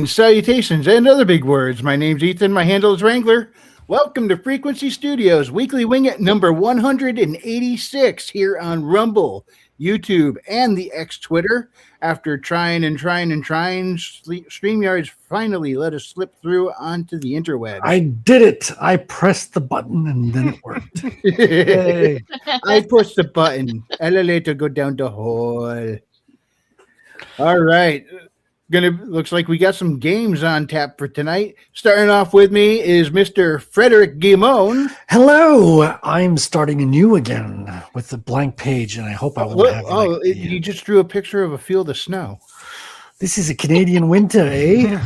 Greetings, salutations, and other big words. My name's Ethan. My handle is Wrangler. Welcome to Frequency Studios Weekly Wing It number 186 here on Rumble, YouTube, and the X Twitter. After trying, StreamYards finally let us slip through onto the interwebs. I did it. I pressed the button and then it worked. Hey, I pushed the button. Elevator go down the hall. All right. Looks like we got some games on tap for tonight. Starting off with me is Mr. Frederick Guimone. Hello, I'm starting anew again with a blank page, and I hope I won't have. You just drew a picture of a field of snow. This is a Canadian winter, eh?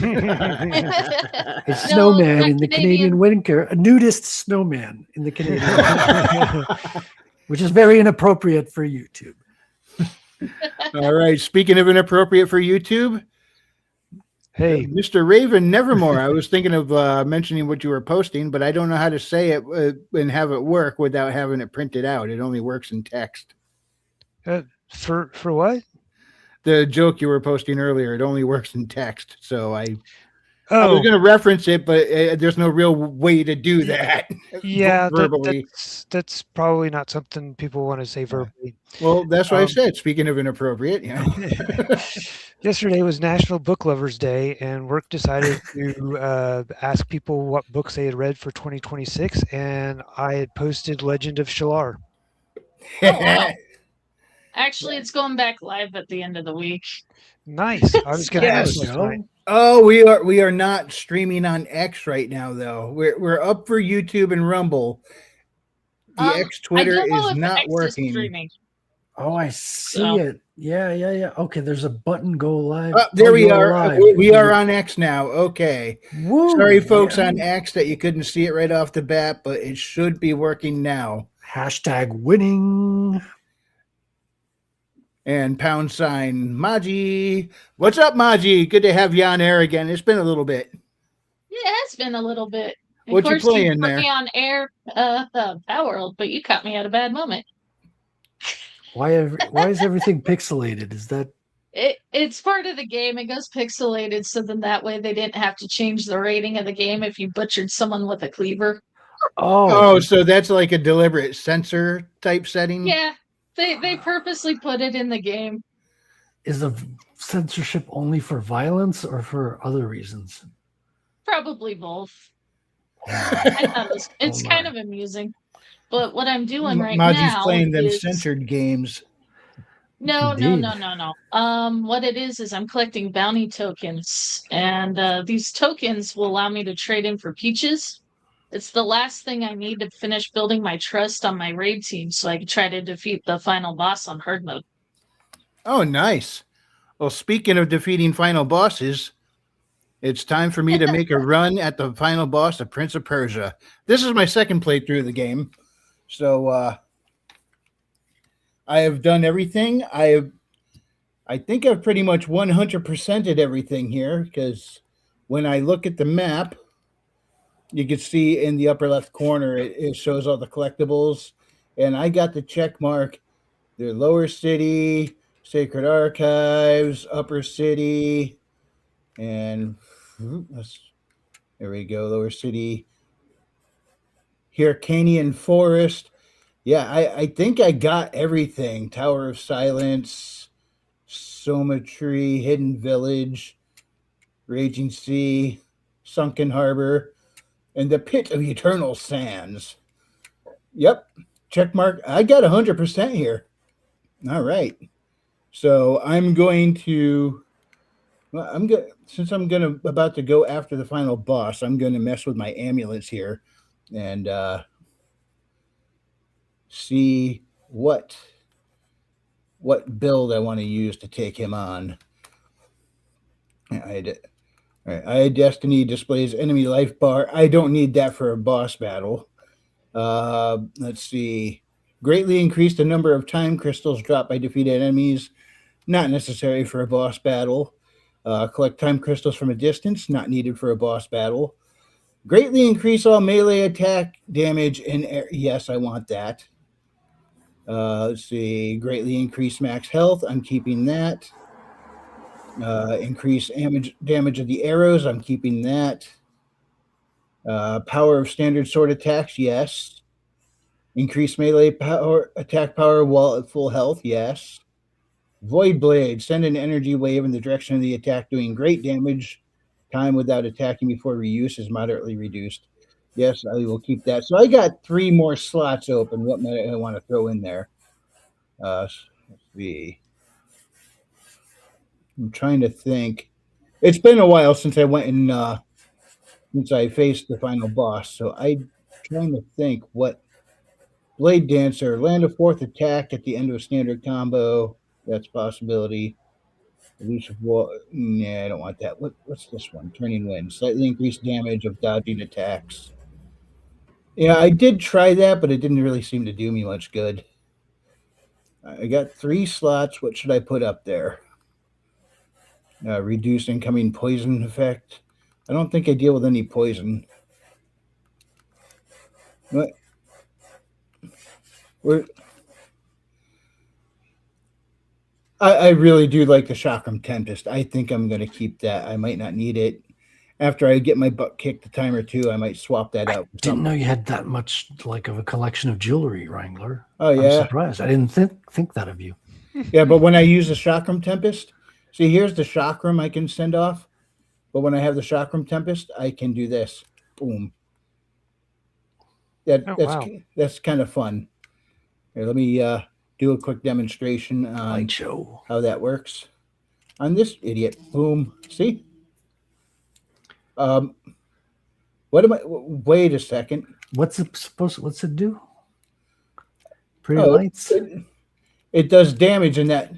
A snowman in the Canadian winter, a nudist snowman in the Canadian winter, which is very inappropriate for YouTube. All right. Speaking of inappropriate for YouTube. Hey, Mr. Raven Nevermore. I was thinking of mentioning what you were posting, but I don't know how to say it and have it work without having it printed out. It only works in text. For what? The joke you were posting earlier, it only works in text. So I was going to reference it, but there's no real way to do that. Yeah, verbally. That's probably not something people want to say verbally. Well, that's what I said. Speaking of inappropriate, Yesterday was National Book Lovers Day, and work decided to ask people what books they had read for 2026, and I had posted Legend of Shalar. Oh, wow. Actually, it's going back live at the end of the week. Nice. I was going to ask tonight. Oh, we are not streaming on X right now, though. We're up for YouTube and Rumble. The X Twitter is not working. Oh, I see it. Yeah. Okay, there's a button go live. There we are. Live. We are on X now. Okay. Woo, sorry, folks on X, that you couldn't see it right off the bat, but it should be working now. Hashtag winning. And pound sign Maji. What's up, Maji? Good to have you on air again. It's been a little bit. Yeah, it's been a little bit. What you playing put there? Me on air, Power World, but you caught me at a bad moment. Why is everything pixelated? Is that it's part of the game? It goes pixelated, so then that way they didn't have to change the rating of the game if you butchered someone with a cleaver. Oh, so that's like a deliberate censor type setting? Yeah. They purposely put it in the game. Is the censorship only for violence or for other reasons? Probably both. I thought it's kind of amusing. But what I'm doing right now is playing them censored games. No. What it is I'm collecting bounty tokens, and these tokens will allow me to trade in for peaches. It's the last thing I need to finish building my trust on my raid team so I can try to defeat the final boss on hard mode. Oh, nice. Well, speaking of defeating final bosses, it's time for me to make a run at the final boss of Prince of Persia. This is my second playthrough of the game. So I have done everything. I think I've pretty much 100%ed everything here, because when I look at the map, you can see in the upper left corner, it shows all the collectibles. And I got the check mark. The Lower City, Sacred Archives, Upper City, and there we go, Lower City. Hyrcanian Forest. Yeah, I think I got everything. Tower of Silence, Soma Tree, Hidden Village, Raging Sea, Sunken Harbor, and the Pit of Eternal Sands. Yep, check mark. I got 100% here. All right. So I'm going to, since I'm about to go after the final boss, I'm going to mess with my amulets here and see what build I want to use to take him on. Eye Destiny displays enemy life bar. I don't need that for a boss battle. Let's see. Greatly increase the number of time crystals dropped by defeated enemies. Not necessary for a boss battle. Collect time crystals from a distance. Not needed for a boss battle. Greatly increase all melee attack damage in air. Yes, I want that. Let's see. Greatly increase max health. I'm keeping that. Increase damage of the arrows. I'm keeping that. Power of standard sword attacks. Yes. Increase melee power, attack power while at full health. Yes. Void Blade. Send an energy wave in the direction of the attack, doing great damage. Time without attacking before reuse is moderately reduced. Yes, I will keep that. So I got 3 more slots open. What might I want to throw in there? Let's see. I'm trying to think. It's been a while since I went and since I faced the final boss. So I'm trying to think what Blade Dancer, land a 4th attack at the end of a standard combo. That's a possibility. Elusive wall. Nah, I don't want that. What's this one? Turning Wind. Slightly increased damage of dodging attacks. Yeah, I did try that, but it didn't really seem to do me much good. I got 3 slots. What should I put up there? Reduce incoming poison effect. I don't think I deal with any poison. What? Where? I really do like the Chakram Tempest. I think I'm going to keep that. I might not need it. After I get my butt kicked a time or two, I might swap that out. Didn't know you had that much like of a collection of jewelry, Wrangler. Oh yeah, I'm surprised. I didn't think that of you. Yeah, but when I use the Chakram Tempest, see, here's the Chakram I can send off. But when I have the Chakram Tempest, I can do this. Boom. That's kind of fun. Here, let me do a quick demonstration on how that works on this idiot. Boom. See? What am I? Wait a second. What's it do? Pretty lights. It does damage in that.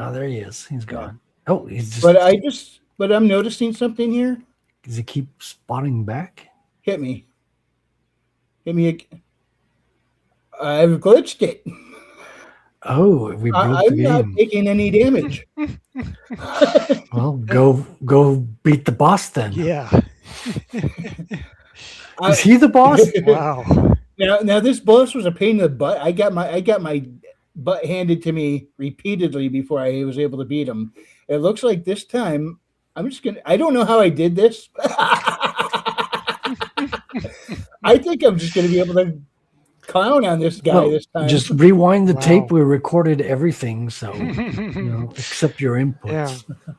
Oh, there he is. He's gone. Yeah. Oh, he's just. But I'm noticing something here. Does it keep spotting back? Hit me. I've glitched it. Oh, we broke the game. I'm not taking any damage. Well, go beat the boss then. Yeah. Is he the boss? Wow. Now this boss was a pain in the butt. I got my butt handed to me repeatedly before I was able to beat him. It looks like this time I don't know how I did this. I think I'm just gonna be able to clown on this guy this time. Just rewind the tape. We recorded everything, so except your inputs. Yeah.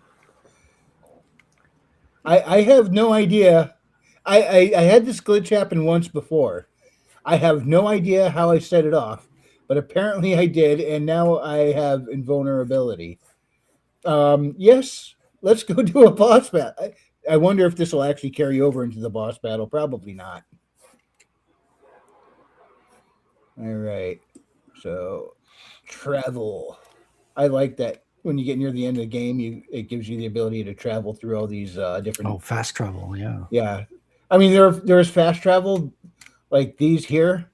I have no idea. I had this glitch happen once before. I have no idea how I set it off, but apparently I did, and now I have invulnerability. Yes, let's go do a boss battle. I wonder if this will actually carry over into the boss battle. Probably not. All right. So, travel. I like that. When you get near the end of the game, it gives you the ability to travel through all these different. Oh, fast travel, yeah. Yeah, I mean there's fast travel, like these here,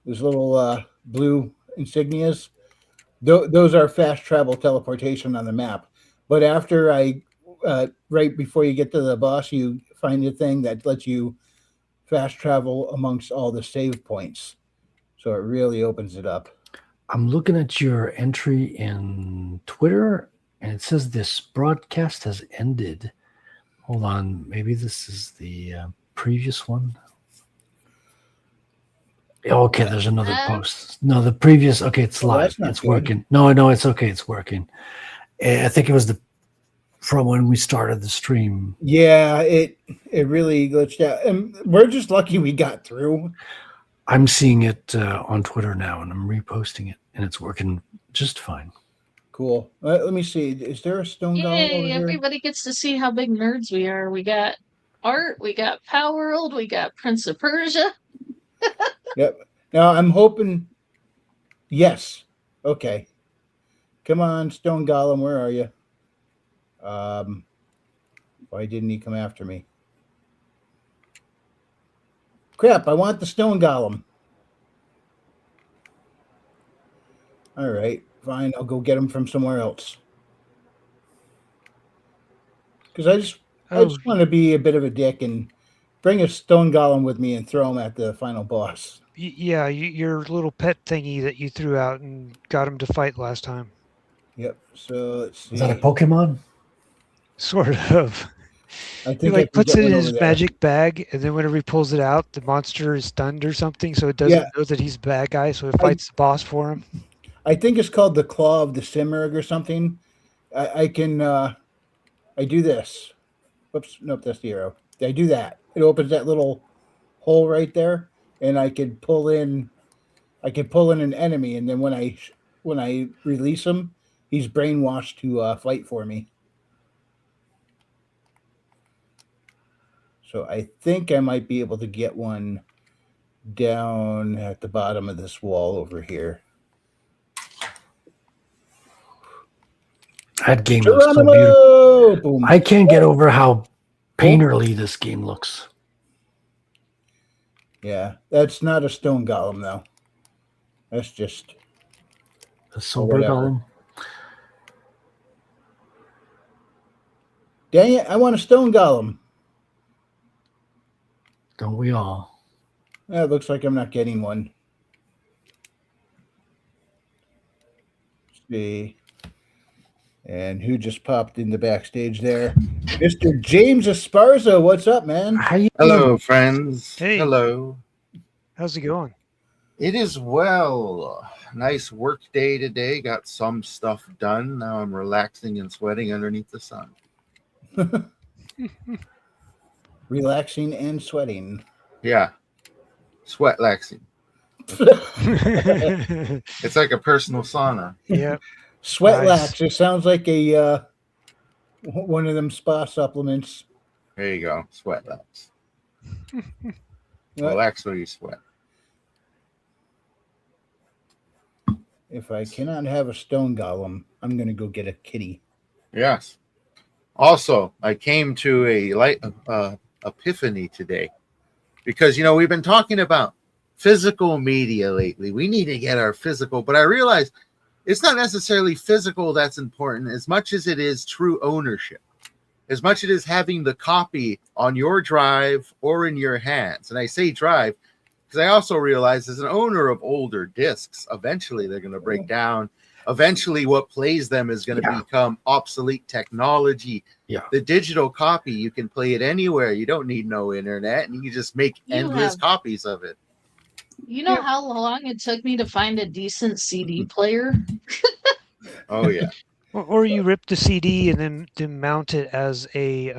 these little blue insignias. Those are fast travel teleportation on the map. But after right before you get to the boss, you find a thing that lets you fast travel amongst all the save points. So it really opens it up. I'm looking at your entry in Twitter, and it says this broadcast has ended. Hold on. Maybe this is the previous one. Okay, there's another post. No, the previous. Okay, it's live. It's working. No, it's okay. It's working. I think it was from when we started the stream. Yeah, it really glitched out. And we're just lucky we got through. I'm seeing it on Twitter now, and I'm reposting it, and it's working just fine. Cool. Let me see. Is there a stone golem over here? Everybody gets to see how big nerds we are. We got Art, we got Power World, we got Prince of Persia. Yep. Now I'm hoping. Yes. Okay. Come on, stone golem. Where are you? Why didn't he come after me? Crap, I want the stone golem. All right, fine. I'll go get him from somewhere else. Because I just want to be a bit of a dick and bring a stone golem with me and throw him at the final boss. Yeah, your little pet thingy that you threw out and got him to fight last time. Yep. So let's see. Is that a Pokemon? Sort of. I He think I like can puts get it one in over his there. magic bag, and then whenever he pulls it out, the monster is stunned or something, so it doesn't know that he's a bad guy, so it fights the boss for him. I think it's called the Claw of the Simurgh or something. I can I do this. Whoops, nope, that's the arrow. I do that. It opens that little hole right there, and I can pull in an enemy, and then when I release him, he's brainwashed to fight for me. So I think I might be able to get one down at the bottom of this wall over here. That game looks so Geronimo! beautiful. Boom. I can't get over how painterly this game looks. Yeah, that's not a stone golem though. That's just A silver whatever. golem. Dang it! I want a stone golem. Don't we all? It looks like I'm not getting one. Let's see. And who just popped in the backstage there? Mr. James Esparza. What's up, man? How you Hello, doing? friends. Hey. Hello. How's it going? It is well. Nice work day today. Got some stuff done. Now I'm relaxing and sweating underneath the sun. Relaxing and sweating. Yeah. Sweat laxing. It's like a personal sauna. Yeah. Sweat Nice. lax. It sounds like a one of them spa supplements. There you go. Sweat lax. What? Relax while you sweat. If I cannot have a stone golem, I'm gonna go get a kitty. Yes. Also, I came to a light epiphany today because, we've been talking about physical media lately. We need to get our physical, but I realized it's not necessarily physical that's important as much as it is true ownership, as much as it is having the copy on your drive or in your hands. And I say drive because I also realize as an owner of older discs, eventually they're going to break down. Eventually what plays them is going to become obsolete technology. Yeah. The digital copy, you can play it anywhere. You don't need no internet, and you can just make endless copies of it. You know how long it took me to find a decent CD player? Oh yeah. Or you rip the CD and then mount it as a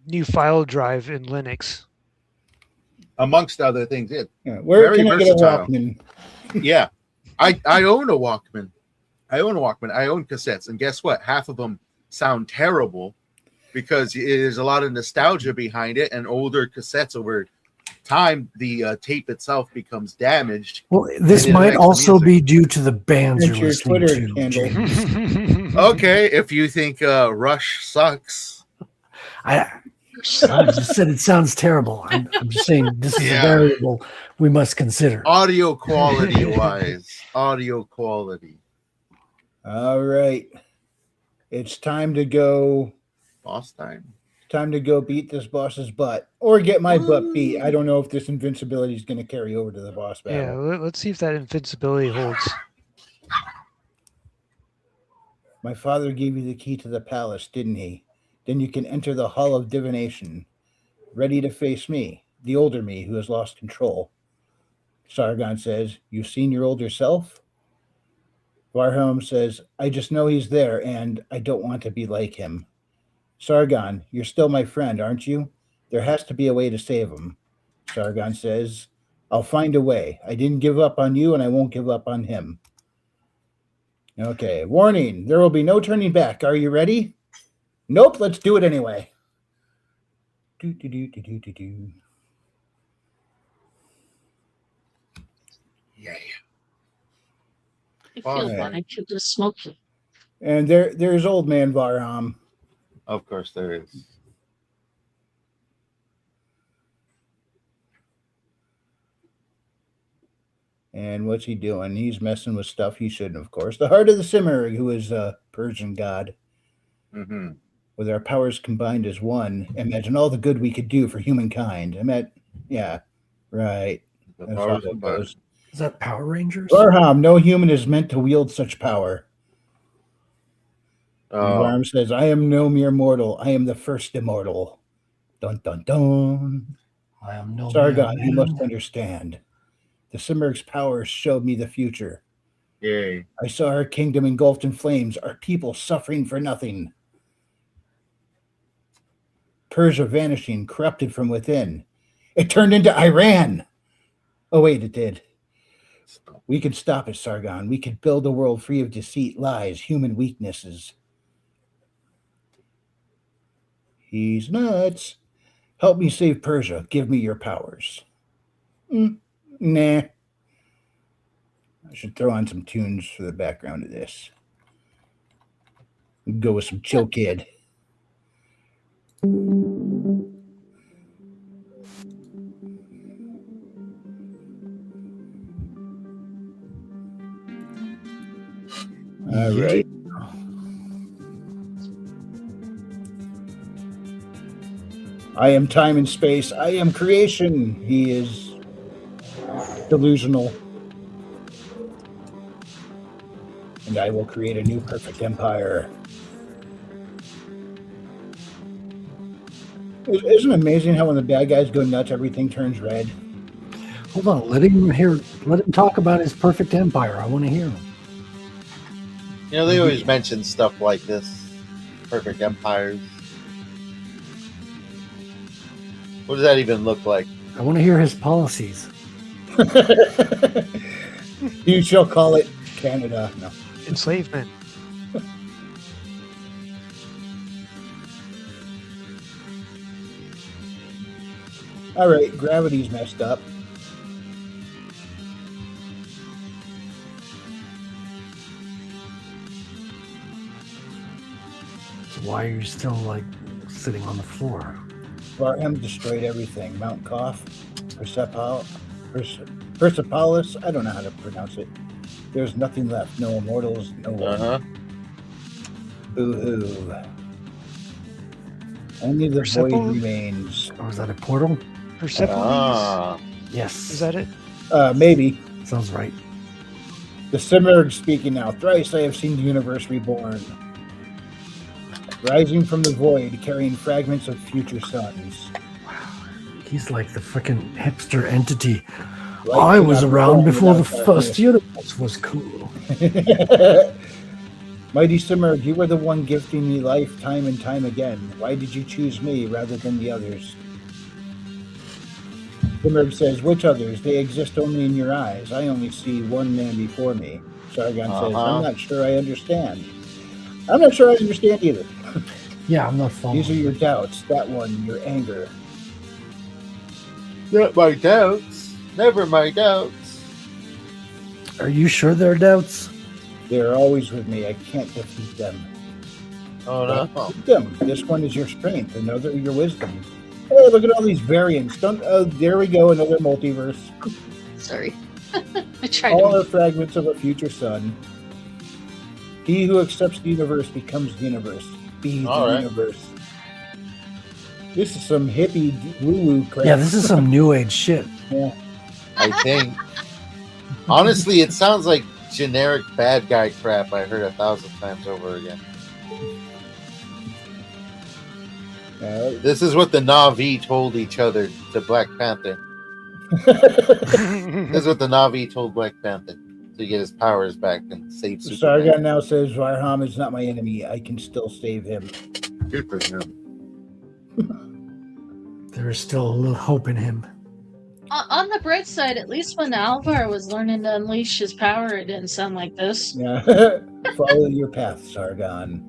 new file drive in Linux. Amongst other things. Yeah. Where Very can I get a versatile. Walkman? Yeah. I own a Walkman. I own cassettes. And guess what? Half of them sound terrible because there's a lot of nostalgia behind it, and older cassettes over time, the tape itself becomes damaged. Well, this might also be due to the bands It's you're your listening Twitter to. handle. James. Okay, if you think Rush sucks. I just said it sounds terrible. I'm just saying this is a variable we must consider. Audio quality wise. Audio quality. All right. It's time to go. Boss time. Time to go beat this boss's butt or get my butt beat. I don't know if this invincibility is going to carry over to the boss battle. Yeah, let's see if that invincibility holds. My father gave you the key to the palace, didn't he? Then you can enter the Hall of Divination, ready to face me, the older me who has lost control. Sargon says, "You've seen your older self?" Varhelm says, "I just know he's there, and I don't want to be like him." Sargon, "You're still my friend, aren't you? There has to be a way to save him." Sargon says, "I'll find a way. I didn't give up on you, and I won't give up on him." Okay, warning, there will be no turning back. Are you ready? Nope, let's do it anyway. Do. Yeah. I feel like I could just smoke it. And there's old man Varham. Of course there is. And what's he doing? He's messing with stuff he shouldn't, of course. The heart of the Simurgh, who is a Persian god. Mm-hmm. With our powers combined as one, imagine all the good we could do for humankind. Yeah, right. The That's powers how it combined. goes. Is that Power Rangers? Varham, no human is meant to wield such power. And Oh, Varham says, I am no mere mortal. I am the first immortal. Dun, dun, dun. I am no Sargon, mere you must man. understand. The Simurgh's powers showed me the future. yay. I saw our kingdom engulfed in flames, our people suffering for nothing. Persia vanishing, corrupted from within. It turned into Iran. Oh, wait, it did. We could stop it, Sargon. We could build a world free of deceit, lies, human weaknesses. He's nuts. Help me save Persia. Give me your powers. Nah. I should throw on some tunes for the background of this. Go with some Chill Kid. All right. I am time and space. I am creation. He is delusional. And I will create a new perfect empire. Isn't it amazing how when the bad guys go nuts, everything turns red? Hold on, let him talk about his perfect empire. I want to hear him. You know, they always mention stuff like this. Perfect empires. What does that even look like? I want to hear his policies. You shall call it Canada. No. Enslavement. All right, gravity's messed up. So why are you still like sitting on the floor? Varham destroyed everything. Mount Koth, Persepolis. I don't know how to pronounce it. There's nothing left. No immortals. No one. Boo-hoo. Only the void remains. Oh, is that a portal? Persepolis? Yes. Is that it? Maybe. Sounds right. The Simurgh speaking now. Thrice I have seen the universe reborn. Rising from the void, carrying fragments of future suns. He's like the freaking hipster entity. Light I was cannot around burn before the without first universe was cool. Mighty Simurgh, you were the one gifting me life time and time again. Why did you choose me rather than the others? Simurgh says, which others? They exist only in your eyes. I only see one man before me. Sargon says, I'm not sure I understand. I'm not sure I understand either. Yeah, I'm not following. These are your doubts. That one, your anger. Not my doubts. Never my doubts. Are you sure they're doubts? They're always with me. I can't defeat them. Oh, no. Defeat them. This one is your strength. Another, your wisdom. Hey, look at all these variants. Don't. There we go. Another multiverse. Sorry. I tried All to. are fragments of a future sun. He who accepts the universe becomes the universe. Be the universe. This is some hippie woo-woo crap. Yeah, this is some new age shit. Yeah. I think. Honestly, it sounds like generic bad guy crap I heard 1,000 times over again. This is what the Na'vi told each other to Black Panther. This is what the Na'vi told Black Panther to get his powers back and save Superman. Sargon now says Varham is not my enemy. I can still save him. Good for him. There is still a little hope in him. On the bright side, at least when Alvar was learning to unleash his power, it didn't sound like this. Yeah. Follow your path, Sargon.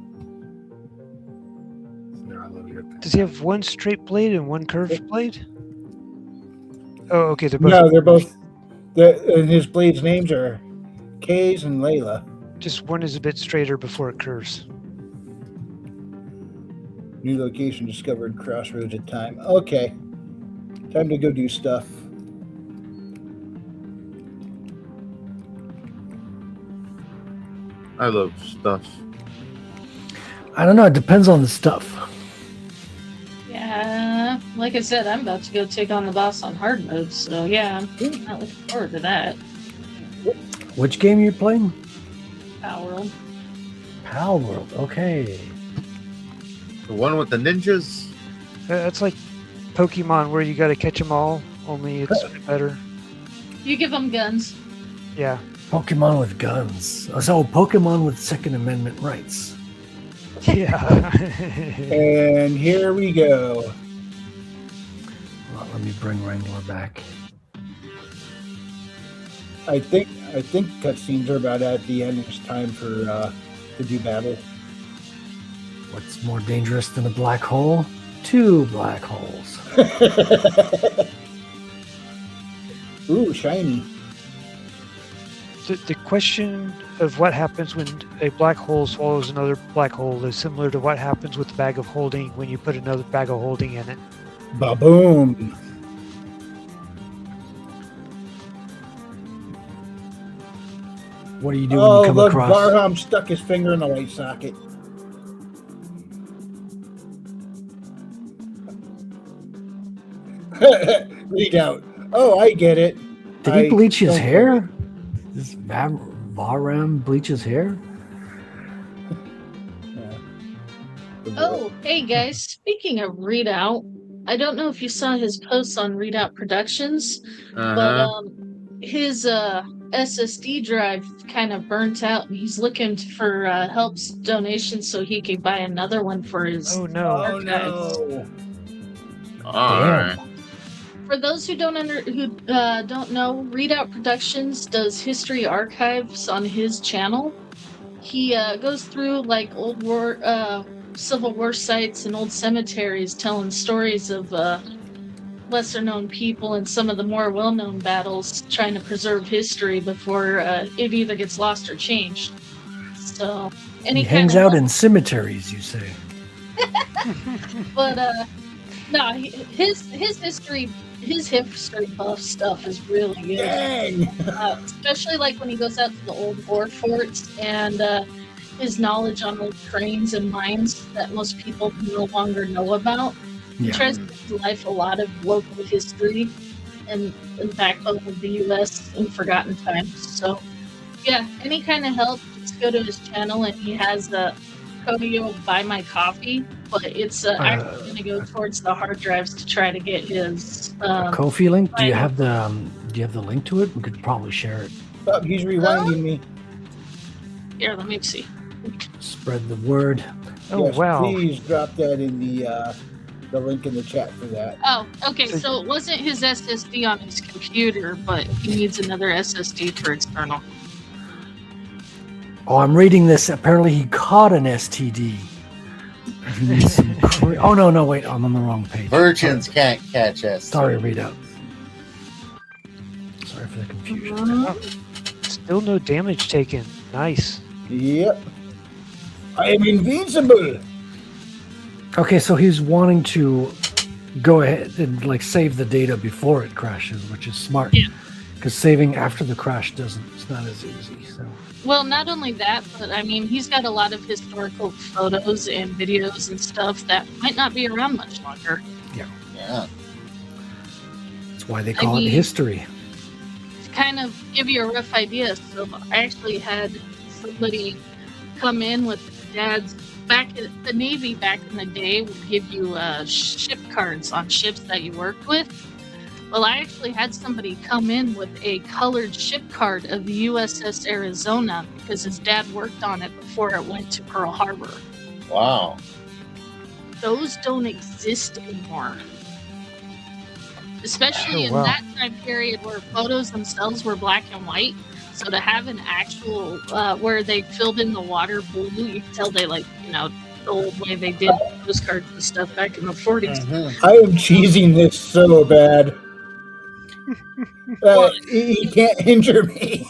Does he have one straight blade and one curved blade? Oh, okay. They're both. No, they're both. And his blades' names are Kays and Layla. Just one is a bit straighter before it curves. New location discovered. Crossroads at time. Okay. Time to go do stuff. I love stuff. I don't know. It depends on the stuff. Yeah, like I said, I'm about to go take on the boss on hard mode, so yeah, I'm not looking forward to that. Which game are you playing? Power. Pal World. Okay. The one with the ninjas? That's like Pokemon where you got to catch them all, only it's better. You give them guns. Yeah. Pokemon with guns. So Pokemon with Second Amendment rights. Yeah. And here we go. Well, let me bring Wrangler back. I think cutscenes are about at the end. It's time for to do battle. What's more dangerous than a black hole? 2 black holes. Ooh, shiny. The question of what happens when a black hole swallows another black hole is similar to what happens with the bag of holding when you put another bag of holding in it. Ba-boom. What do you do when you come look, across? Barham stuck his finger in the light socket. Read out. Oh, I get it. Did he bleach his don't hair? Does Varam bleach his hair? Oh, hey guys. Speaking of Readout, I don't know if you saw his posts on Readout Productions, but his SSD drive kind of burnt out, and he's looking for helps donations so he can buy another one for his. Oh no. Oh no. All right. For those who don't know, Readout Productions does history archives on his channel. He goes through like old war, Civil War sites and old cemeteries, telling stories of lesser known people and some of the more well known battles, trying to preserve history before it either gets lost or changed. So, He hangs out in cemeteries, you say? But no, his history buff stuff is really good. Dang. Especially like when he goes out to the old war forts and his knowledge on old trains and mines that most people no longer know about. He tries to bring to life a lot of local history and the backbone of the U.S. in forgotten times. So, yeah, any kind of help, just go to his channel, and he has the Codeo Buy My Coffee, but it's actually going to go towards the hard drives to try to get his Ko-fi link. Do you have the link to it? We could probably share it. Oh, he's rewinding me. Here, let me see. Spread the word. Oh Yes, wow. Please drop that in the link in the chat for that. Oh, okay. So it wasn't his SSD on his computer, but he needs another SSD for external. Oh, I'm reading this. Apparently, he caught an STD. He needs some oh no! Wait, I'm on the wrong page. Virgins can't catch us. Sorry, readout. Sorry for the confusion. Still no damage taken. Nice. Yep. I am invincible. Okay, so he's wanting to go ahead and like save the data before it crashes, which is smart. Yeah. Because saving after the crash it's not as easy. So. Well, not only that, but I mean, he's got a lot of historical photos and videos and stuff that might not be around much longer. Yeah. That's why they call it history. To kind of give you a rough idea, so I actually had somebody come in with dad's back at the Navy back in the day would give you ship cards on ships that you worked with. Well, I actually had somebody come in with a colored ship card of the USS Arizona because his dad worked on it before it went to Pearl Harbor. Wow. Those don't exist anymore. Especially in wow. that time period where photos themselves were black and white. So to have an actual, where they filled in the water blue, you can tell they the old way they did postcards and stuff back in the 40s. Mm-hmm. I am cheesing this so bad. He can't injure me.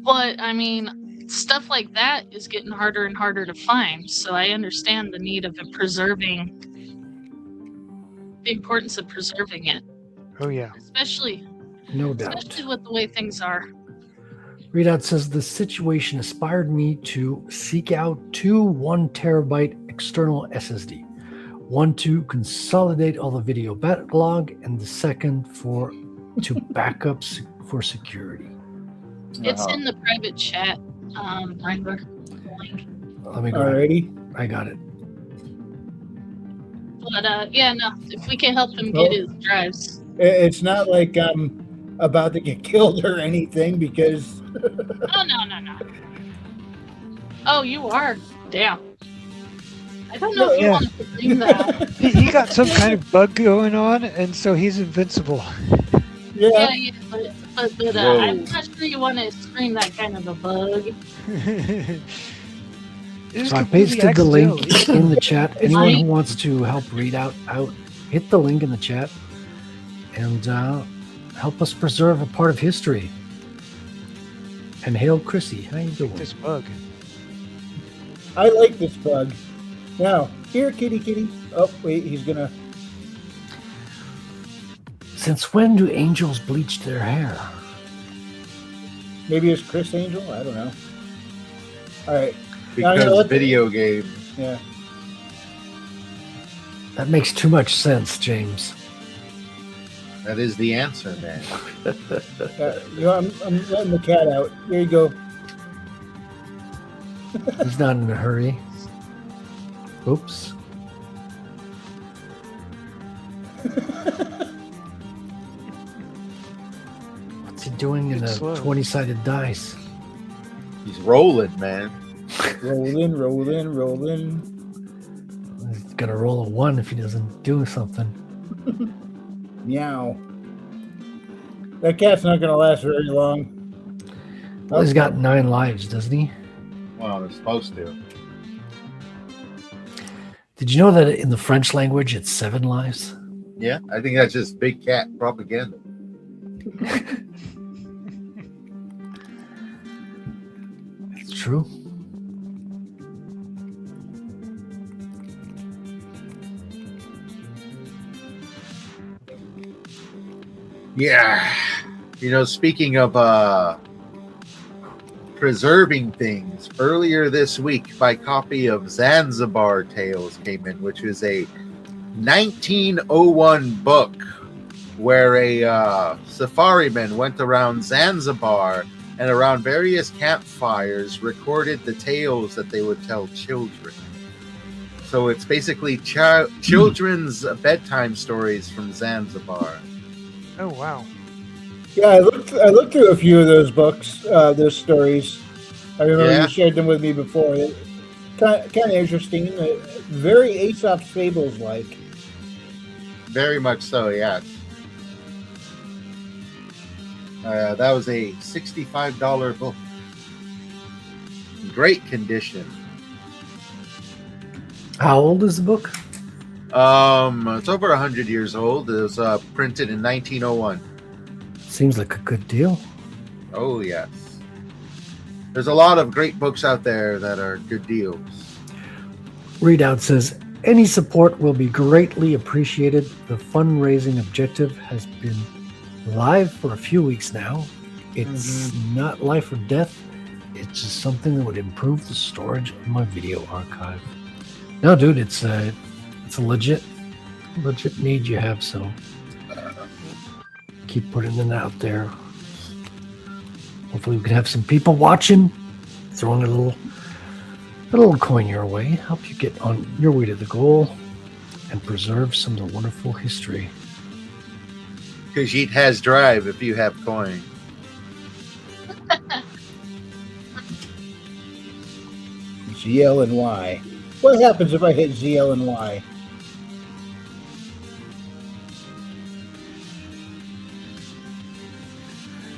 But, I mean, stuff like that is getting harder and harder to find. So I understand the need of the importance of preserving it. Oh yeah. Especially with the way things are. Readout says the situation inspired me to seek out 2 1 terabyte external SSD. One to consolidate all the video backlog, and the second to backups for security. It's Uh-huh. in the private chat, Reinberg. Link. Let me go. Alrighty. I got it. But yeah, no. If we can help him Well- get his drives. It's not like I'm about to get killed or anything because Oh no. Oh, you are. Damn. I don't know if you Yeah. want to stream that. He got some kind of bug going on, and so he's invincible. yeah. Yeah, but Whoa. I'm not sure you want to stream that kind of a bug. It was So I completely pasted the link accidentally. in the chat. Anyone who Right. wants to help read out, hit the link in the chat and help us preserve a part of history. And hail Chrissy. How you doing? This bug. I like this bug. Now, here, kitty. Oh, wait, he's gonna. Since when do angels bleach their hair? Maybe it's Chris Angel. I don't know. All right. Now, you know Because what? video games. Yeah. That makes too much sense, James. That is the answer, man. You know, I'm letting the cat out. There you go. He's not in a hurry. Oops. What's he doing in It's a slow. 20-sided dice? He's rolling, man. Rolling. He's gonna roll a 1 if he doesn't do something. Meow. That cat's not gonna last very long. Well, he's got 9 lives, doesn't he? Well, it's supposed to. Did you know that in the French language it's 7 lives? Yeah, I think that's just big cat propaganda. It's true. Yeah. You know, speaking of preserving things, earlier this week, my copy of Zanzibar Tales came in, which is a 1901 book where a safari-man went around Zanzibar and around various campfires recorded the tales that they would tell children. So it's basically children's bedtime stories from Zanzibar. Oh wow. Yeah, I looked through a few of those books, those stories. I remember Yeah. you shared them with me before. Kind of interesting. Very Aesop's Fables like. Very much so, yes. That was a $65 book. Great condition. How old is the book? It's over 100 years old. It was printed in 1901. Seems like a good deal. Oh, yes. There's a lot of great books out there that are good deals. Readout says, any support will be greatly appreciated. The fundraising objective has been live for a few weeks now. It's not life or death. It's just something that would improve the storage of my video archive. No, dude, it's a legit need you have, so keep putting it out there. Hopefully we can have some people watching, throwing a little coin your way, help you get on your way to the goal and preserve some of the wonderful history. Because Yeet has drive if you have coin. ZL and Y. What happens if I hit ZL and Y?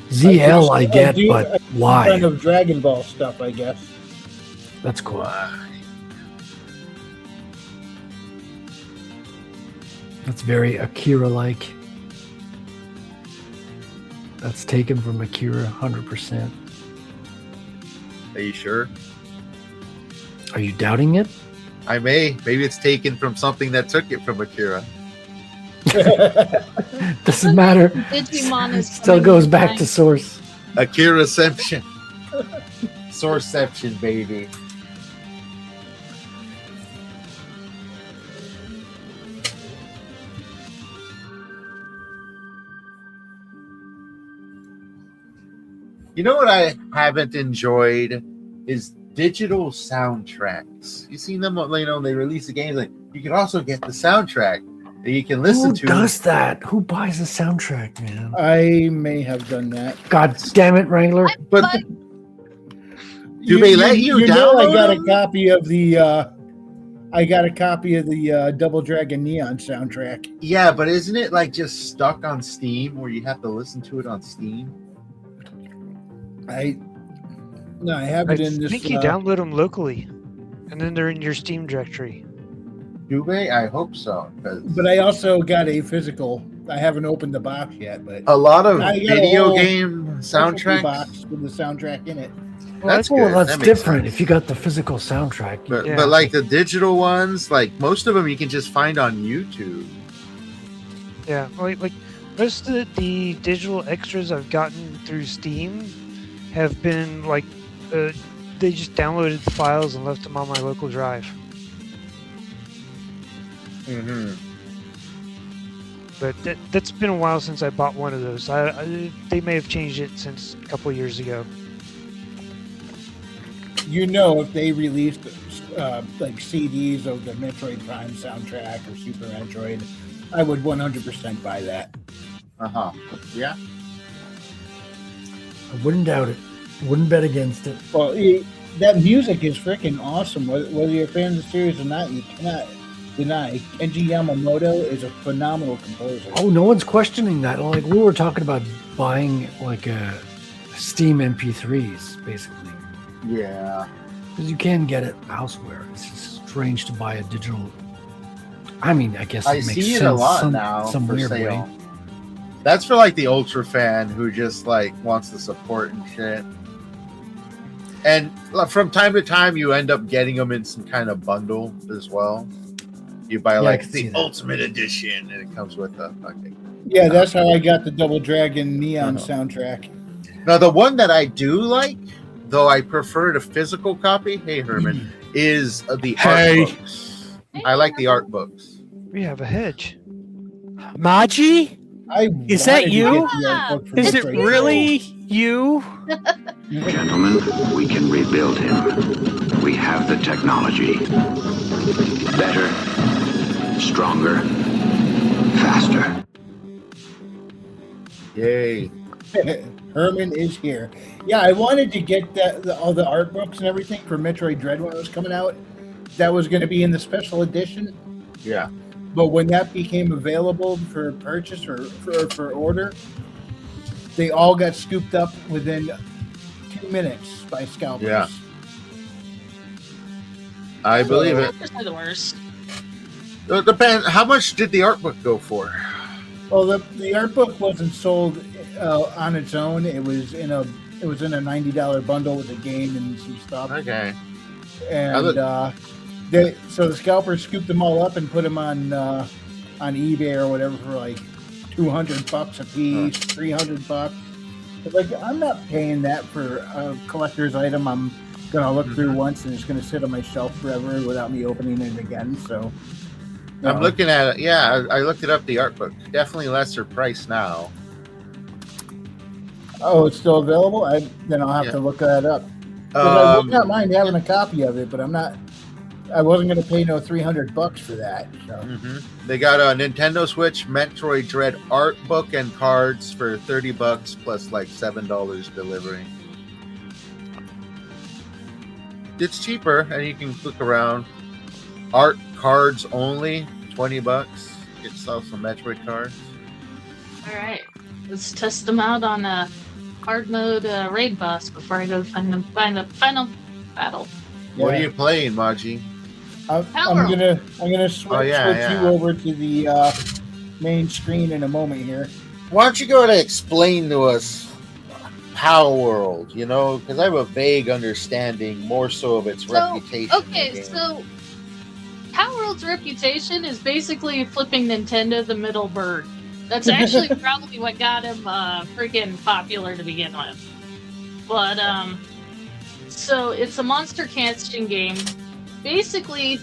ZL I get, do- but I do why? Kind of Dragon Ball stuff, I guess. That's cool. That's very Akira-like. That's taken from Akira 100%. Are you sure? Are you doubting it? I may. Maybe it's taken from something that took it from Akira. Doesn't matter. Digimon is Still coming goes in back time. to source. Akiraception. Sourceception, baby. You know what I haven't enjoyed is digital soundtracks. You seen them? You know, they release the games. Like you can also get the soundtrack that you can listen to. Who does that? Who buys a soundtrack, man? I may have done that. God damn it, Wrangler! But do they let you know, I download got them? a copy of the. I got a copy of the Double Dragon Neon soundtrack. Yeah, but isn't it like just stuck on Steam where you have to listen to it on Steam? I have it in this. I think you download them locally, and then they're in your Steam directory. Do they? I hope so. But I also got a physical. I haven't opened the box yet, but A lot of I got a video whole game soundtracks. box with the soundtrack in it. That's Well, good. that's That makes different. sense. If you got the physical soundtrack, But, Yeah. but like the digital ones, like most of them you can just find on YouTube. Yeah, like most of the digital extras I've gotten through Steam have been like they just downloaded the files and left them on my local drive. Mm-hmm. But that's been a while since I bought one of those. They may have changed it since a couple years ago. You know, if they released like CDs of the Metroid Prime soundtrack or Super Metroid, I would 100% buy that. Uh-huh. Yeah. I wouldn't doubt it. Wouldn't bet against it. Well, that music is freaking awesome. Whether you're a fan of the series or not, you cannot deny. Kenji Yamamoto is a phenomenal composer. Oh, no one's questioning that. Like we were talking about buying like a Steam MP3s, basically, Yeah. because you can get it elsewhere. It's just strange to buy a digital. I mean, I guess it I makes see sense it a lot some, now some for weird sale. way. That's for like the ultra fan who just like wants the support and shit. And from time to time, you end up getting them in some kind of bundle as well. You buy I like can see the that. ultimate edition, and it comes with a fucking. Yeah, that's how I got the Double Dragon Neon Uh-huh. soundtrack. Now, the one that I do like, though I prefer the physical copy, hey Herman, is the Hey. art books. I like the art books. We have a hedge. Maji? Is that wanted to you? get the art book for Is it Metroid really you? Gentlemen, we can rebuild him. We have the technology. Better, stronger, faster. Yay. Herman is here. Yeah, I wanted to get all the art books and everything for Metroid Dread when it was coming out. That was going to be in the special edition. Yeah. But when that became available for purchase or for order, they all got scooped up within 2 minutes by scalpers. Yeah. I believe it. Scalpers are the worst. It depends. How much did the art book go for? Well, the art book wasn't sold on its own. It was in a $90 bundle with a game and some stuff. Okay. And so the scalpers scooped them all up and put them on eBay or whatever for like $200 a piece, $300. But like, I'm not paying that for a collector's item. I'm gonna look through once and it's gonna sit on my shelf forever without me opening it again. So I'm looking at it. Yeah, I looked it up. The art book, definitely lesser price now. Oh, it's still available. Then I'll have to look that up. 'Cause I would not mind having a copy of it, but I wasn't going to pay no $300 for that. So. They got a Nintendo Switch Metroid Dread art book and cards for $30 plus like $7 delivery. It's cheaper, and you can click around. Art cards only, $20. Get yourself some Metroid cards. All right, let's test them out on a hard mode raid boss before I go find the final battle. What are Yeah. you playing, Maji? I'm Power. gonna switch yeah. you over to the main screen in a moment here. Why don't you go ahead and explain to us Power World? You know, because I have a vague understanding, more so of its reputation. in the Okay, game. so Power World's reputation is basically flipping Nintendo the middle bird. That's actually probably what got him freaking popular to begin with. But so it's a monster casting game. Basically,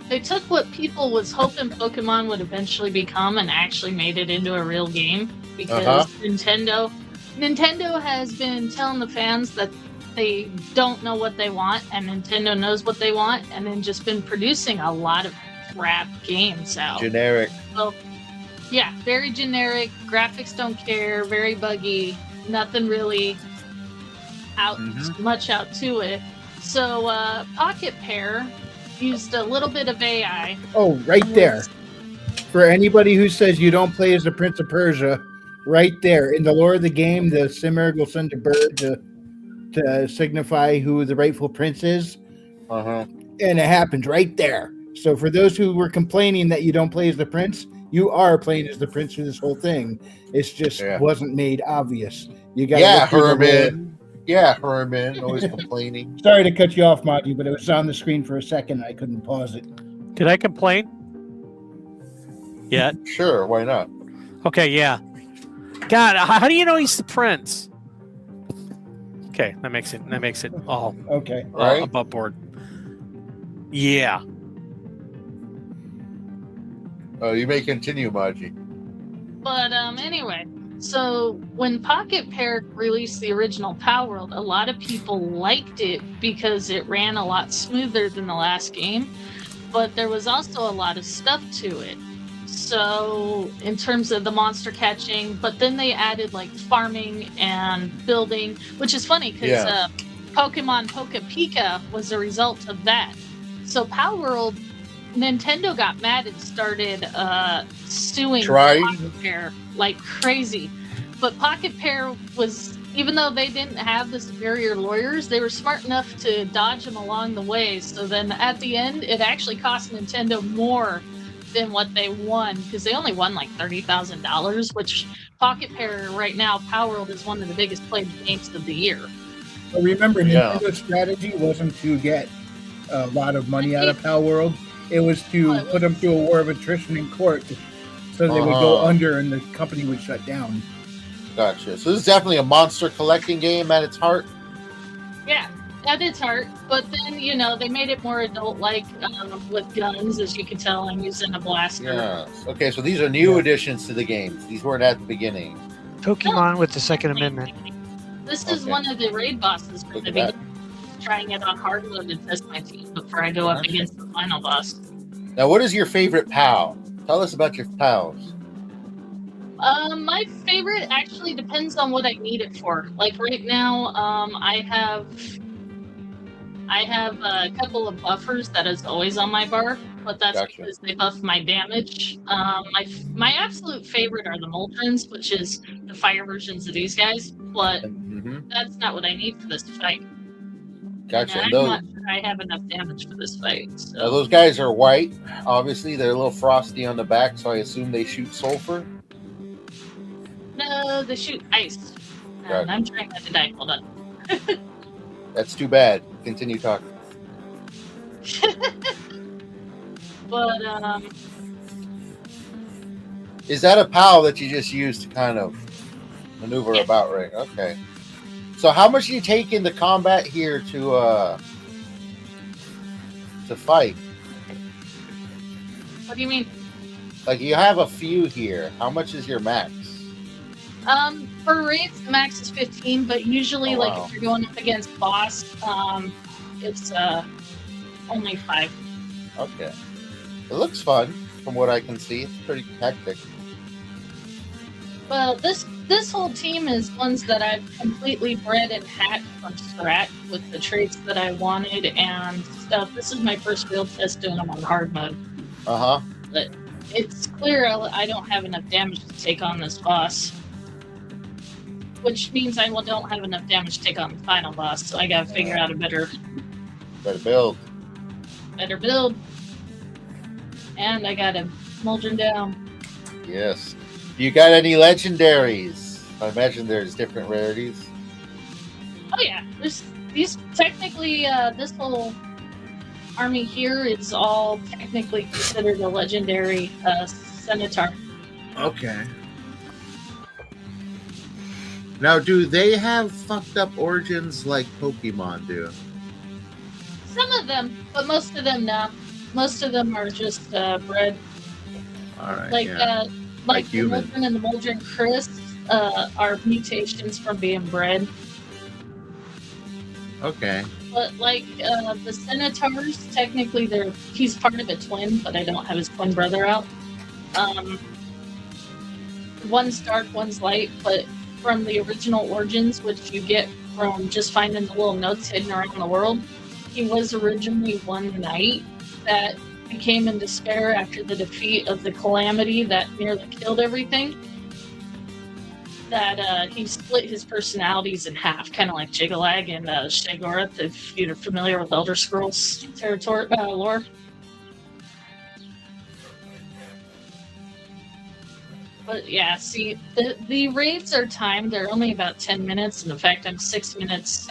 they took what people was hoping Pokemon would eventually become and actually made it into a real game because Nintendo Nintendo has been telling the fans that they don't know what they want, and Nintendo knows what they want, and then just been producing a lot of crap games out. Generic. So, yeah, very generic. Graphics don't care. Very buggy. Nothing really much out to it. So Pocket Pair used a little bit of AI. Oh, right there. For anybody who says you don't play as the Prince of Persia, right there in the lore of the game, the Simurgh will send a bird to signify who the rightful prince is. Uh-huh. And it happens right there. So for those who were complaining that you don't play as the prince, you are playing as the prince through this whole thing. It's just wasn't made obvious. You got Herman. Yeah, Herman, always complaining. Sorry to cut you off, Monty, but it was on the screen for a second. I couldn't pause it. Can I complain? Yeah. Sure, why not? Okay, yeah. God, how do you know he's the prince? Okay, that makes it all okay. Right? above board. Yeah. Oh, you may continue, Maji. But anyway, so when Pocket Pair released the original Power World, a lot of people liked it because it ran a lot smoother than the last game, but there was also a lot of stuff to it. So in terms of the monster catching, but then they added like farming and building, which is funny because Pokemon Poca Pika was a result of that. So Power World, Nintendo got mad and started suing Pocket Pair like crazy. But Pocket Pair was, even though they didn't have the superior lawyers, they were smart enough to dodge them along the way. So then at the end, it actually cost Nintendo more than what they won, because they only won like $30,000, which Pocket Pair right now, Power World is one of the biggest played games of the year. But remember, Nintendo's strategy wasn't to get a lot of money out of Power World. It was to put them through a war of attrition in court, so they would go under and the company would shut down. Gotcha. So this is definitely a monster collecting game at its heart. Yeah, at its heart. But then, you know, they made it more adult-like with guns. As you can tell, I'm using a blaster. Yes. Okay, so these are new additions to the games. These weren't at the beginning. Pokemon with the Second Amendment. This is one of the raid bosses for the beginning. Trying it on hard mode to test my team before I go up against the final boss. Now, what is your favorite POW? Tell us about your POWs. My favorite actually depends on what I need it for. Like right now, I have a couple of buffers that is always on my bar, but that's because they buff my damage. My absolute favorite are the Moltrons, which is the fire versions of these guys, but that's not what I need for this fight. Gotcha. I'm not sure I have enough damage for this fight. So. Now those guys are white. Obviously, they're a little frosty on the back, so I assume they shoot sulfur. No, they shoot ice. Gotcha. I'm trying not to die. Hold on. That's too bad. Continue talking. But is that a POW that you just use to kind of maneuver about, right? Okay. So how much do you take into combat here to fight? What do you mean? Like you have a few here. How much is your max? For raids, the max is 15, but usually, if you're going up against boss, it's only 5. Okay. It looks fun from what I can see. It's pretty hectic. Well, this whole team is ones that I've completely bred and hacked from scratch with the traits that I wanted and stuff. This is my first real test doing them on hard mode. But it's clear I don't have enough damage to take on this boss. Which means I don't have enough damage to take on the final boss, so I gotta figure out a better build. And I gotta Moldrin down. Yes. You got any legendaries? I imagine there's different rarities. Oh yeah, there's these technically. This whole army here is all technically considered a legendary Centaur. Okay. Now, do they have fucked up origins like Pokemon do? Some of them, but most of them not. Most of them are just bred. All right. Like the humans. Moldrin and the Moldrin Chris, are mutations from being bred. Okay. But like the Centaurs, technically he's part of a twin, but I don't have his twin brother out. One's dark, one's light, but from the original origins, which you get from just finding the little notes hidden around the world, he was originally one knight that became in despair after the defeat of the calamity that nearly killed everything. That he split his personalities in half, kind of like Jigalag and Shaggorath, if you're familiar with Elder Scrolls territory lore. But yeah, see, the raids are timed. They're only about 10 minutes, and in fact, I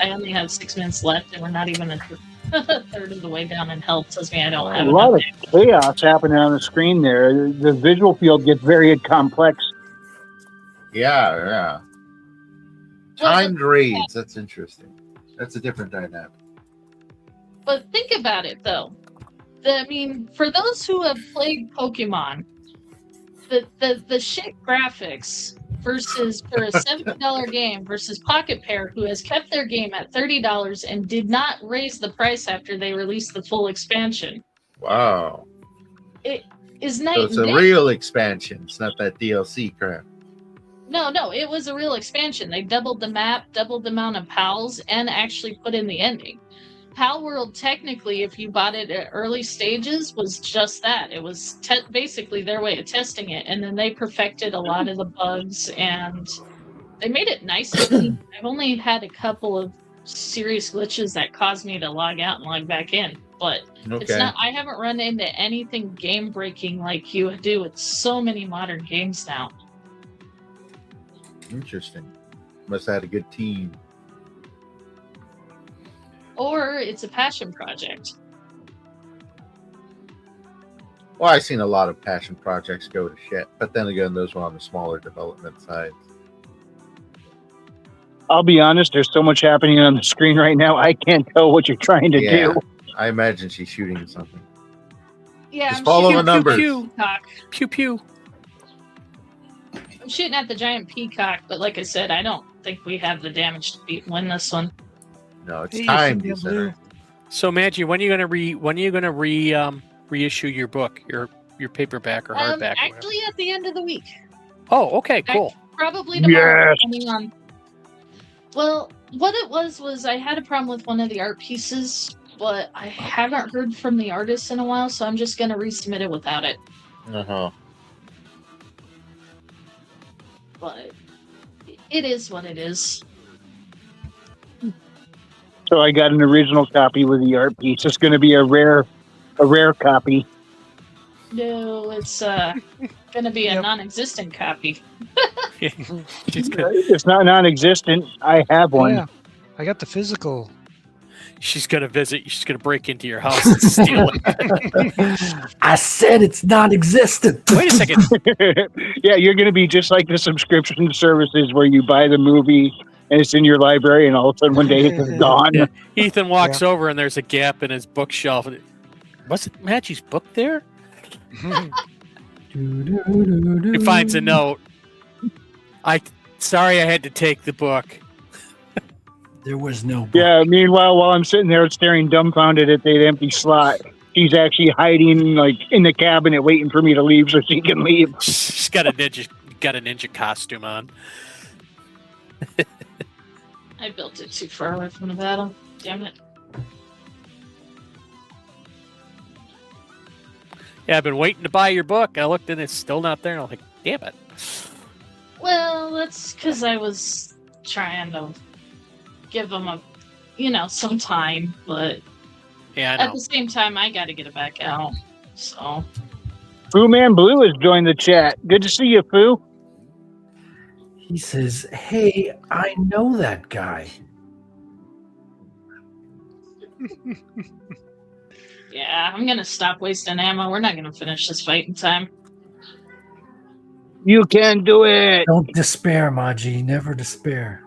only have 6 minutes left, and we're not even a third of the way down in health. Tells me I don't have a lot of enough. chaos happening on the screen there. The visual field gets very complex. Yeah. Timed raids. That's interesting. That's a different dynamic. But think about it, though. For those who have played Pokemon, the shit graphics versus for a $70 game versus Pocket Pair, who has kept their game at $30 and did not raise the price after they released the full expansion. Wow. It is night So it's and a day. real expansion. It's not that DLC crap. No, it was a real expansion. They doubled the map, doubled the amount of pals, and actually put in the ending. Pal World, technically, if you bought it at early stages, was just that. It was basically their way of testing it, and then they perfected a lot of the bugs, and they made it nice and clean. I've only had a couple of serious glitches that caused me to log out and log back in, but it's not. I haven't run into anything game-breaking like you do with so many modern games now. Interesting. Must have had a good team. Or it's a passion project. Well, I've seen a lot of passion projects go to shit, but then again, those were on the smaller development side. I'll be honest, there's so much happening on the screen right now, I can't tell what you're trying to do. I imagine she's shooting something. Yeah, just follow the numbers. Pew pew. I'm shooting at the giant peacock, but like I said, I don't think we have the damage to win this one. No, it's time. So, Maggie, when are you gonna reissue your book, your paperback or hardback? Actually, at the end of the week. Oh, okay, cool. Probably tomorrow. Depending on. Well, what it was I had a problem with one of the art pieces, but I haven't heard from the artist in a while, so I'm just gonna resubmit it without it. But it is what it is. So I got an original copy with the art piece. It's going to be a rare copy. No, it's going to be a non-existent copy. It's not non-existent. I have one. Yeah, I got the physical. She's gonna visit. She's gonna break into your house and steal it. I said it's non-existent. Wait a second. Yeah, you're going to be just like the subscription services where you buy the movie and it's in your library, and all of a sudden one day it's gone. Yeah. Ethan walks over and there's a gap in his bookshelf. Was it Maggie's book there? He finds a note. Sorry I had to take the book. There was no book. Yeah, meanwhile, while I'm sitting there staring dumbfounded at that empty slot, she's actually hiding like in the cabinet waiting for me to leave so she can leave. She's got a ninja costume on. I built it too far away from the battle. Damn it. Yeah, I've been waiting to buy your book. I looked and it's still not there. And I'm like, damn it. Well, that's because I was trying to give them some time, but yeah, I know. At the same time, I got to get it back out. So, Foo Man Blue has joined the chat. Good to see you, Foo. He says, "Hey, I know that guy." Yeah, I'm gonna stop wasting ammo. We're not gonna finish this fight in time. You can do it. Don't despair, Maji. Never despair.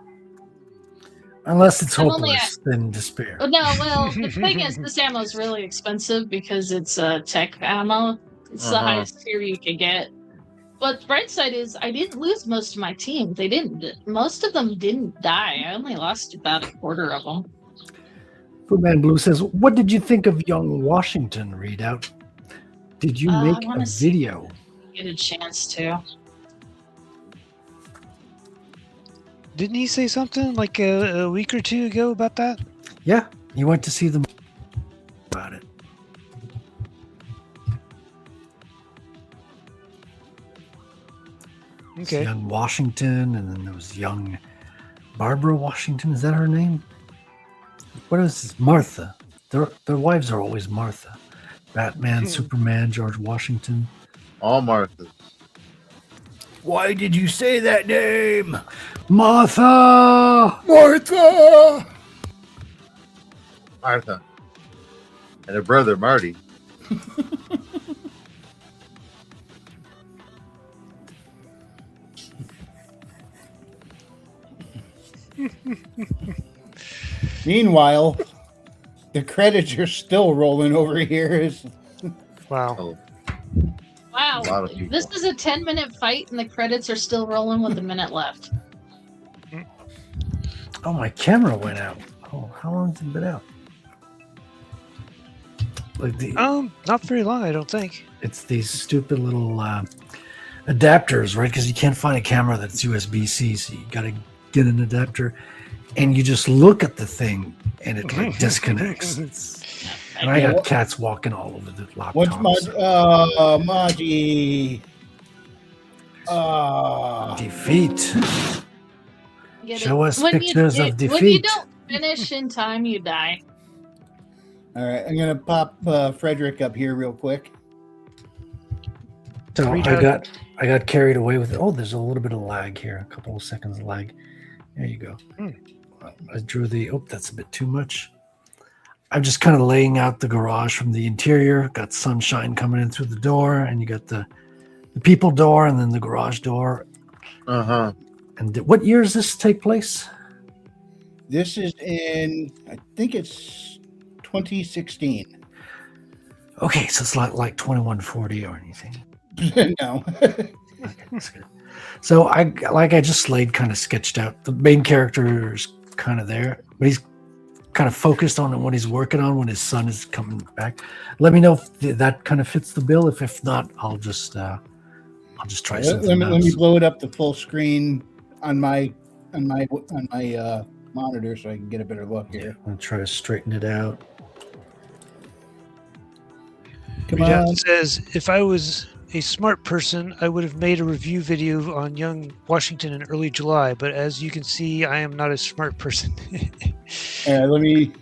Unless it's hopeless, then despair. Oh, no, well, the thing is, this ammo is really expensive because it's tech ammo. It's the highest tier you could get. But the bright side is I didn't lose most of my team. Most of them didn't die. I only lost about a quarter of them. Foodman Blue says, what did you think of Young Washington readout? Did you make a video? Get a chance to. Didn't he say something like a week or two ago about that? Yeah, you went to see them about it. Okay. Young Washington, and then there was young Barbara Washington. Is that her name? What is this? Martha. Their wives are always Martha. Batman, Superman, George Washington. All Marthas. Why did you say that name? Martha! Martha! Martha. And her brother, Marty. Meanwhile, the credits are still rolling over here. Wow. Oh, Wow. a lot of people. This is a 10-minute fight, and the credits are still rolling with a minute left. Oh, my camera went out. Oh, how long has it been out? Like Not very long, I don't think. it's these stupid little adapters, right? Because you can't find a camera that's USB-C, so you got to get an adapter, and you just look at the thing, and it like disconnects. And I got cats walking all over the laptop. What's Maji? Defeat. Get Show it? us When pictures of When you defeat. don't finish in time, you die. All right, I'm gonna pop Frederick up here real quick. So Readout. I got carried away with it. Oh, there's a little bit of lag here. A couple of seconds of lag. There you go. I drew that's a bit too much. I'm just kind of laying out the garage from the interior. Got sunshine coming in through the door, and you got the people door, and then the garage door. Uh-huh. And what year does this take place? This is in, I think it's 2016. Okay, so it's like 2140 or anything. No. Okay, that's good. So I just laid kind of sketched out. The main character is kind of there, but he's kind of focused on what he's working on when his son is coming back. Let me know if that kind of fits the bill. If not, I'll just try something Let me else. blow it up to full screen on my monitor so I can get a better look here. I'm gonna try to straighten it out. Come Readout on. says, if I was a smart person, I would have made a review video on Young Washington in early July, but as you can see, I am not a smart person. Let me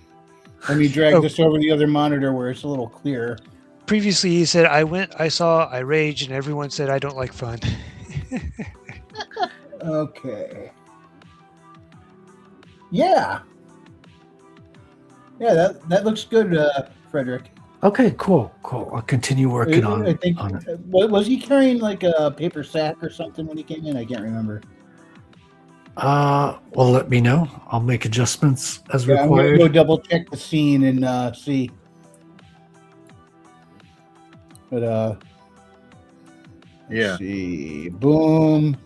drag Oh. this over the other monitor where it's a little clearer. Previously, he said, I saw, I raged, and everyone said I don't like fun. Okay. Yeah. Yeah, that looks good, Frederick. Okay, cool. I'll continue working on I think, it. was he carrying like a paper sack or something when he came in? I can't remember. Well, let me know. I'll make adjustments as Yeah, I'm gonna required. go double check the scene and see. But Yeah. let's see. Boom.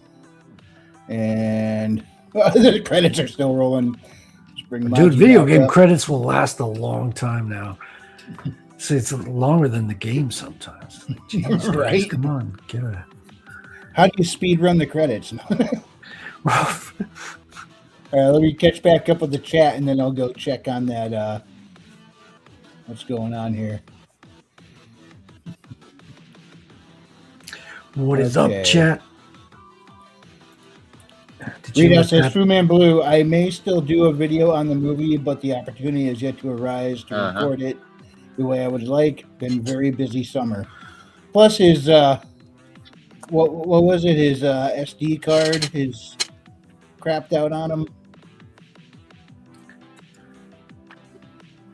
And the credits are still rolling. Just bring Dude, Monty video back game up. credits will last a long time now. See, it's longer than the game sometimes. Jeez, guys, Right? come on, get it. How do you speed run the credits? Let me catch back up with the chat, and then I'll go check on that. What's going on here? What is up, Okay. chat? Did you Rita look says, at- True Man Blue, I may still do a video on the movie, but the opportunity has yet to arise to record it the way I would like. Been very busy summer. Plus his, what was it? His SD card, his crapped out on him.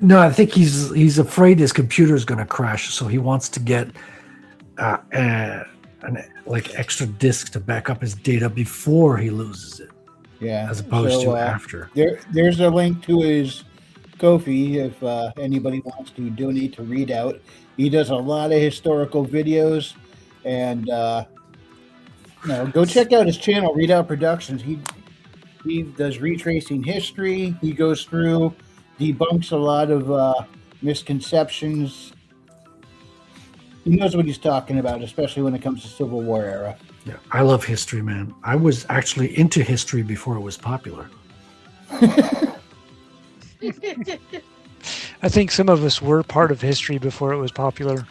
No, I think he's afraid his computer is going to crash, so he wants to get an extra disk to back up his data before he loses it, Yeah. as opposed So, to after. There's a link to his Ko-fi if anybody wants to donate to Readout. He does a lot of historical videos, and No, go check out his channel, Readout Productions. He does retracing history. He goes through, debunks a lot of misconceptions. He knows what he's talking about, especially when it comes to Civil War era. Yeah, I love history, man. I was actually into history before it was popular. I think some of us were part of history before it was popular.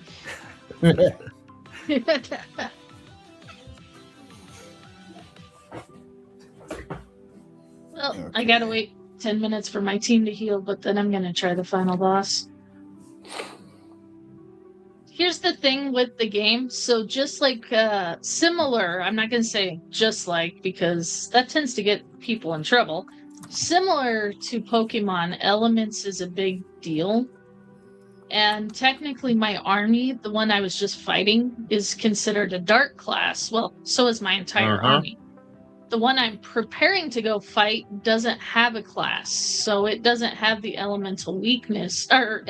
Well, I gotta wait 10 minutes for my team to heal, but then I'm gonna try the final boss. Here's the thing with the game. So just like similar, I'm not gonna say just like because that tends to get people in trouble. Similar to Pokemon, elements is a big deal. And technically my army, the one I was just fighting, is considered a dark class. Well, so is my entire army. The one I'm preparing to go fight doesn't have a class, so it doesn't have the elemental weakness or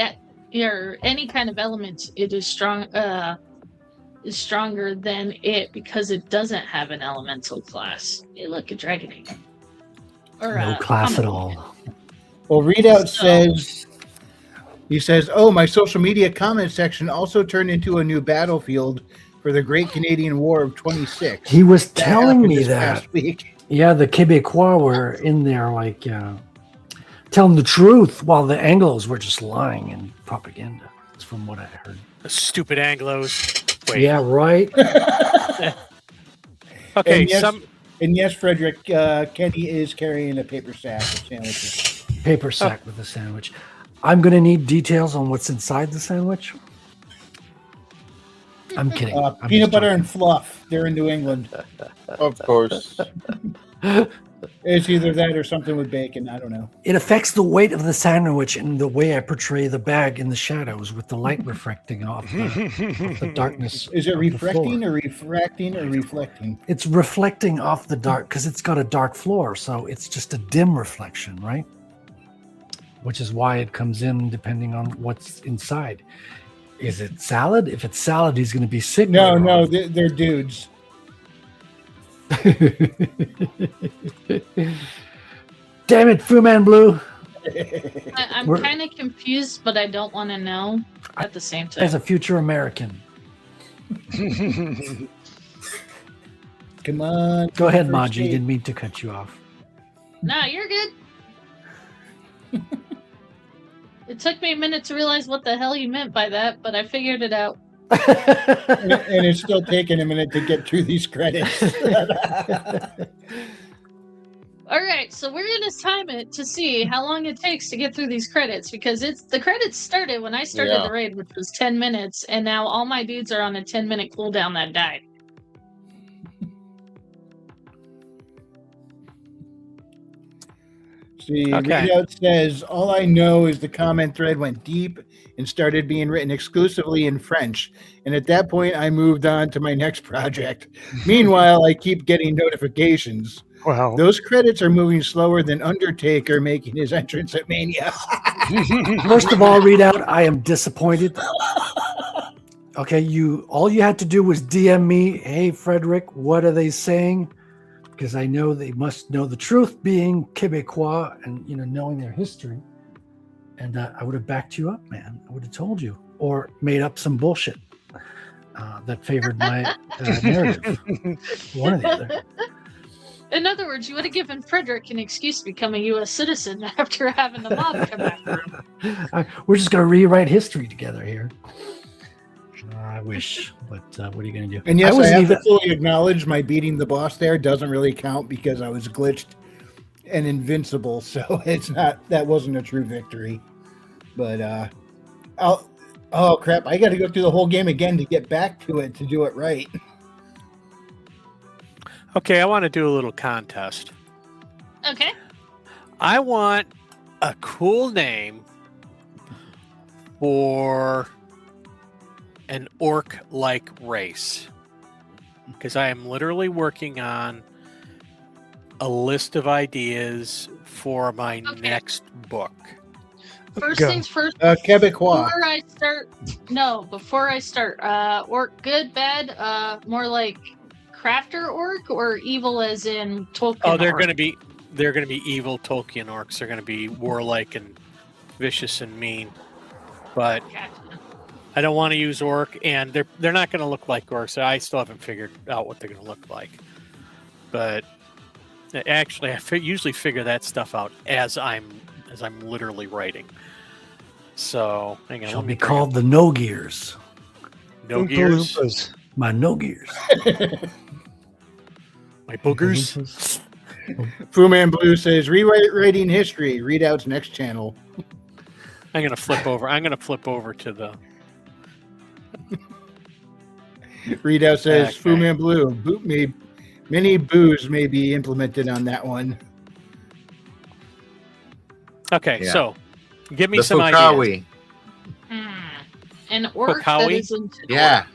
any kind of element. It is stronger than it because it doesn't have an elemental class. Hey, look, a Dragon Egg. Or, No class at all. Well, Readout says, he says, oh, my social media comment section also turned into a new battlefield for the Great Canadian War of 26. He was telling me this that. past week. Yeah, the Quebecois were in there, like, telling the truth while the Anglos were just lying in propaganda. That's from what I heard. The stupid Anglos. Wait. Yeah, right. Okay, And yes, Frederick, Kenny is carrying a paper sack of sandwiches. Paper sack with a sandwich. I'm going to need details on what's inside the sandwich. I'm kidding. I'm Peanut just butter joking. and fluff. They're in New England. Of course. It's either that or something with bacon. I don't know. It affects the weight of the sandwich and the way I portray the bag in the shadows with the light reflecting off the darkness. Is it of the refracting floor. or refracting or reflecting? It's reflecting off the dark because it's got a dark floor, so it's just a dim reflection, right? Which is why it comes in depending on what's inside. Is it salad? If it's salad, he's going to be sick. No, later no, on. they're dudes. Damn it, Fu Man Blue. I'm We're- kind of confused, but I don't want to know at the same time. As a future American. Come on. Go ahead, first Maji. date. Didn't mean to cut you off. Nah, you're good. It took me a minute to realize what the hell you meant by that, but I figured it out. And it's still taking a minute to get through these credits. All right, so we're gonna time it to see how long it takes to get through these credits because the credits started when I started Yeah. the raid, which was 10 minutes, and now all my dudes are on a 10-minute cooldown that died. See, Okay. Readout says, all I know is the comment thread went deep and started being written exclusively in French. And at that point, I moved on to my next project. Meanwhile, I keep getting notifications. Wow. Those credits are moving slower than Undertaker making his entrance at Mania. First of all, Readout, I am disappointed. Okay, all you had to do was DM me, hey Frederick, what are they saying? Because I know they must know the truth, being Quebecois and knowing their history. And I would have backed you up, man. I would have told you, or made up some bullshit that favored my narrative. One or the other. In other words, you would have given Frederick an excuse to become a U.S. citizen after having the mob come after him. We're just going to rewrite history together here. I wish, but what are you going to do? And yes, I wasn't have even- to fully acknowledge my beating the boss there doesn't really count because I was glitched and invincible. So that wasn't a true victory. But oh crap, I got to go through the whole game again to get back to it to do it right. Okay, I want to do a little contest. Okay. I want a cool name for an orc-like race. Because I am literally working on a list of ideas for my Okay. next book. First Go. things first. Quebecois. Before I start, orc, good, bad, more like crafter orc or evil as in Tolkien? Oh, they're orc? going to be evil Tolkien orcs. They're going to be warlike and vicious and mean. But Gotcha. I don't want to use orc, and they're not going to look like orcs. I still haven't figured out what they're going to look like. But actually, I usually figure that stuff out as I'm literally writing. So hang on. Shall be called the No Gears. No gears. Oompa-loompas. My No Gears. My boogers. Fu Man Blue says, rewriting history. Readout's next channel. I'm gonna flip over. To the. Readout says, Okay. Fu Man Blue. Many boos may be implemented on that one. Okay, Yeah. so give me The some ideas. Fukawi. An orc that Fukawi? isn't. Yeah.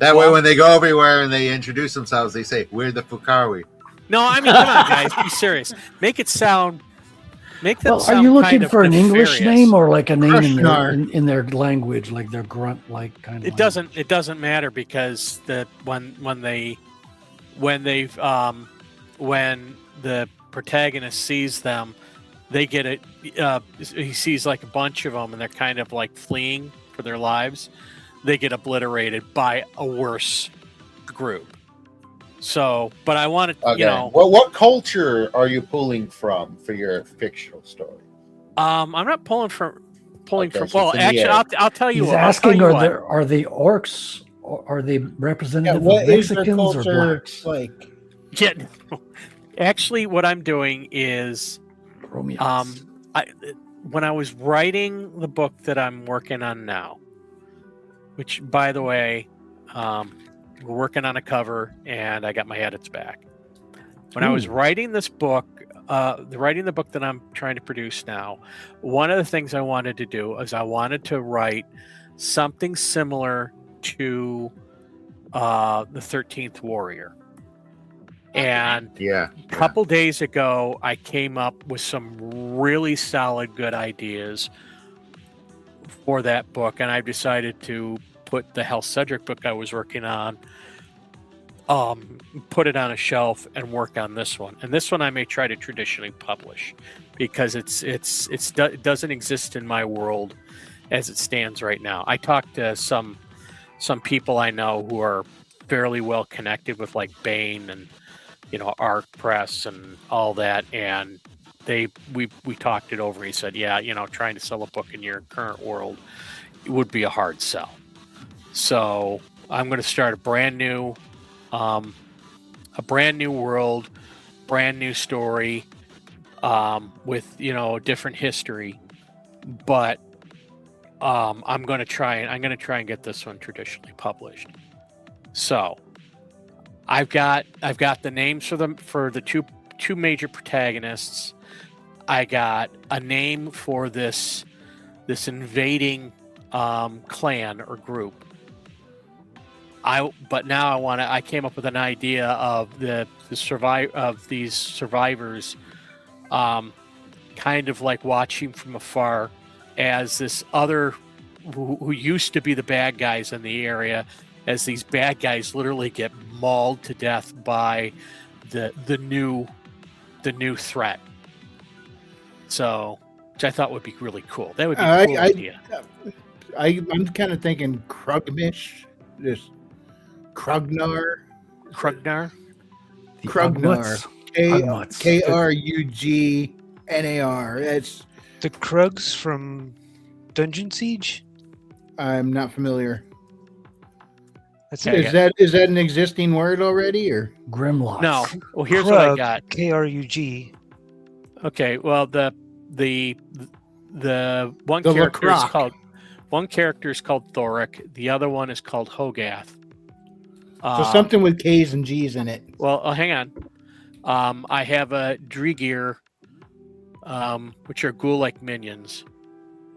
That way, when they go everywhere and they introduce themselves, they say, "We're the Fukawi." No, I mean, come on, guys, be serious. Make it sound. Make them Well, sound are you kind looking of for an English nefarious. name or like a name Krishnar. in their language, like their grunt like kind of? It doesn't matter because when the protagonist sees them, they get it. He sees like a bunch of them, and they're kind of like fleeing for their lives. They get obliterated by a worse group. So, but I wanted, Okay. What culture are you pulling from for your fictional story? I'm not pulling from. Okay, so Well, it's in the actually, air. I'll tell you. He's I'll tell asking, you are what. they orcs? Or are they representative What of is their Mexicans or culture blacks? like? Yeah, no. Actually, what I'm doing is, Romeos. when I was writing the book that I'm working on now, which, by the way, we're working on a cover, and I got my edits back. When I was writing this book, writing the book that I'm trying to produce now, one of the things I wanted to do is I wanted to write something similar to the 13th Warrior. And Yeah. a couple days ago, I came up with some really solid, good ideas for that book, and I've decided to put the Hal Cedric book I was working on, put it on a shelf and work on this one. And this one I may try to traditionally publish because it doesn't exist in my world as it stands right now. I talked to some people I know who are fairly well connected with like Bain and Art Press and all that, and we talked it over. He said, yeah, trying to sell a book in your current world, it would be a hard sell. So I'm going to start a brand new world, brand new story, with a different history, but I'm going to try and get this one traditionally published. So I've got the names for the two major protagonists. I got a name for this invading clan or group. But now I came up with an idea of these survivors, kind of like watching from afar as this other who used to be the bad guys in the area, as these bad guys literally get mauled to death by the new threat. So, which I thought would be really cool. That would be a cool idea. I'm kind of thinking Krugmish, this Krugnar. Krugnar? Krugnar. Krugnar. That's The Krugs from Dungeon Siege? I'm not familiar. That's Okay. Is that an existing word already, or Grimlocks. No. Well, here's what I got. Krug. Okay. Well, the one The character is Lacroix. called Thoric. The other one is called Hogath. so something with K's and G's in it? Well, hang on. I have a Drigir, which are ghoul-like minions,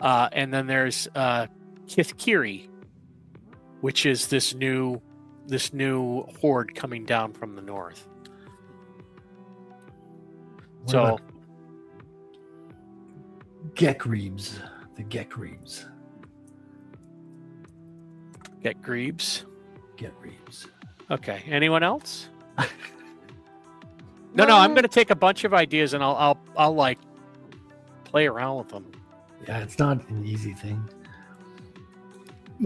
and then there's Kithkiri, which is this new horde coming down from the north. What So about Gekreebs. The Gekreebs. get Greebs. Gekreebs. Okay. Anyone else? No. I'm going to take a bunch of ideas and I'll like play around with them. Yeah, it's not an easy thing.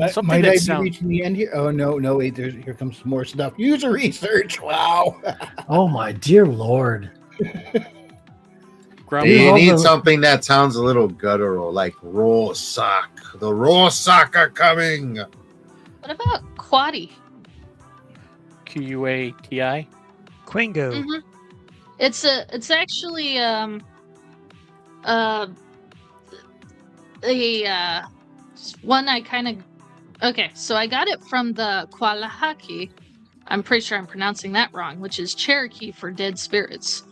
Something Might that I be sound- reaching the end here? Oh no, wait, here comes some more stuff. User research. Wow. Oh my dear lord! Grumpy. You all need the- something that sounds a little guttural, like raw sock. The raw sock are coming. What about Quaddy? QUATI. Quingo. Mm-hmm. It's actually one I kind of okay. So I got it from the Qualahaki. I'm pretty sure I'm pronouncing that wrong, which is Cherokee for dead spirits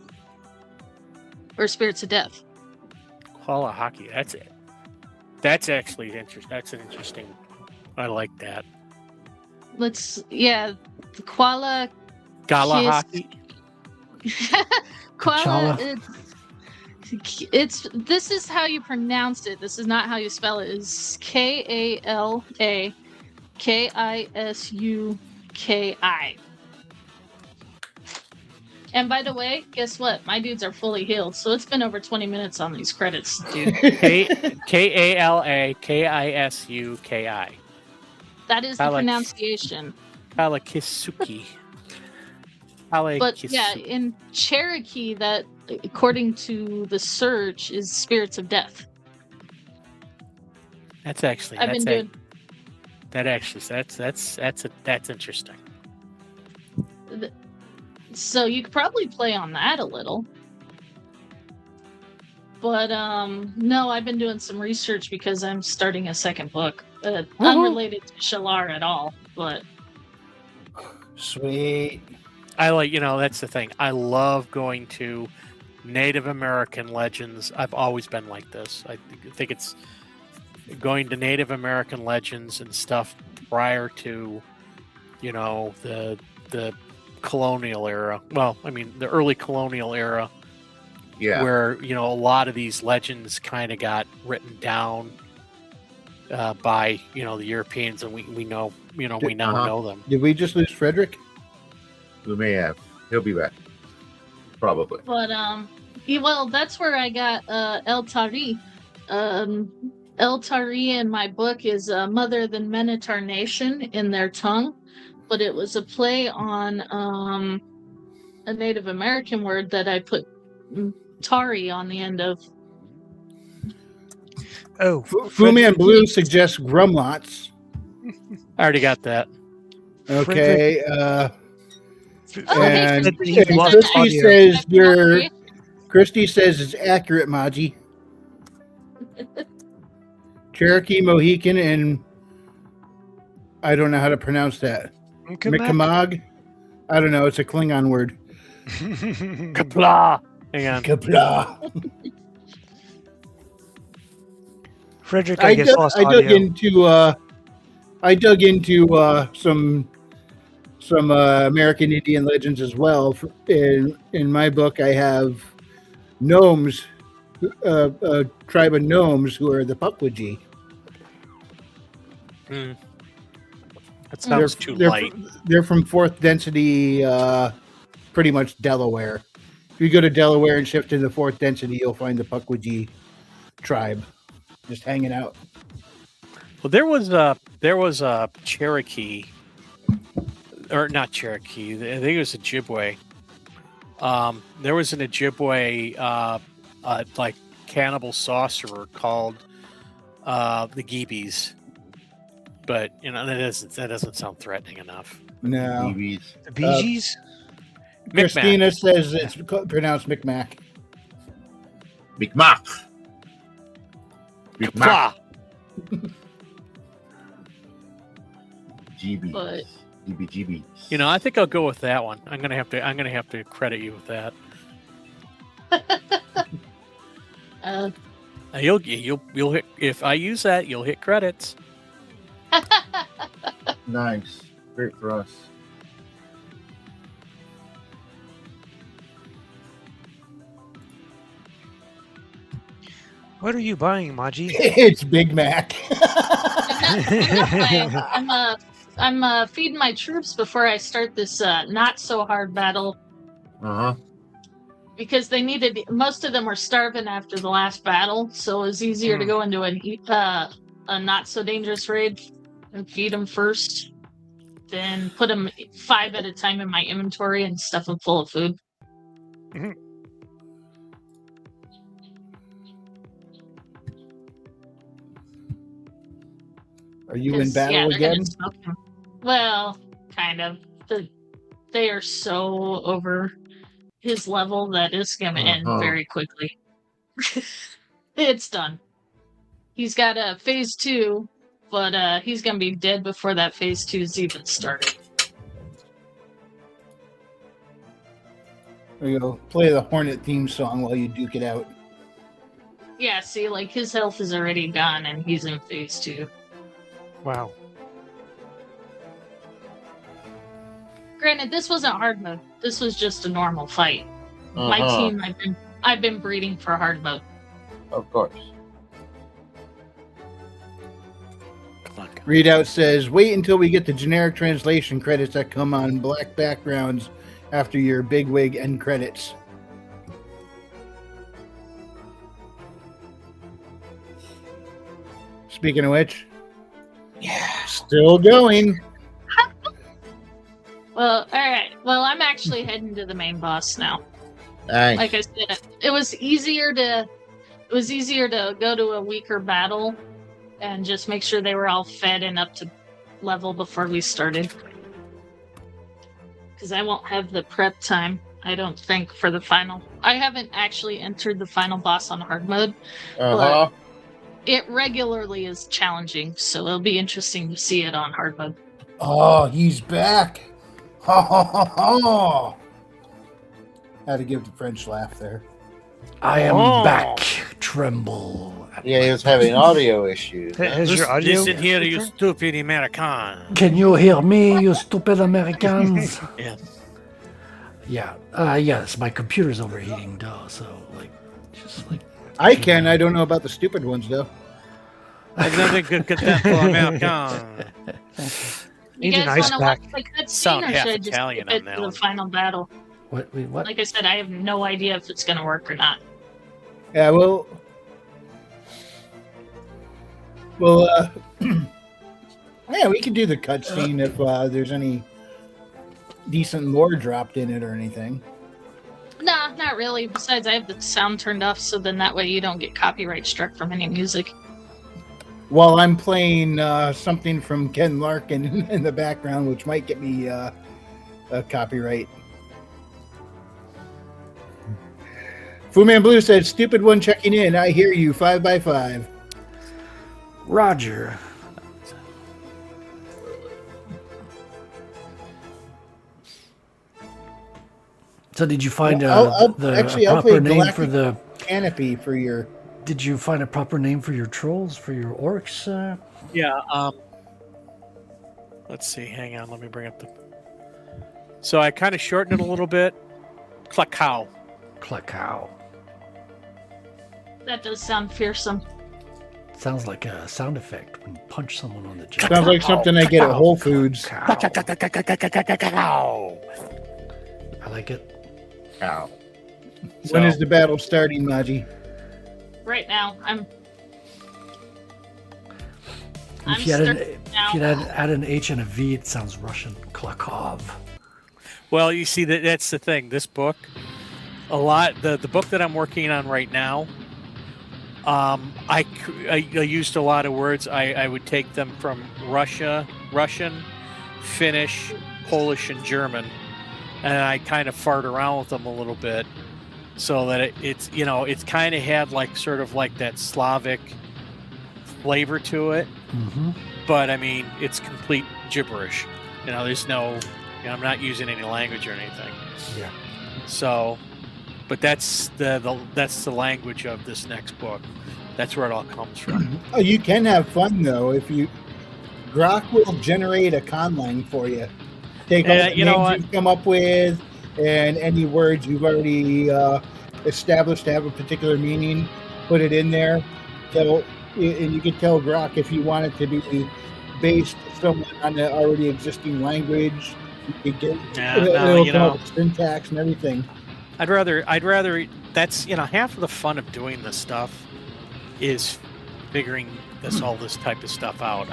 or spirits of death. Koala hockey. That's it. That's actually interesting. That's an interesting. I like that. The koala. Gala Kiss- hockey. Koala. T'Challa. It's this is how you pronounce it. This is not how you spell it. It's KALAKISUKI. And by the way, guess what? My dudes are fully healed, so it's been over 20 minutes on these credits, dude. KALAKISUKI. That is the Kalak- pronunciation. Kalakisuki. But yeah, in Cherokee, that according to the search is spirits of death. That's actually. I've been doing. That's interesting. So you could probably play on that a little. But no, I've been doing some research because I'm starting a second book. Unrelated to Shalar at all, but Sweet. I like, that's the thing. I love going to Native American legends. I've always been like this. I think it's going to Native American legends and stuff prior to, the colonial era. Well, I mean, the early colonial era, Yeah. where a lot of these legends kind of got written down by the Europeans, and we now know them. Did we just lose Frederick? We may have. He'll be back. Probably. But well, that's where I got El Tari. El Tari in my book is Mother Than Minotaur Nation in their tongue, but it was a play on a Native American word that I put Tari on the end of. Oh, Fu Man Blue suggests Grumlots. I already got that. Okay. And He lost Christy audio. says Christy says it's accurate, Maji. Cherokee, Mohican, and I don't know how to pronounce that. Mi'kmaq? I don't know. It's a Klingon word. Kapla. Hang on. Kapla. Frederick, I guess, lost I audio. dug into some American Indian legends as well. In my book, I have gnomes, a tribe of gnomes who are the Pukwudgie. That sounds too light. They're from fourth density, pretty much Delaware. If you go to Delaware and shift into fourth density, you'll find the Pukwudgie tribe just hanging out. Well, there was a Cherokee, or not Cherokee. I think it was Ojibwe. There was an Ojibwe like cannibal sorcerer called the Geebies, but that doesn't sound threatening enough. No. TVs. The Bee Gees? Christina says it's pronounced Micmac. Mi'kmaq. Mi'kmaq. Kapla. GBs. But- GBs. I think I'll go with that one. I'm gonna have to credit you with that. You'll hit, if I use that, you'll hit credits. Nice. Great for us. What are you buying, Maji? It's Big Mac. I'm I'm feeding my troops before I start this not so hard battle because they needed. Most of them were starving after the last battle, so it was easier to go into a not so dangerous raid and feed them first, then put them 5 at a time in my inventory and stuff them full of food. Are you in battle again? Well, kind of. They are so over his level that it's going to end very quickly. It's done. He's got a phase 2, but he's going to be dead before that phase 2 is even started. There you go. Play the Hornet theme song while you duke it out. Yeah, see, like his health is already gone and he's in phase 2. Wow. Granted, this wasn't hard mode. This was just a normal fight. My team, I've been breeding for hard mode. Of course. Readout says, wait until we get the generic translation credits that come on black backgrounds after your bigwig end credits. Speaking of which, yeah, still going. Well, all right. Well, I'm actually heading to the main boss now. Nice. Like I said, it was easier to go to a weaker battle and just make sure they were all fed and up to level before we started. Because I won't have the prep time, I don't think, for the final. I haven't actually entered the final boss on hard mode, but it regularly is challenging, so it'll be interesting to see it on hard mode. Oh, he's back. Ha ha ha ha. Had to give the French laugh there. I am back. Tremble. Yeah, he was having audio issues. Has your audio? Listen here, you stupid American. Can you hear me, you stupid Americans? Yes. Yeah. Yes, my computer's overheating, duh. So, just like. I can. I don't know about the stupid ones, though. There's nothing good content for American. You Need an guys ice want to pack. watch the cutscene, Sound or half should I just Italian skip on it that to the one. final battle? What? Wait, what? Like I said, I have no idea if it's going to work or not. Yeah, well, yeah, we can do the cutscene if there's any decent lore dropped in it or anything. Nah, not really. Besides, I have the sound turned off, so then that way you don't get copyright struck from any music. While I'm playing something from Ken Larkin in the background, which might get me a copyright. Fu Man Blue said, stupid one checking in. I hear you, 5x5. Roger. So did you find I'll proper play name Galactic for the Canopy for your... Did you find a proper name for your trolls, for your orcs? Yeah. Let's see. Hang on. Let me bring up the. So I kind of shortened it a little bit. Klakow. Klakow. That does sound fearsome. Sounds like a sound effect when you punch someone on the jaw. Sounds like something I get at Whole Foods. I like it. Cow. When is the battle starting, Maji? Right now, If you add an H and a V, it sounds Russian. Klakov. Well, you see that's the thing. This book, the book that I'm working on right now. I used a lot of words. I would take them from Russian, Finnish, Polish, and German, and I kind of fart around with them a little bit, so that it's kind of had sort of like that Slavic flavor to it. Mm-hmm. But I mean, it's complete gibberish. There's no, I'm not using any language or anything. Yeah. So, but that's the language of this next book. That's where it all comes from. Oh, you can have fun though if you. Grok will generate a conlang for you. Take all the names you've come up with and any words you've already established to have a particular meaning. Put it in there. And you can tell Grok if you want it to be based someone on an already existing language. You could get, No, it'll you come up know, with syntax and everything. I'd rather. That's half of the fun of doing this stuff is figuring all this type of stuff out.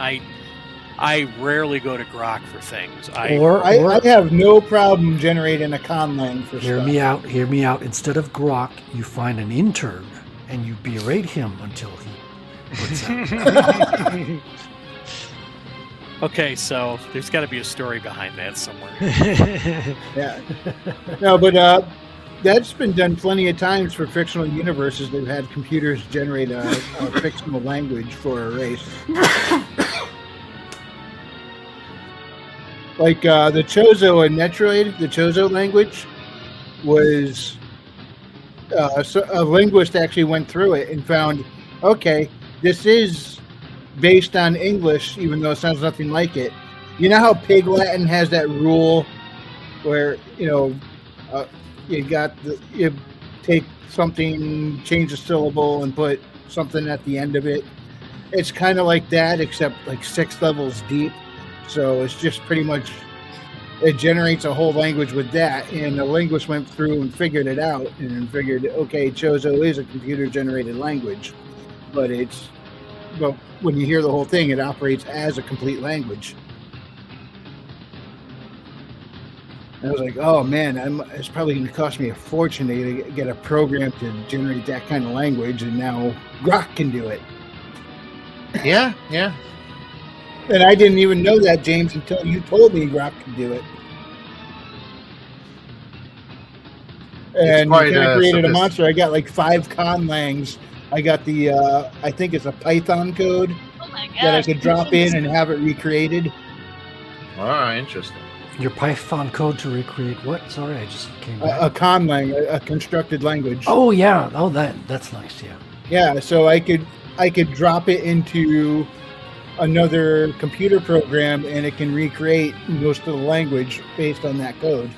I rarely go to Grok for things. I have no problem generating a conlang for Hear stuff. me out. Hear me out. Instead of Grok, you find an intern and you berate him until he puts out. Okay, so there's got to be a story behind that somewhere. Yeah. No, but that's been done plenty of times for fictional universes. They've had computers generate a fictional language for a race. Like the Chozo in Metroid, the Chozo language was so a linguist actually went through it and found, okay, this is based on English, even though it sounds nothing like it. You know how Pig Latin has that rule where you take something, change a syllable, and put something at the end of it. It's kind of like that, except like 6 levels deep. So it's just pretty much, it generates a whole language with that. And the linguist went through and figured it out and figured, okay, Chozo is a computer-generated language, but when you hear the whole thing, it operates as a complete language. And I was like, oh man, it's probably going to cost me a fortune to get a program to generate that kind of language, and now Grok can do it. Yeah. And I didn't even know that, James, until you told me Grok could do it. And I created a monster. I got like 5 conlangs. I got the, I think it's a Python code that I could drop in and have it recreated. All right, interesting. Your Python code to recreate what? Sorry, I just came back. A conlang, a constructed language. Oh yeah. Oh, that's nice. Yeah. Yeah. So I could drop it into another computer program, and it can recreate most of the language based on that code.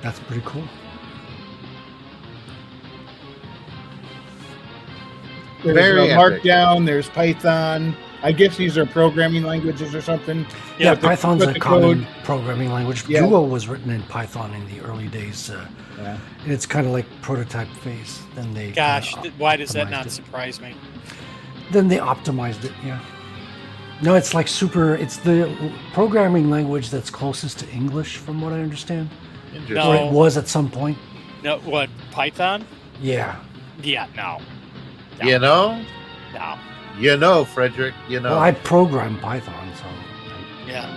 That's pretty cool. There's Markdown, there's Python. I guess these are programming languages or something. Yeah, Python's a common programming language. Yeah. Duo was written in Python in the early days. And it's kind of like prototype phase. Then they why does that not surprise me? Then they optimized it, yeah. No, it's like it's the programming language that's closest to English, from what I understand. No. Or it was at some point. No, what, Python? Yeah. Yeah, no. You know? No. You know, Frederick, you know. Well, I programmed Python, so. Yeah.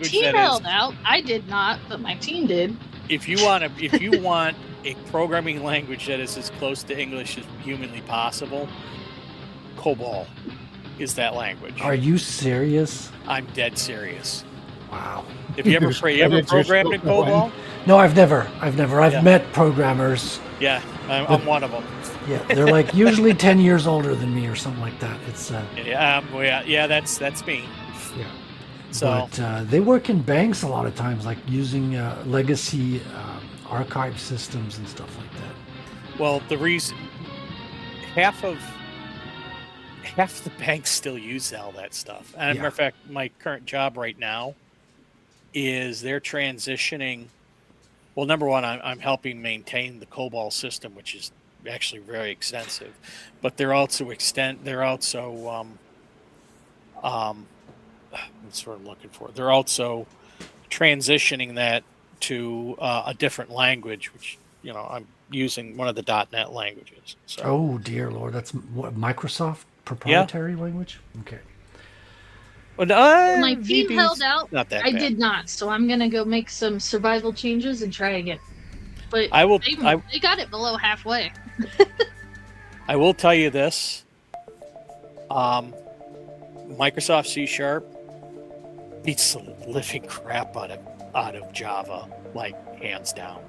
Team held out. I did not, but my team did. If you want a programming language that is as close to English as humanly possible, COBOL is that language. Are you serious? I'm dead serious. Wow. Have you ever programmed in COBOL? No, I've never. I've met programmers. Yeah, I'm one of them. Yeah, they're like usually 10 years older than me or something like that. It's that's me. Yeah. So but they work in banks a lot of times, like using legacy archive systems and stuff like that. Well, the reason half the banks still use all that stuff. And as a matter of fact, my current job right now is they're transitioning. Well, number one, I'm helping maintain the COBOL system, which is actually very extensive. But they're also what's what I'm looking for. They're also transitioning that to a different language, which I'm using one of the .NET languages. So. Oh dear Lord, that's what, Microsoft proprietary language. Okay. Well, my team held out. Not that I bad. did not, so I'm gonna go make some survival changes and try again. But I will. They got it below halfway. I will tell you this. Microsoft C# beats the living crap out of Java, like hands down.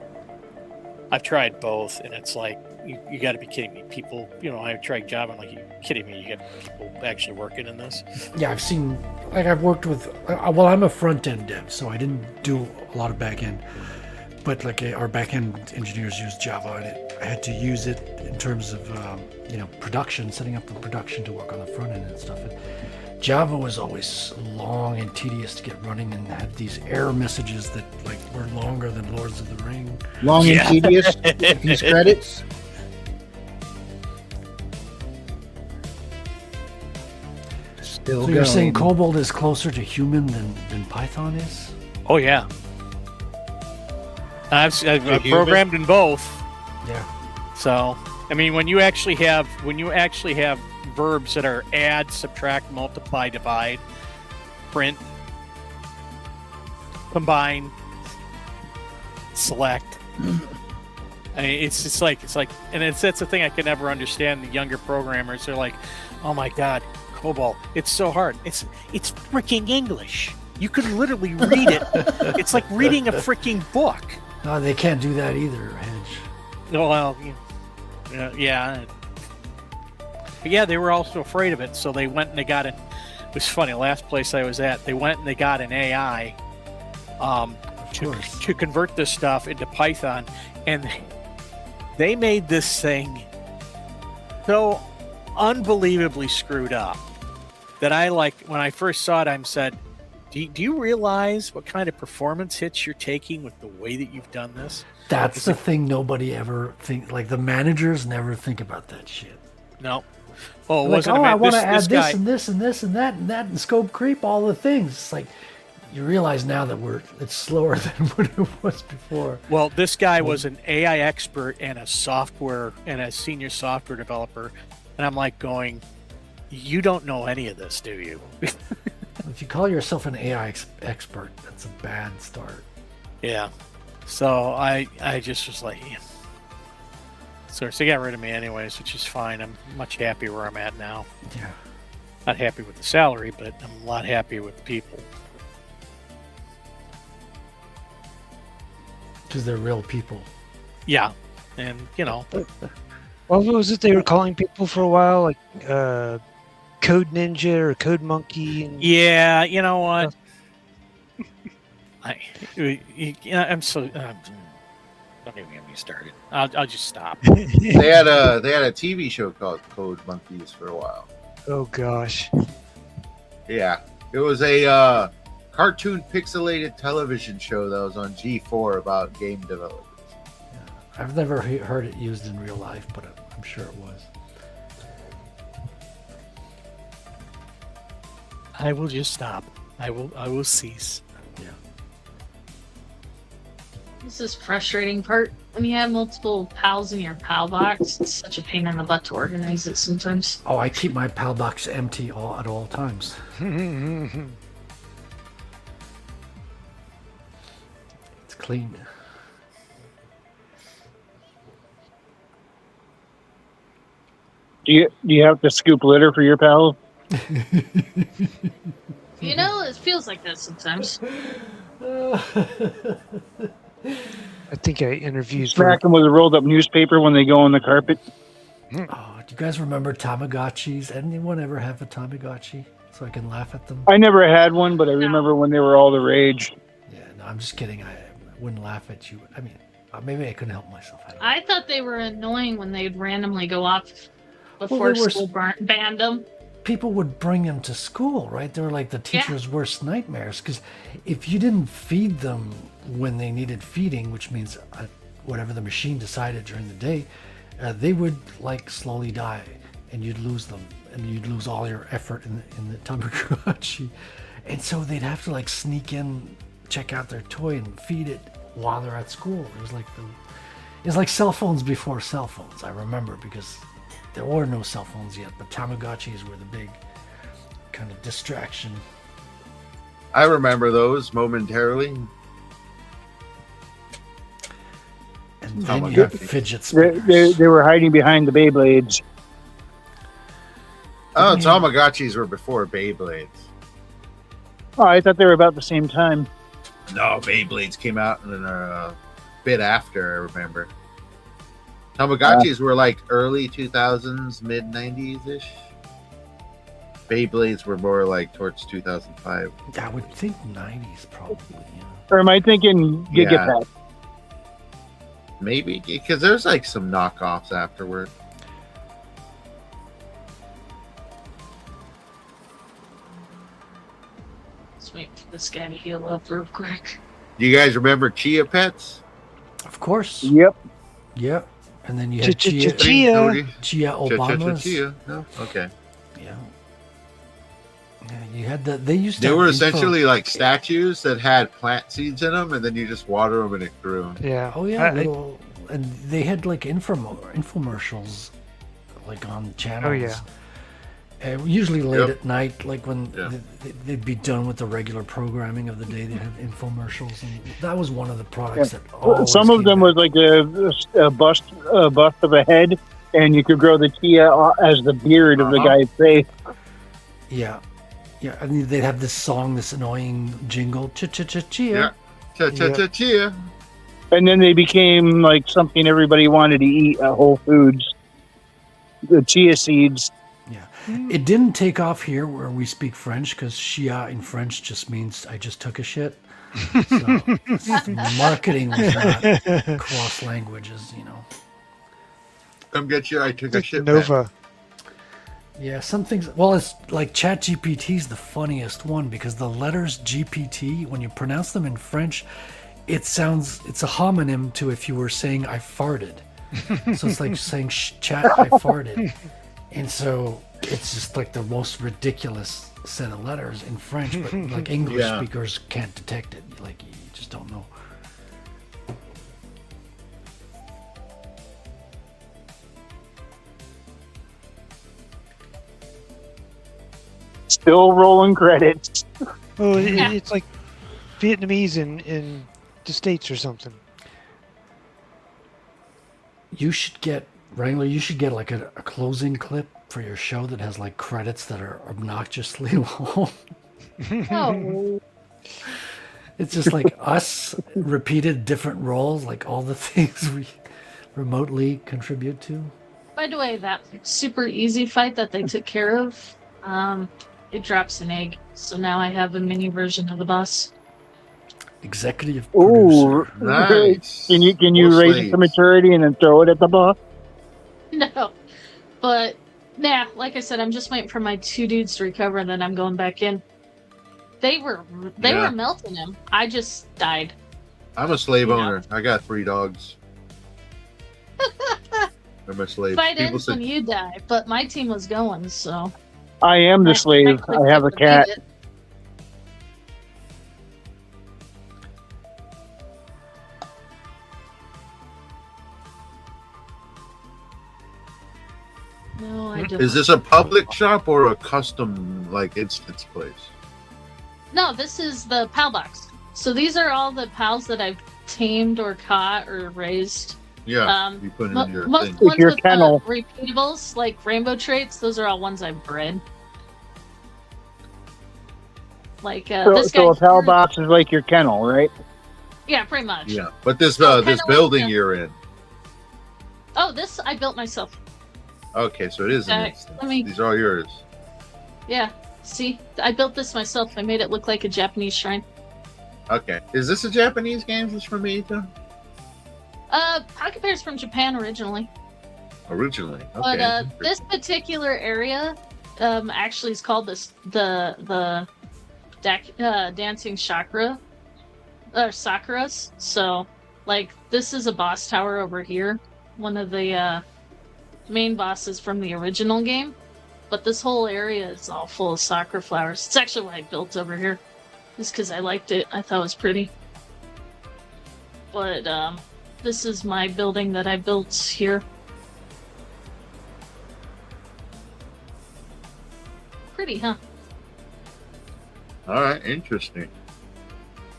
I've tried both, and it's like you got to be kidding me. People, I tried Java, and like, you kidding me? You got people actually working in this? Yeah, I've seen. Like I've worked with. Well, I'm a front end dev, so I didn't do a lot of back end. But like our back end engineers use Java, and had to use it in terms of production, setting up the production to work on the front end and stuff. And Java was always long and tedious to get running, and had these error messages that like were longer than Lords of the Ring. Long and tedious. These credits. Still So you're saying going. Cobalt is closer to human than Python is? Oh yeah. I've human? programmed in both. Yeah. So I mean, when you actually have verbs that are add, subtract, multiply, divide, print, combine, select. I mean, it's like, and that's the thing I can never understand. The younger programmers are like, "Oh my God, COBOL, it's so hard. It's freaking English. You could literally read it. It's like reading a freaking book." No, they can't do that either, Hedge. Well, yeah. But yeah, they were also afraid of it, so they went and they got it. It was funny. Last place I was at, they went and they got an AI to convert this stuff into Python, and they made this thing so unbelievably screwed up that when I first saw it, I said, do you realize what kind of performance hits you're taking with the way that you've done this? That's the thing nobody ever thinks. Like the managers never think about that shit. No. Oh, it like, wasn't I want to add this guy, this and this and this and that and scope creep, all the things. It's like you realize now that it's slower than what it was before. Well, this guy was an AI expert and a senior software developer, and I'm like going, you don't know any of this, do you? If you call yourself an AI expert, that's a bad start. Yeah. So I just was like, yeah. So they got rid of me anyways, which is fine. I'm much happier where I'm at now. Yeah. Not happy with the salary, but I'm a lot happier with the people. Because they're real people. Yeah. And, What was it they were calling people for a while? Like Code Ninja or Code Monkey? And yeah, you know what? I'm so... don't even get me started. I'll just stop. They had a TV show called Code Monkeys for a while. Oh gosh. Yeah, it was a cartoon pixelated television show that was on G4 about game developers. Yeah. I've never heard it used in real life, but I'm sure it was. I will just stop. I will cease. Yeah. This is frustrating part. When you have multiple pals in your pal box, it's such a pain in the butt to organize it sometimes. Oh, I keep my pal box empty at all times. It's clean. Do you have to scoop litter for your pals? It feels like that sometimes. I think I interviewed Smack them with a rolled up newspaper when they go on the carpet. Oh, do you guys remember Tamagotchis? Anyone ever have a Tamagotchi? So I can laugh at them? I never had one, but I remember when they were all the rage. Yeah, no, I'm just kidding. I wouldn't laugh at you. I mean, maybe I couldn't help myself. I don't know. I thought they were annoying when they'd randomly go off before school banned them. People would bring them to school, right? They were like the teacher's worst nightmares, because if you didn't feed them when they needed feeding, which means whatever the machine decided during the day, they would like slowly die, and you'd lose them, and you'd lose all your effort in the Tamagotchi. And so they'd have to like sneak in, check out their toy, and feed it while they're at school. It was like cell phones before cell phones. I remember, because there were no cell phones yet, but Tamagotchis were the big kind of distraction. I remember those momentarily. And then you have fidget spinners. They were hiding behind the Beyblades. Oh, Tamagotchis were before Beyblades. Oh, I thought they were about the same time. No, Beyblades came out in a bit after, I remember. Tamagotchis were like early 2000s, mid 90s-ish. Beyblades were more like towards 2005. I would think 90s probably. Yeah. Or am I thinking Gigapack? maybe because there's like some knockoffs afterward. Let's wait for this guy to heal up real quick. Do you guys remember Chia Pets? Of course. Yep. Yep. And then you had Chia Obamas. Chia. No? Okay. Yeah. Yeah, you had the. They used to. They were have essentially like statues that had plant seeds in them, and then you just water them and it grew. Yeah. Oh yeah, and they had like infomercials, like on channels. Oh yeah. Usually late Yep. at night, like when Yeah. they'd be done with the regular programming of the day, they'd have infomercials, and that was one of the products that. Always Some of came them back. was like a bust of a head, and you could grow the chia as the beard of the guy's face. Yeah, yeah. I mean, they'd have this song, this annoying jingle, chia. Yeah. Chia. And then they became like something everybody wanted to eat at Whole Foods. The chia seeds. Yeah, it didn't take off here where we speak French because chia in French just means I just took a shit. So marketing was not cross languages, you know. Come get you. I took a shit. Nova. Yeah, some things. Well, it's like ChatGPT is the funniest one because the letters GPT, when you pronounce them in French, it's a homonym to if you were saying I farted. So it's like saying chat I farted. And so it's just like the most ridiculous set of letters in French, but like English speakers can't detect it. Like you just don't know. Still rolling credits. Oh, it's like Vietnamese in the States or something. You should get Wrangler. You should get like a closing clip for your show that has like credits that are obnoxiously long. Oh. It's just like us repeated different roles, like all the things we remotely contribute to. By the way, that super easy fight that they took care of, it drops an egg. So now I have a mini version of the boss. Executive Ooh, producer. Nice. Can you More raise it to slaves. maturity and then throw it at the boss? No. But, nah, like I said, I'm just waiting for my 2 dudes to recover and then I'm going back in. They were melting him. I just died. I'm a slave Yeah. owner. I got 3 dogs. I'm a slave. Fight People ends when say, you die, but my team was going, so. I am the slave. I have a cat. No, I don't. is this a public shop or a custom like instance place? No, this is the PAL box. So these are all the PALs that I've tamed or caught or raised. Yeah, you put it in your Most thing. ones your with kennel. repeatables, like rainbow traits, those are all ones I've bred. Like this guy. So a PAL here- box is like your kennel, right? Yeah, pretty much. Yeah, but this So this kennel building is a- you're in. Oh, this I built myself. Okay, so it is an instance. let me- These are all yours. Yeah. See, I built this myself. I made it look like a Japanese shrine. Okay, is this a Japanese game? Is this from me too? Pocket Bear's from Japan originally. Originally, okay. But this particular area actually is called the dancing chakra or sakuras. So like this is a boss tower over here, one of the main bosses from the original game. But this whole area is all full of sakura flowers. It's actually what I built over here, just because I liked it. I thought it was pretty. But this is my building that I built here. Pretty, huh? All right, interesting.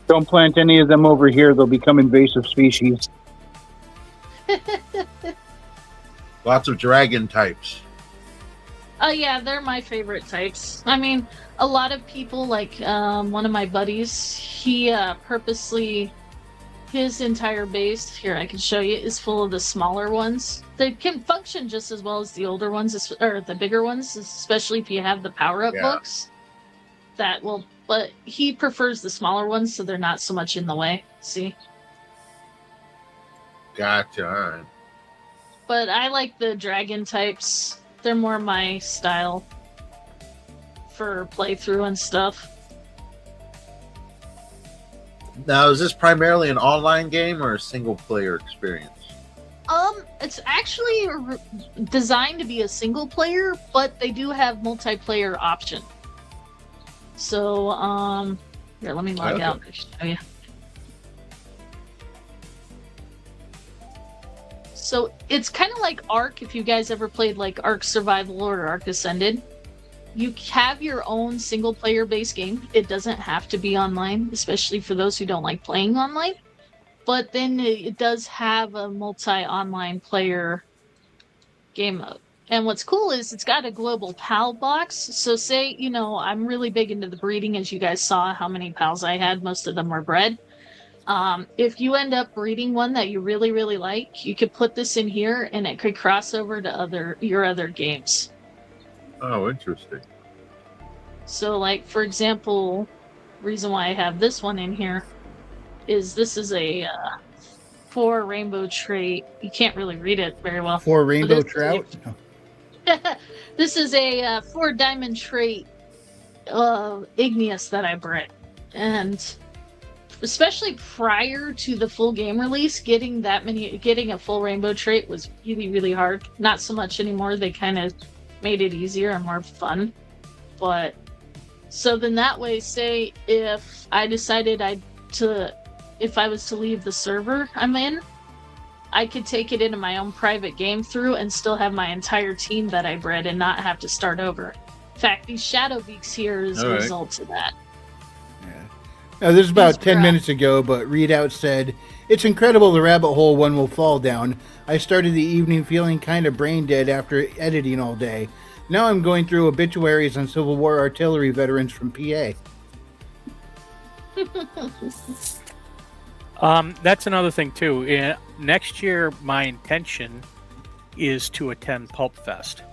Don't plant any of them over here; they'll become invasive species. Lots of dragon types. Oh yeah, they're my favorite types. I mean, a lot of people, like one of my buddies, he purposely, his entire base, here I can show you, is full of the smaller ones. They can function just as well as the older ones, or the bigger ones, especially if you have the power-up books. That will, but he prefers the smaller ones so they're not so much in the way. See? Gotcha. All right. But I like the dragon types. They're more my style for playthrough and stuff. Now, is this primarily an online game or a single player experience? It's actually designed to be a single player, but they do have multiplayer option. So, here, let me log out and show you. So it's kind of like Ark. If you guys ever played like Ark Survival or Ark Ascended, you have your own single player based game. It doesn't have to be online, especially for those who don't like playing online. But then it does have a multi-online player game mode. And what's cool is it's got a global PAL box. So say, I'm really big into the breeding, as you guys saw how many pals I had. Most of them were bred. If you end up breeding one that you really, really like, you could put this in here and it could cross over to your other games. Oh, interesting. So, like, for example, reason why I have this one in here is this is a 4 rainbow trait. You can't really read it very well. 4 rainbow trout? This is a 4 diamond trait igneous that I bred. And especially prior to the full game release, getting a full rainbow trait was really, really hard. Not so much anymore. They kind of made it easier and more fun. But so then that way, say if I decided if I was to leave the server I'm in, I could take it into my own private game through and still have my entire team that I bred and not have to start over. In fact, these shadow beaks here is a result of that. Now, this is about 10 minutes ago, but Readout said, "It's incredible the rabbit hole one will fall down. I started the evening feeling kind of brain dead after editing all day. Now I'm going through obituaries on Civil War artillery veterans from PA." That's another thing, too. Next year, my intention is to attend Pulp Fest.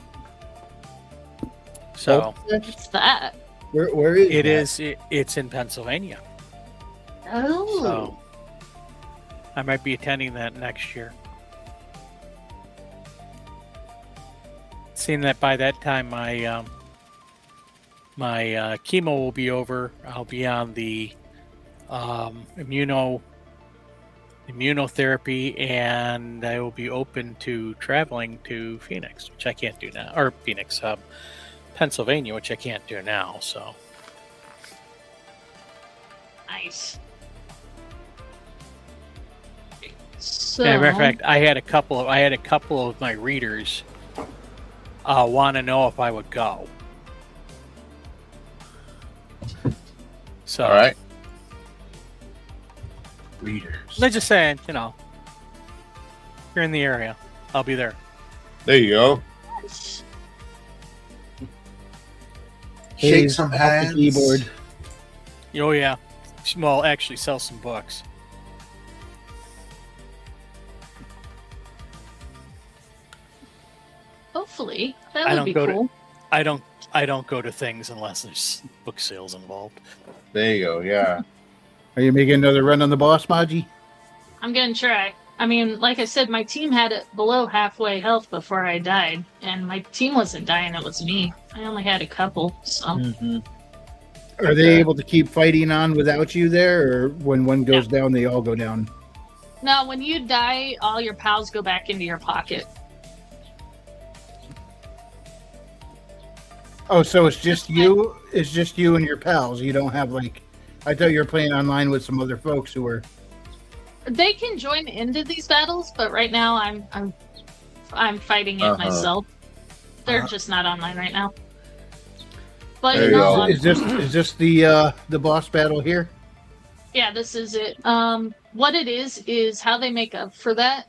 So, what's that? Where is it? It's in Pennsylvania. Oh. So, I might be attending that next year. Seeing that by that time my chemo will be over, I'll be on the immunotherapy, and I will be open to traveling to Phoenix, which I can't do now, or Pennsylvania, which I can't do now. So nice. So, as a matter of fact, I had a couple of my readers want to know if I would go. So, all right. Readers. They're just saying, if you're in the area, I'll be there. There you go. Shake some off the hands. keyboard. Oh yeah. Well, actually, sell some books. Hopefully, that would be cool. I don't go to things unless there's book sales involved. There you go. Yeah. Are you making another run on the boss, Maji? I'm gonna try. I mean, like I said, my team had it below halfway health before I died, and my team wasn't dying; it was me. I only had a couple. So, Are they able to keep fighting on without you there, or when one goes down, they all go down? no, when you die, all your pals go back into your pocket. Oh, so it's just you? It's just you and your pals. You don't have I thought you were playing online with some other folks who were. They can join into these battles, but right now I'm fighting it myself. They're just not online right now. But There you go. Is this the boss battle here? yeah, this is it. What it is how they make up for that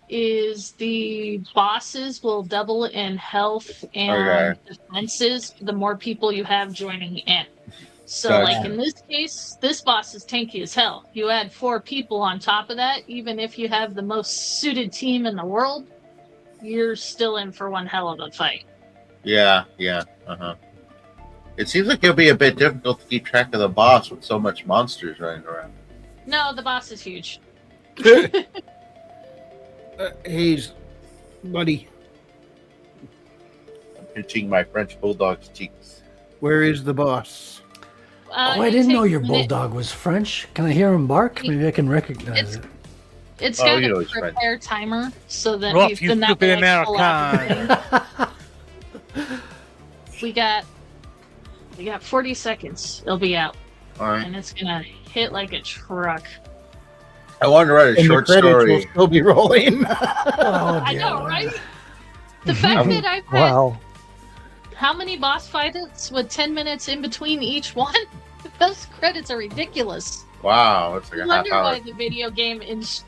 is the bosses will double in health and defenses the more people you have joining in. So, like in this case, this boss is tanky as hell. You add 4 people on top of that, even if you have the most suited team in the world, you're still in for one hell of a fight. Yeah. It seems like it'll be a bit difficult to keep track of the boss with so much monsters running around. No, the boss is huge. Hayes, buddy, I'm pinching my French bulldog's cheeks. where is the boss? Oh, I it didn't know takes your a minute. bulldog was French. Can I hear him bark? Maybe I can recognize it. It's Oh, got you know a it's French. prepare timer so that Ruff, he's you been not stupid gonna pull out American. everything. We got 40 seconds. It'll be out, All right. and it's gonna hit like a truck. I wanted to write a And short the credits will story. still be rolling. Oh, I know, God. right? The fact that I've had Wow. how many boss fights with 10 minutes in between each one? Those credits are ridiculous. Wow, it's like I a half wonder hour. why the video game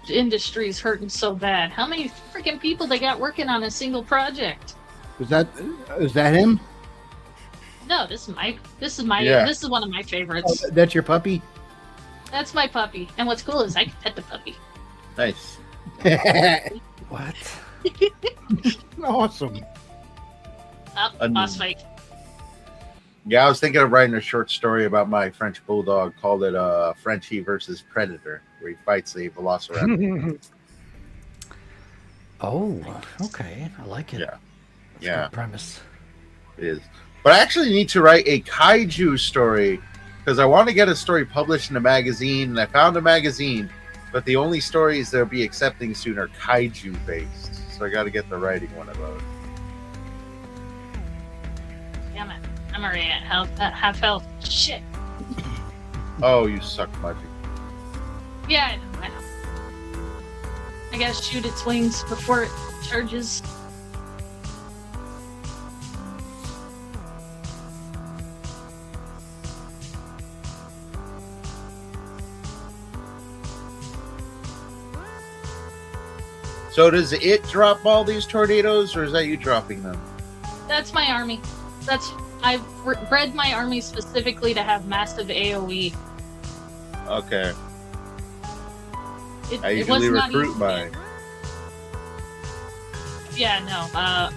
industry is hurting so bad. How many freaking people they got working on a single project? Is that him? No, this is my Yeah. this is one of my favorites. That's your puppy? That's my puppy. And what's cool is I can pet the puppy. Nice. What? Awesome. Up, boss fight. Yeah, I was thinking of writing a short story about my French bulldog. Called it Frenchie versus Predator, where he fights a velociraptor. Oh, okay. I like it. Yeah. That's a Yeah. good premise. It is. But I actually need to write a kaiju story because I want to get a story published in a magazine, and I found a magazine, but the only stories they'll be accepting soon are kaiju based. So I got to get to writing one of those. Damn it. I'm already at half health. Shit. Oh, you suck, Mudgy. Yeah, I know. I gotta shoot its wings before it charges. So does it drop all these tornadoes, or is that you dropping them? That's my army. I've bred my army specifically to have massive AoE. Okay. I It was usually not recruit easy. mine. Yeah, no.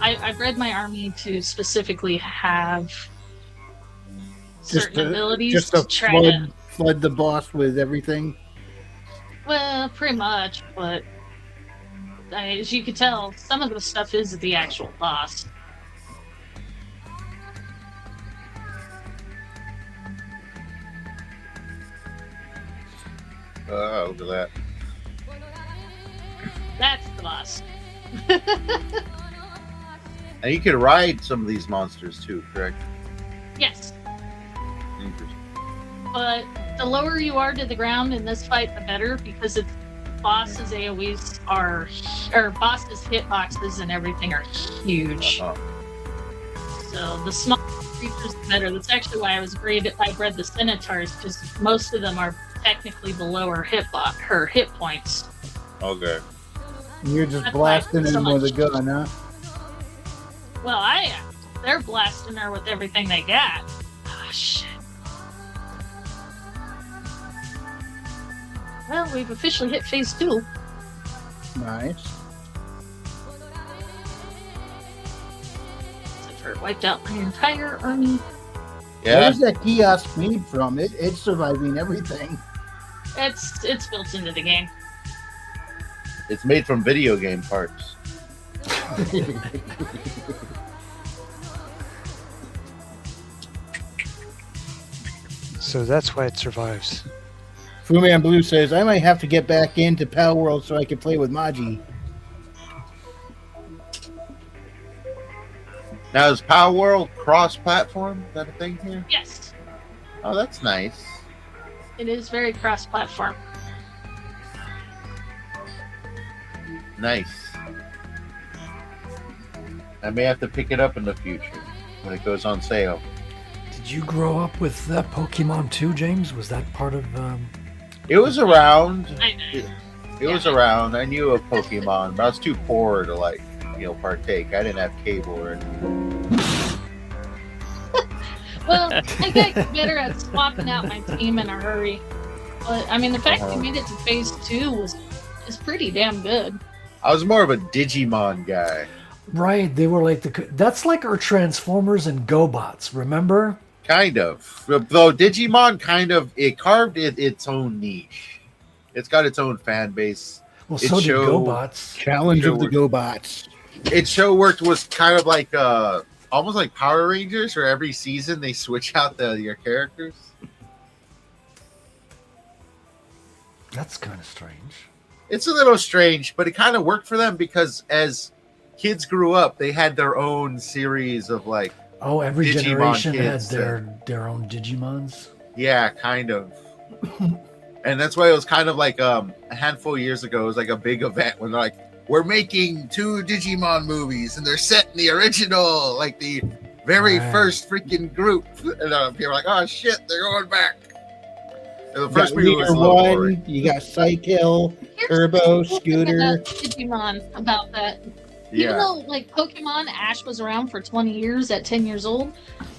I bred my army to specifically have certain abilities just to to try to. flood the boss with everything. Well, pretty much, but as you can tell, some of the stuff is the actual boss. Look at that. That's the boss. And you can ride some of these monsters too, correct? Yes, Interesting. but the lower you are to the ground in this fight, the better, because it's boss's AoEs are, or boss's hitboxes and everything are huge. Uh-huh. So the smaller creatures, the better. That's actually why I bred the Centaurs, because most of them are technically below her hit points. Okay. And you're just That's why blasting so him with a much- gun, huh? Well, I am. They're blasting her with everything they got. Ah, shit. Well, we've officially hit phase 2. Nice. Except for it wiped out my entire army. Yeah. Where's that kiosk made from? It's surviving everything. It's built into the game. It's made from video game parts. So that's why it survives. Fu Man Blue says, I might have to get back into Pal World so I can play with Maji. Now, is Power World cross-platform? Is that a thing here? Yes, Oh, that's nice. it is very cross-platform. Nice. I may have to pick it up in the future when it goes on sale. Did you grow up with Pokemon too, James? Was that part of? It was around. I It was around. I knew of Pokemon, but I was too poor to partake. I didn't have cable or anything. Well, I got better at swapping out my team in a hurry. But I mean, the fact we made it to phase 2 is pretty damn good. I was more of a Digimon guy. Right, they were like that's like our Transformers and GoBots. Remember? Kind of. Though Digimon it carved its own niche. It's got its own fan base. Well, It so did showed- GoBots. Challenge Sure of the worked. GoBots. It show worked was kind of like almost like Power Rangers, where every season they switch out your characters. That's kind of strange. It's a little strange, but it kind of worked for them because as kids grew up, they had their own series of like, Oh, every Digimon generation had kids their own Digimons. yeah, kind of. And that's why it was kind of like a handful of years ago, it was like a big event when they're like, we're making 2 Digimon movies and they're set in the original, like the very Right. first freaking group. And people are like, oh shit, they're going back. And the You first got movie was a Leader little 1, boring. you got Cykill, Here's Turbo, the cool thing Scooter. about Digimon about that. Even Yeah. though, like Pokemon, Ash was around for 20 years at 10 years old,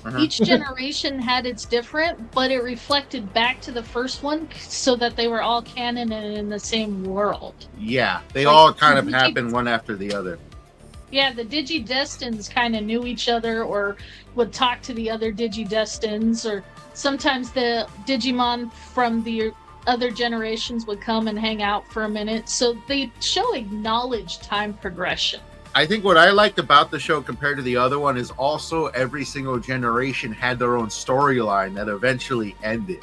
Uh-huh. each generation had its different, but it reflected back to the first one so that they were all canon and in the same world. Yeah, they Like, all kind of Digi- happened one after the other. Yeah, the Digidestins kind of knew each other or would talk to the other Digidestins, or sometimes the Digimon from the other generations would come and hang out for a minute. So they show acknowledged time progression. I think what I liked about the show compared to the other one is also every single generation had their own storyline that eventually ended.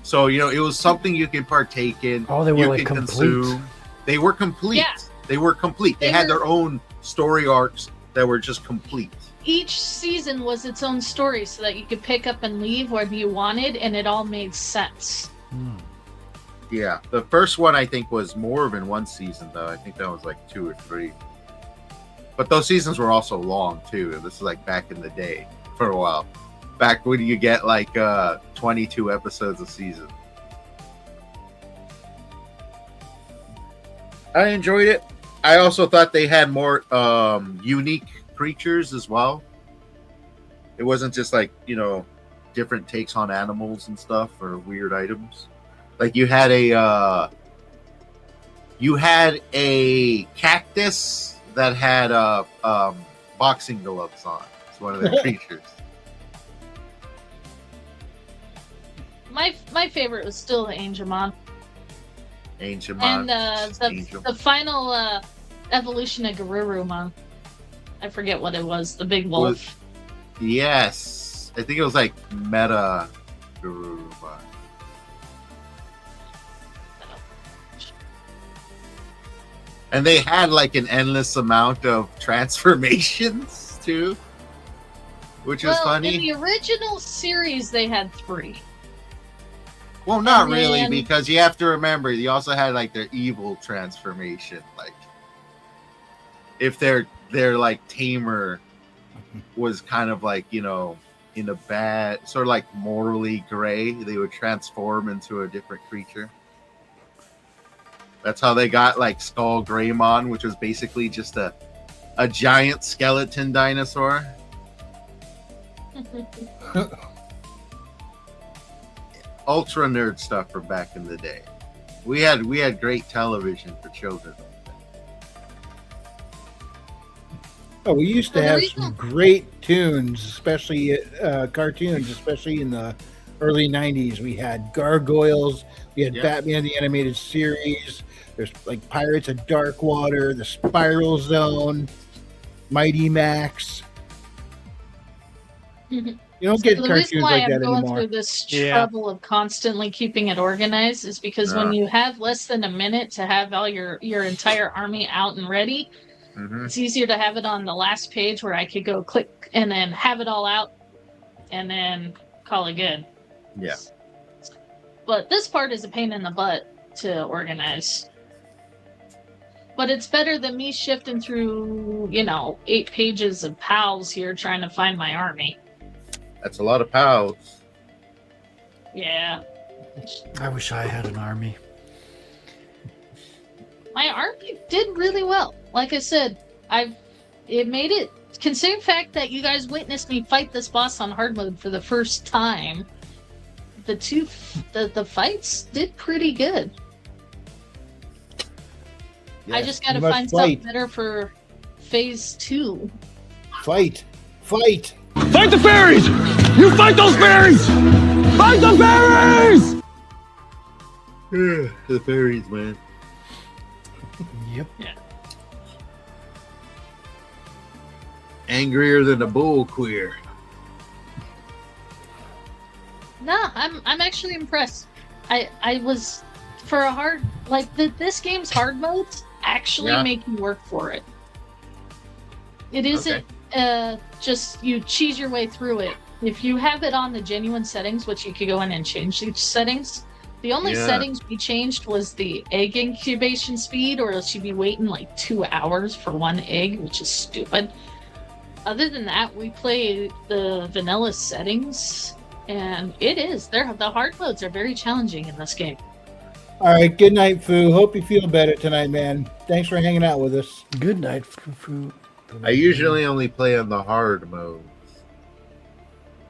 So, it was something you can partake in. Oh, they were you like can complete. They were complete. Yeah. They were complete. They They had were- their own story arcs that were just complete. Each season was its own story so that you could pick up and leave when you wanted, and it all made sense. Hmm. Yeah. The first one I think was more than one season though. I think that was like 2 or 3. But those seasons were also long too. And this is like back in the day for a while. Back when you get like 22 episodes a season. I enjoyed it. I also thought they had more unique creatures as well. It wasn't just like, different takes on animals and stuff or weird items. Like you had a cactus that had boxing gloves on. It's one of the creatures. My favorite was still the Angemon. Ancient And Angel. the final evolution of Garurumon. I forget what it was. The big wolf. Yes. I think it was like Meta Guru. And they had like an endless amount of transformations too, which was funny. In the original series, they had 3. Well, not and really, then- because you have to remember, you also had like their evil transformation. Like, if their like tamer was kind of like, in a bad sort of like morally gray, they would transform into a different creature. That's how they got like Skull Greymon, which was basically just a giant skeleton dinosaur. Ultra nerd stuff from back in the day. We had great television for children. Oh, we used to Well, the have reason- some great tunes, especially cartoons, especially in the early 90s. We had Gargoyles, we had Yeah. Batman the Animated Series, there's like Pirates of Darkwater, the Spiral Zone, Mighty Max. You don't get So the reason cartoons why like I'm that going anymore. through this Yeah. trouble of constantly keeping it organized is because when you have less than a minute to have all your entire army out and ready, Mm-hmm. it's easier to have it on the last page where I could go click and then have it all out and then call it good. Yeah. But this part is a pain in the butt to organize. But it's better than me shifting through, 8 pages of pals here trying to find my army. That's a lot of pals. Yeah. I wish I had an army. My army did really well. Like I said, it made it. Considering the fact that you guys witnessed me fight this boss on hard mode for the first time, the fights did pretty good. I Yes, just got to you must find fight. something better for phase 2. Fight! Fight the fairies! You fight those fairies! Fight the fairies! The fairies, man. Yep. Yeah. Angrier than a bull queer. No, I'm actually impressed. I was for a hard this game's hard modes actually make you work for it. It isn't just you cheese your way through it. If you have it on the genuine settings, which you could go in and change these settings, the only settings we changed was the egg incubation speed, or else you'd be waiting like 2 hours for one egg, which is stupid. Other than that, we play the vanilla settings, and the hard modes are very challenging in this game. All right, good night, Foo. Hope you feel better tonight, man. Thanks for hanging out with us. Good night, Foo. I usually only play on the hard mode.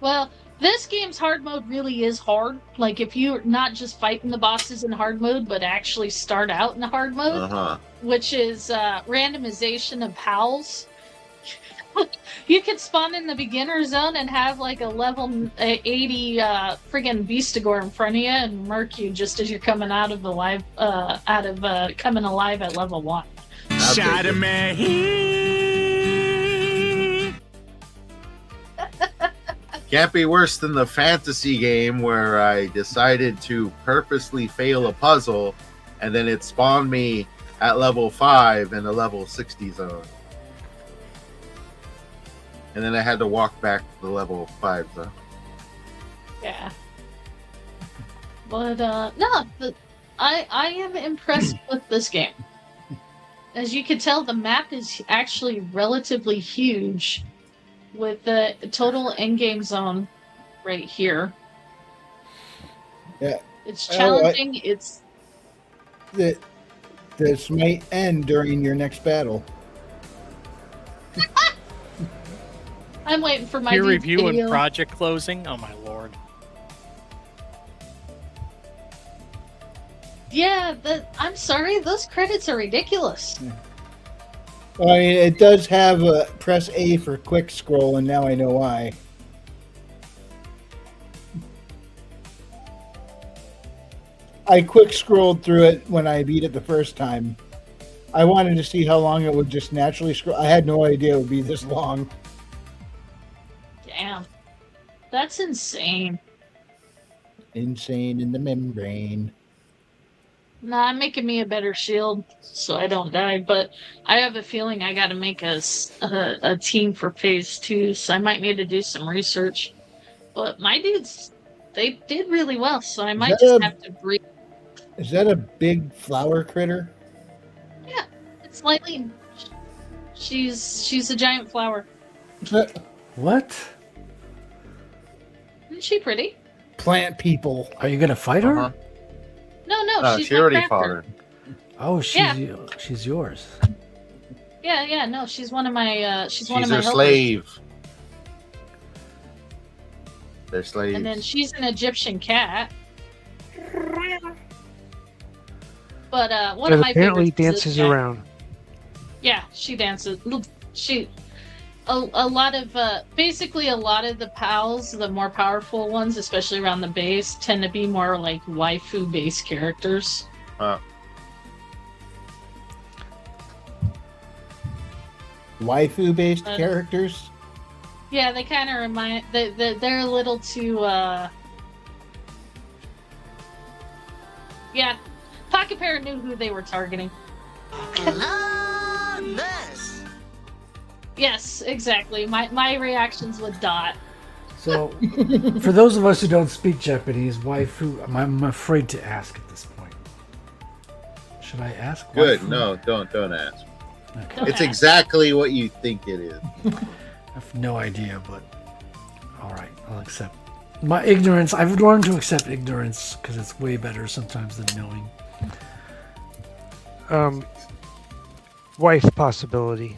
Well, this game's hard mode really is hard. Like, if you're not just fighting the bosses in hard mode, but actually start out in hard mode, which is randomization of pals. You could spawn in the beginner zone and have like a level 80 friggin' Beastigore in front of you and murk you just as you're coming coming alive at level 1. Shot him. Can't be worse than the fantasy game where I decided to purposely fail a puzzle and then it spawned me at level 5 in a level 60 zone. And then I had to walk back to the level 5 zone. Yeah. But, I am impressed with this game. As you can tell, the map is actually relatively huge, with the total endgame zone right here. Yeah. It's challenging. This might end during your next battle. I'm waiting for my peer review video. and project closing. Oh my lord! Yeah, I'm sorry. Those credits are ridiculous. I mean, it does have a press A for quick scroll, and now I know why. I quick scrolled through it when I beat it the first time. I wanted to see how long it would just naturally scroll. I had no idea it would be this long. Damn. That's insane. Insane in the membrane. Nah, I'm making me a better shield so I don't die, but I have a feeling I gotta make a team for phase 2, so I might need to do some research. But my dudes, they did really well, so I might just have to breathe. Is that a big flower critter? Yeah, it's Lylene. She's a giant flower. What? Isn't she pretty? Plant people. Are you gonna fight her? No, she's she already my fought crafter. her. Oh, she's yours. Yeah, no, she's one of my she's one of She's my her helpers. slave. They're slaves. And then she's an Egyptian cat. But one of my apparently favorites dances is Jack. around. Yeah, she dances. A lot of basically a lot of the pals, the more powerful ones, especially around the base, tend to be more like waifu based characters. Waifu based characters? Yeah, they kind of remind. They're a little too. Yeah, Pocket Parrot knew who they were targeting. Yes, exactly. My reactions with Dot. So, for those of us who don't speak Japanese, waifu, I'm afraid to ask at this point. Should I ask? Good. Waifu? No, don't ask. Okay. It's exactly what you think it is. I have no idea, but all right, I'll accept my ignorance. I've learned to accept ignorance because it's way better sometimes than knowing. Wife possibility.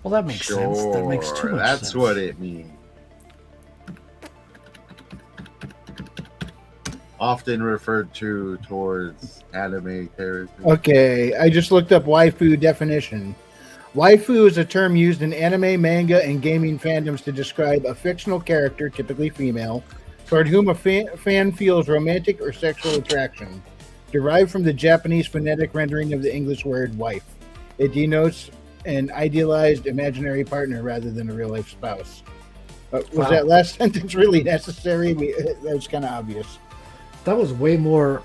Well, that makes sense. That makes too much sense. That's what it means. Often referred to towards anime territory. Okay, I just looked up waifu definition. Waifu is a term used in anime, manga, and gaming fandoms to describe a fictional character, typically female, toward whom a fan feels romantic or sexual attraction, derived from the Japanese phonetic rendering of the English word wife. It denotes an idealized imaginary partner rather than a real life spouse. Was that last sentence really necessary? That was kind of obvious. That was way more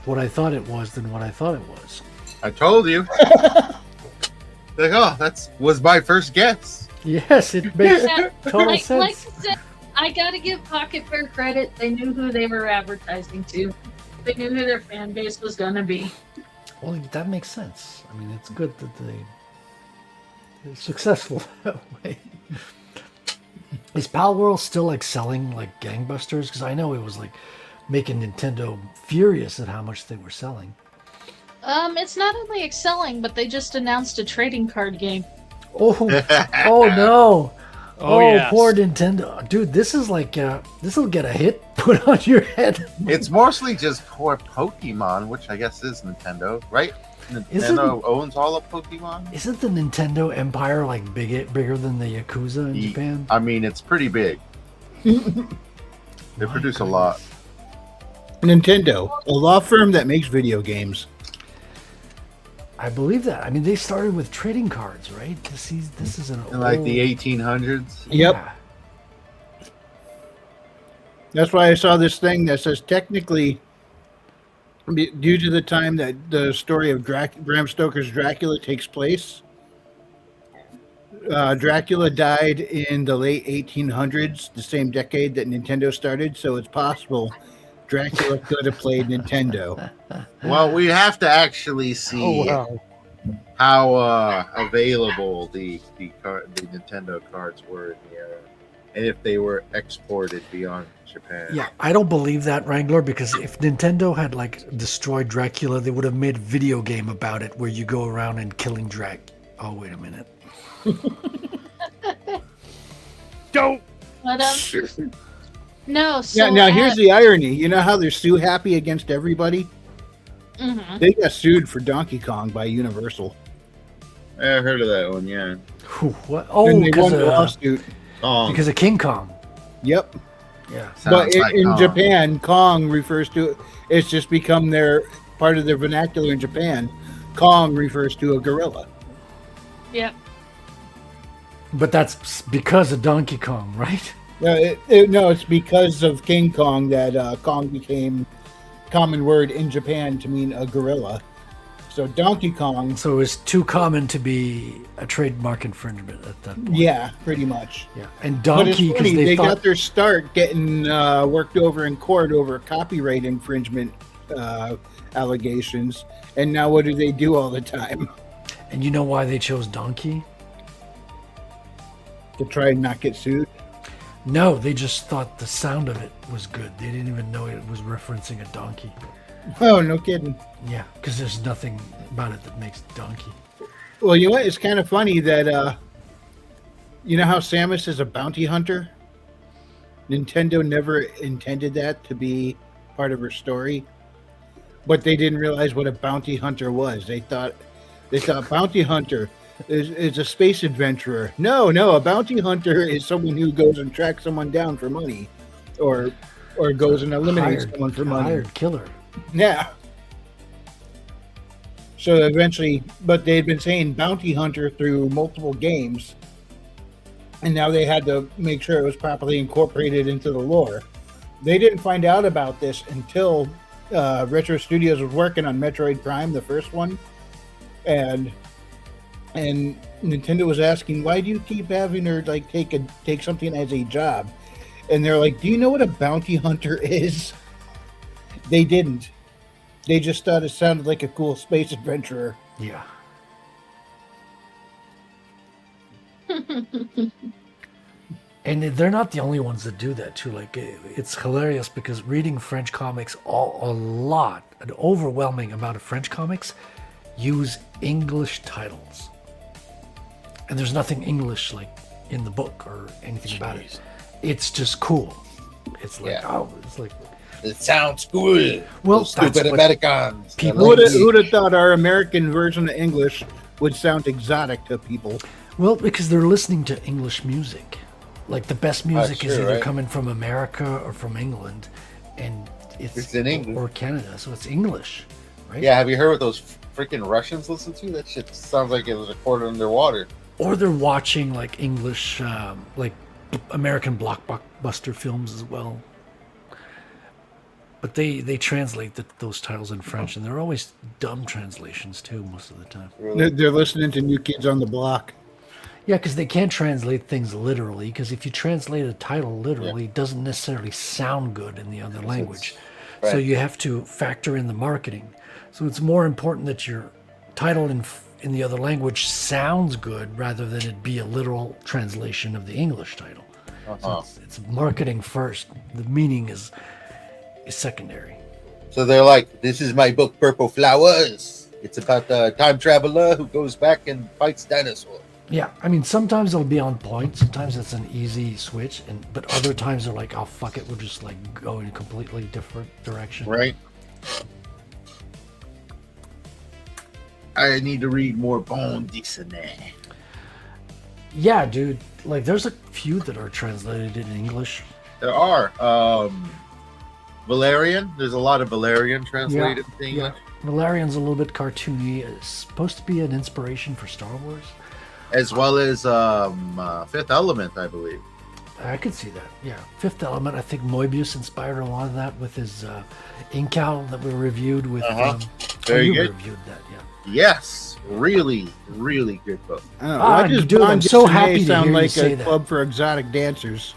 what I thought it was than what I thought it was. I told you. That was my first guess. Yes, it makes total sense. Like I said, I gotta give Pocket Bear credit. They knew who they were advertising to. They knew who their fan base was gonna be. Well, that makes sense. I mean, it's good that they're successful that way. Is Pal World still like selling like gangbusters? Because I know it was like making Nintendo furious at how much they were selling. It's not only excelling, but they just announced a trading card game. Oh, oh no! Yes. Poor Nintendo, dude. This is like this will get a hit put on your head. It's mostly just poor Pokemon, which I guess is Nintendo, right? Nintendo owns all of Pokemon. Isn't the Nintendo empire like bigger than the Yakuza in Japan? I mean, it's pretty big. They produce a lot. Nintendo, a law firm that makes video games. I believe that. I mean, they started with trading cards, right? This is an In like the 1800s. Yep. Yeah. That's why I saw this thing that says technically, due to the time that the story of Bram Stoker's Dracula takes place, Dracula died in the late 1800s, the same decade that Nintendo started. So it's possible Dracula could have played Nintendo. Well, we have to actually see how available the Nintendo cards were in the era, and if they were exported beyond Japan. Yeah, I don't believe that, Wrangler, because if Nintendo had like destroyed Dracula, they would have made a video game about it where you go around and killing Oh, wait a minute. Don't. But, no. So Now here's the irony. You know how they're sue happy against everybody? Mm-hmm. They got sued for Donkey Kong by Universal. I heard of that one, yeah. What? Oh, And they won because the lawsuit. because of King Kong. Yep. Yeah. But Sounds like in Kong. Japan, Kong refers to it's just become their part of their vernacular in Japan. Kong refers to a gorilla. Yep. But that's because of Donkey Kong, right? No, it's because of King Kong that Kong became common word in Japan to mean a gorilla. So Donkey Kong. So it was too common to be a trademark infringement at that point. Yeah, pretty much. Yeah. And But it's Donkey, because funny, they thought got their start getting worked over in court over copyright infringement allegations. And now what do they do all the time? And you know why they chose Donkey? To try and not get sued? No, they just thought the sound of it was good. They didn't even know it was referencing a donkey. Oh, no kidding. Yeah, because there's nothing about it that makes donkey. Well, you know what? It's kind of funny that, you know how Samus is a bounty hunter? Nintendo never intended that to be part of her story, but they didn't realize what a bounty hunter was. They thought bounty hunter is a space adventurer. No, a bounty hunter is someone who goes and tracks someone down for money, or goes and eliminates someone for money. Hired killer. Yeah. So eventually, but they had been saying bounty hunter through multiple games, and now they had to make sure it was properly incorporated into the lore. They didn't find out about this until Retro Studios was working on Metroid Prime, the first one, and Nintendo was asking, why do you keep having her like take something as a job? And they're like, do you know what a bounty hunter is? They didn't. They just thought it sounded like a cool space adventurer. Yeah. And they're not the only ones that do that too. Like, it's hilarious because reading French comics, an overwhelming amount of French comics use English titles. And there's nothing English like in the book or anything about it. It's just cool. It's like, it's like, it sounds cool. Well, stupid Americans. Who'd have thought our American version of English would sound exotic to people? Well, because they're listening to English music. Like the best music is either right? coming from America or from England, and it's in English or Canada, so it's English, right? Yeah, have you heard what those freaking Russians listen to? That shit sounds like it was recorded underwater. Or they're watching like English, like American blockbuster films as well. But they translate those titles in French, and they're always dumb translations too most of the time. Really? They're listening to New Kids on the Block. Yeah, because they can't translate things literally. Because if you translate a title literally, it doesn't necessarily sound good in the other language. So you have to factor in the marketing. So it's more important that your title in the other language sounds good rather than it be a literal translation of the English title. So it's marketing first. The meaning is secondary. So they're like, this is my book, Purple Flowers. It's about a time traveler who goes back and fights dinosaurs. Yeah, I mean, sometimes it'll be on point. Sometimes it's an easy switch, but other times they're like, "Oh fuck it, we'll just like go in a completely different direction." Right. I need to read more Bone Dictionary. Yeah, dude. Like, there's a few that are translated in English. There are. Valerian. There's a lot of Valerian translated to English. Valerian's a little bit cartoony. It's supposed to be an inspiration for Star Wars. As well as Fifth Element, I believe. I could see that. Yeah, Fifth Element. I think Moebius inspired a lot of that with his Incal that we reviewed with. Very good. Reviewed that, yeah. Yes, really, really good book. Why does dude, Bond I'm so Dictionary happy to sound hear you like say a that. club for exotic dancers?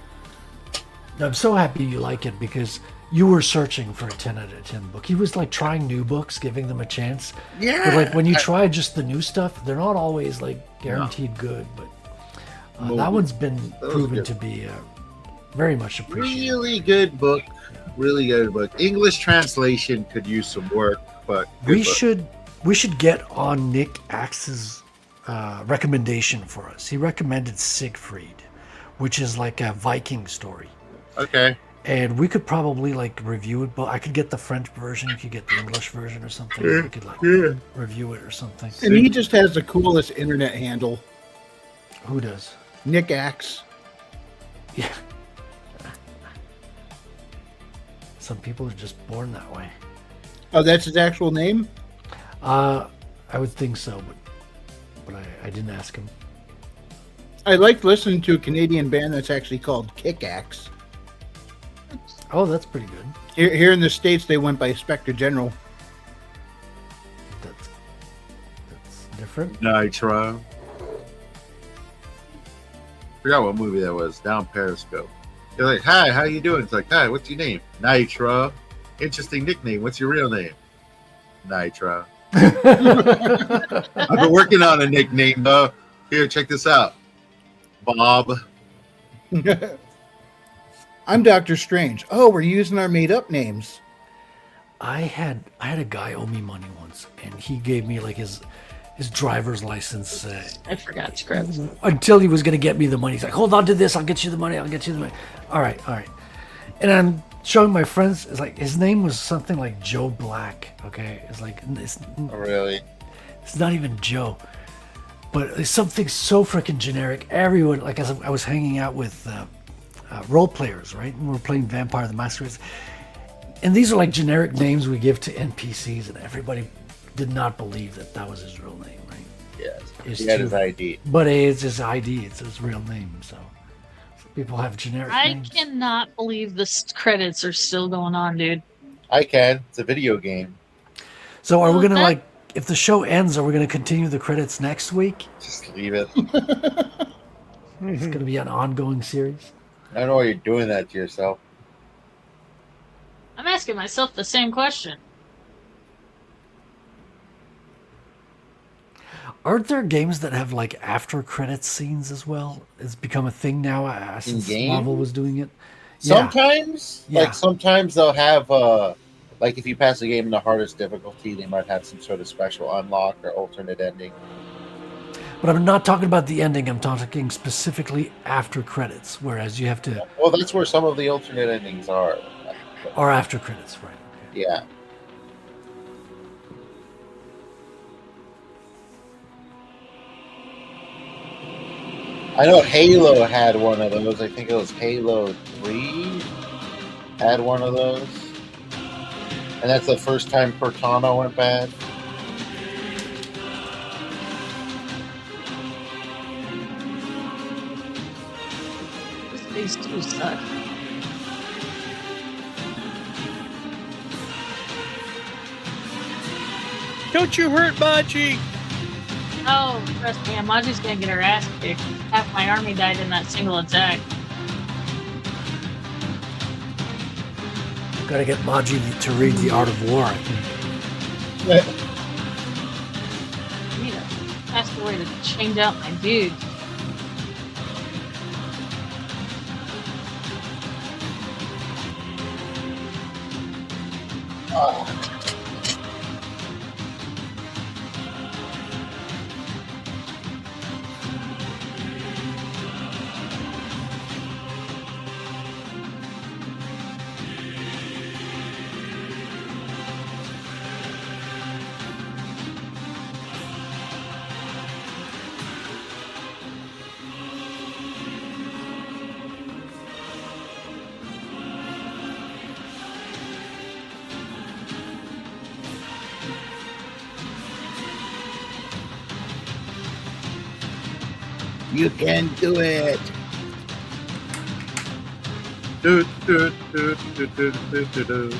I'm so happy you like it because you were searching for a 10 out of 10 book. He was like trying new books, giving them a chance. Yeah. But like when you try just the new stuff, they're not always like guaranteed good. But that one's been proven to be very much appreciated. Really good book. Really good book. English translation could use some work, but We should get on Nick Axe's recommendation for us. He recommended Siegfried, which is like a Viking story. Okay. And we could probably like review it, but I could get the French version. You could get the English version or something. We could like review it or something. And he just has the coolest internet handle. Who does? Nick Axe. Yeah. Some people are just born that way. Oh, that's his actual name? I would think so, but I didn't ask him. I like listening to a Canadian band that's actually called Kick Axe. Oh, that's pretty good. Here in the States, they went by Spectre General. That's different. Nitro. Forgot what movie that was. Down Periscope. They're like, "Hi, how you doing?" It's like, "Hi, what's your name?" Nitro. Interesting nickname. What's your real name? Nitro. I've been working on a nickname though. Here, check this out. Bawb. I'm Doctor Strange. Oh, we're using our made-up names. I had a guy owe me money once, and he gave me like his driver's license. I forgot to grab it. Until he was going to get me the money. He's like, hold on to this. I'll get you the money. All right. And I'm showing my friends. It's like his name was something like Joe Black. Okay. It's like, Really? it's not even Joe. But it's something so freaking generic. Everyone, like as I was hanging out with role players, right? And we're playing Vampire the Masquerade. And these are like generic names we give to NPCs, and everybody did not believe that was his real name, right? Yes. It's He had too- his ID. But it's his ID. It's his real name. So people have generic I names. cannot believe the credits are still going on, dude. I can. It's a video game. So are we going to Okay. like, if the show ends, are we going to continue the credits next week? Just leave it. It's going to be an ongoing series. I don't know why you're doing that to yourself. I'm asking myself the same question. Aren't there games that have like after credits scenes as well? It's become a thing now since In-game? Marvel was doing it. Yeah. Sometimes, Yeah. like sometimes they'll have, like if you pass the game in the hardest difficulty, they might have some sort of special unlock or alternate ending. But I'm not talking about the ending. I'm talking specifically after credits, whereas you have to, Well, that's where some of the alternate endings are. or after credits, right? Yeah. I know Halo had one of those. I think it was Halo 3 had one of those. And that's the first time Cortana went bad. Phase 2 suck. Don't you hurt Maji! Oh, trust me, Amaji's gonna get her ass kicked. Half my army died in that single attack. Gotta get Maji to read The Art of War, I think. I need a faster way to change out my dude. You can do it. Do, do, do, do, do, do, do, do.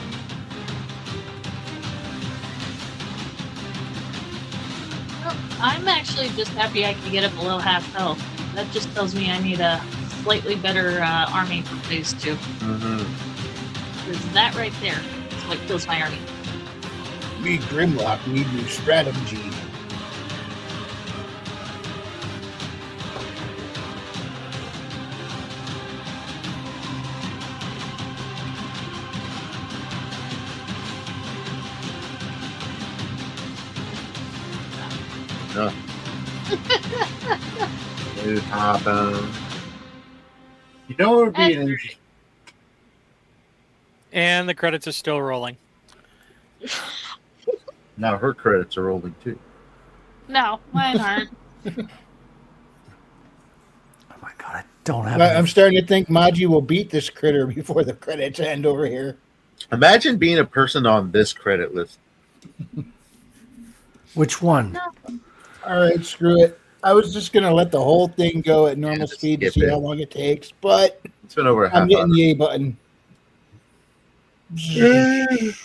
I'm actually just happy I can get it below half health. That just tells me I need a slightly better army for phase 2. Because that right there is what kills my army. We Grimlock need new strategy. No. New happen. You know what would be an And the credits are still rolling. now her credits are rolling too. No, mine aren't. Oh my god, I don't have I'm starting to think Maji will beat this critter before the credits end over here. Imagine being a person on this credit list. Which one? No. All right, screw it. I was just going to let the whole thing go at normal speed to skip see it. how long it takes, but It's been over a I'm half getting hour. the A button. Jeez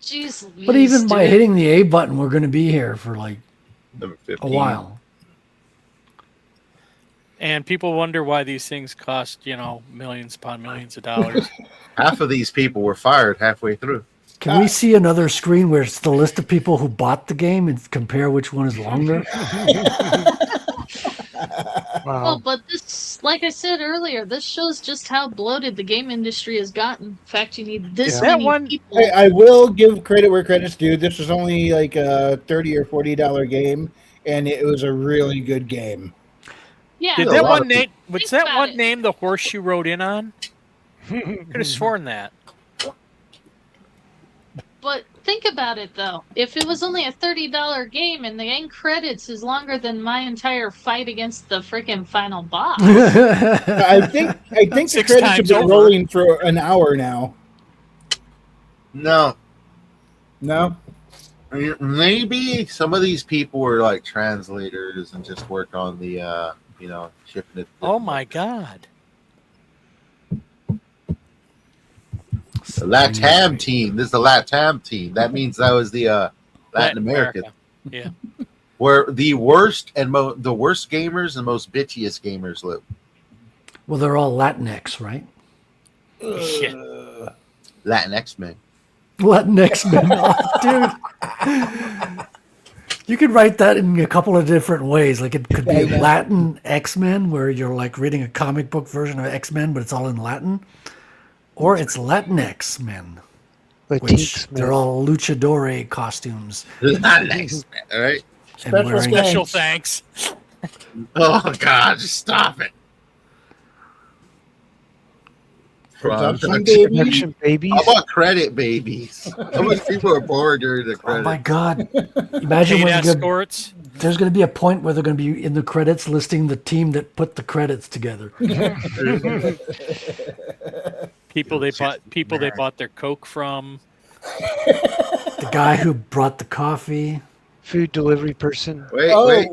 Louise, But even by dude. hitting the A button, we're going to be here for like Number a 15. while. And people wonder why these things cost, millions upon millions of dollars. Half of these people were fired halfway through. Can we see another screen where it's the list of people who bought the game and compare which one is longer? Well, but this, like I said earlier, this shows just how bloated the game industry has gotten. In fact, you need this Yeah. many people. I will give credit where credit's due. This was only like a $30 or $40 game, and it was a really good game. Yeah, Did a that lot one of name? Was Think that about one it. name the horse you rode in on? Could have sworn that. But think about it though. If it was only a $30 game and the end credits is longer than my entire fight against the freaking final boss. I think the 6 credits have times been over. rolling for an hour now. No. No? Maybe some of these people were like translators and just work on the, shipping it. Oh my God. The LATAM team. This is the LATAM team. That means that was the Latin America. Yeah. Where the worst and the worst gamers and most bitchiest gamers live. Well, they're all Latinx, right? Yeah. Latinx men. Latinx men, oh, dude. You could write that in a couple of different ways. Like it could be Latin X-Men, where you're like reading a comic book version of X-Men, but it's all in Latin. Or it's Latinx men, which Latinx men. they're all luchador costumes. Latinx men, all right? And wearing, Special thanks. Oh, God, just stop it. Production babies. Production babies. How about credit babies? How much people are bored during the oh my credits? God. Imagine Paid when escorts. there's going to be a point where they're going to be in the credits listing the team that put the credits together. People they bought their Coke from. The guy who brought the coffee. Food delivery person. Wait, Oh, wait.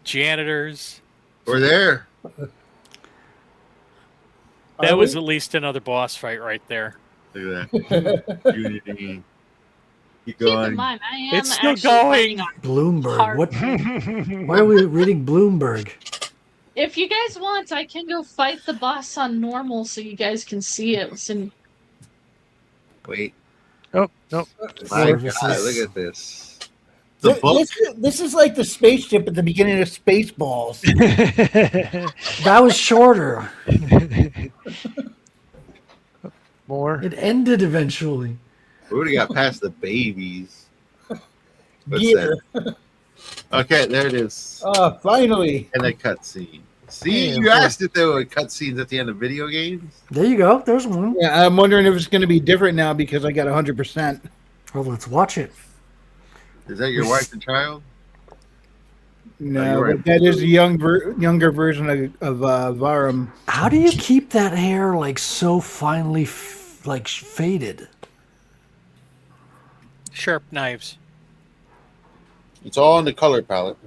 Janitors. We're there. That was at least another boss fight right there. Look at that. Unity. Keep Keep in going. mind, I am It's still actually going. playing on Bloomberg. hard. What? Why are we reading Bloomberg? If you guys want, I can go fight the boss on normal so you guys can see it. Wait. Oh, no. My God, Services. look at this. The book. This is like the spaceship at the beginning of Spaceballs. That was shorter. More. It ended eventually. We already got past the babies. What's Gear. that? Okay, there it is. Finally. And a cutscene. See, you asked if there were cutscenes at the end of video games. There you go. There's one. Yeah, I'm wondering if it's going to be different now because I got 100%. Well, let's watch it. Is that your wife and child? No, you're right. but that is a younger version of Varum. How do you keep that hair like so finely, faded? Sharp knives. It's all in the color palette.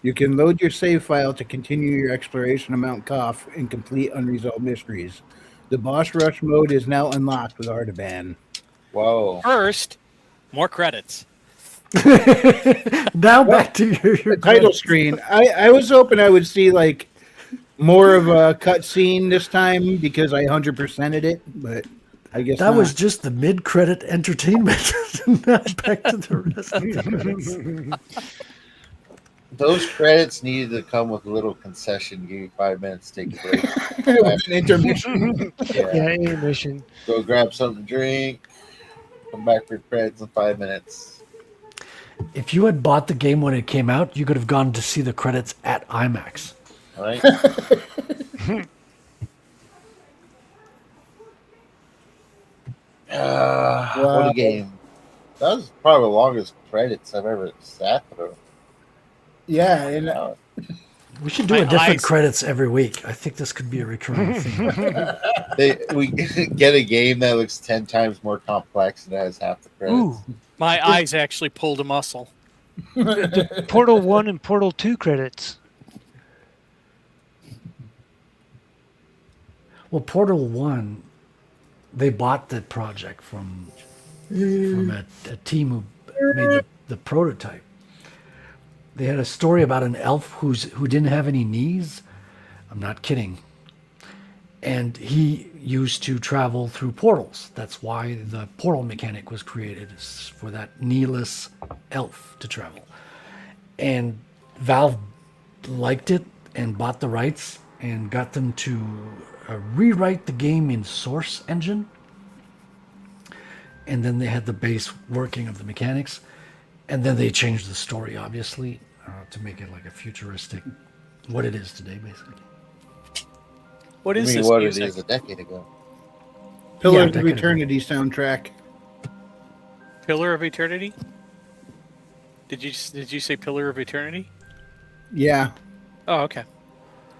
You can load your save file to continue your exploration of Mount Koff and complete unresolved mysteries. The boss rush mode is now unlocked with Artaban. Whoa. First, more credits. Now back to your Title screen. I was hoping I would see like more of a cutscene this time because I 100%ed it, but I guess That not. was just the mid-credit entertainment. Now back to the rest of the credits. Those credits needed to come with a little concession. Give you 5 minutes to take a break. An intermission. Yeah, intermission. Go grab something to drink. Come back for credits in 5 minutes. If you had bought the game when it came out, you could have gone to see the credits at IMAX. All right. What a game. That was probably the longest credits I've ever sat through. Yeah, and We should do My a different eyes- credits every week. I think this could be a recurring theme. We get a game that looks 10 times more complex and has half the credits. Ooh, my eyes actually pulled a muscle. Portal 1 and Portal 2 credits. Well, Portal 1, they bought the project from a team who made the prototype. They had a story about an elf who didn't have any knees. I'm not kidding. And he used to travel through portals. That's why the portal mechanic was created, is for that kneeless elf to travel. And Valve liked it and bought the rights and got them to rewrite the game in Source Engine. And then they had the base working of the mechanics. And then they changed the story, obviously, to make it like a futuristic, what it is today, basically. What I is mean, this what music? it is a decade ago. Pillar Yeah, of that could have Eternity soundtrack. Pillar of Eternity? Did you say Pillar of Eternity? Yeah. Oh, okay.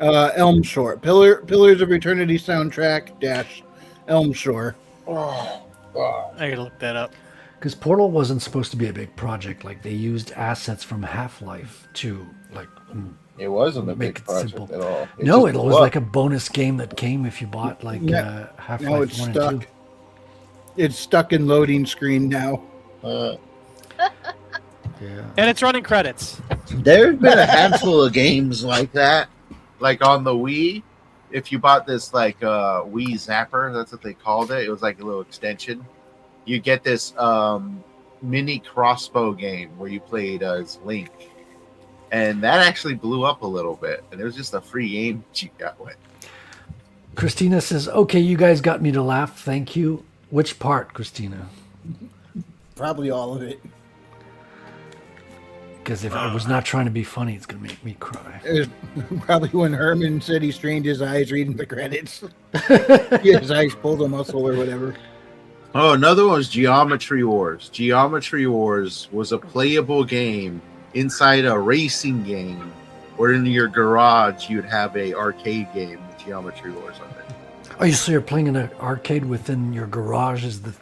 Elm Shore. Pillars of Eternity soundtrack dash Elm Shore. Oh, God. I gotta look that up. Because Portal wasn't supposed to be a big project. Like, they used assets from Half-Life to, like, It wasn't a make big it project simple. at all. No, just it blew was up. like a bonus game that came if you bought, like, Yeah. Now Half-Life it's 1 stuck. and 2. It's stuck in loading screen now. Yeah. And it's running credits. There's been a handful of games like that. Like on the Wii, if you bought this like Wii Zapper, that's what they called it. It was like a little extension. You get this mini crossbow game where you played as Link. And that actually blew up a little bit. And it was just a free game that you got with. Christina says, okay, you guys got me to laugh. Thank you. Which part, Christina? Probably all of it. Because if I was not trying to be funny, it's going to make me cry. It was probably when Herman said he strained his eyes reading the credits. His eyes pulled a muscle or whatever. Oh, another one was Geometry Wars. Geometry Wars was a playable game inside a racing game, where in your garage you'd have a arcade game with Geometry Wars on it. Oh, so you're playing in an arcade within your garage is the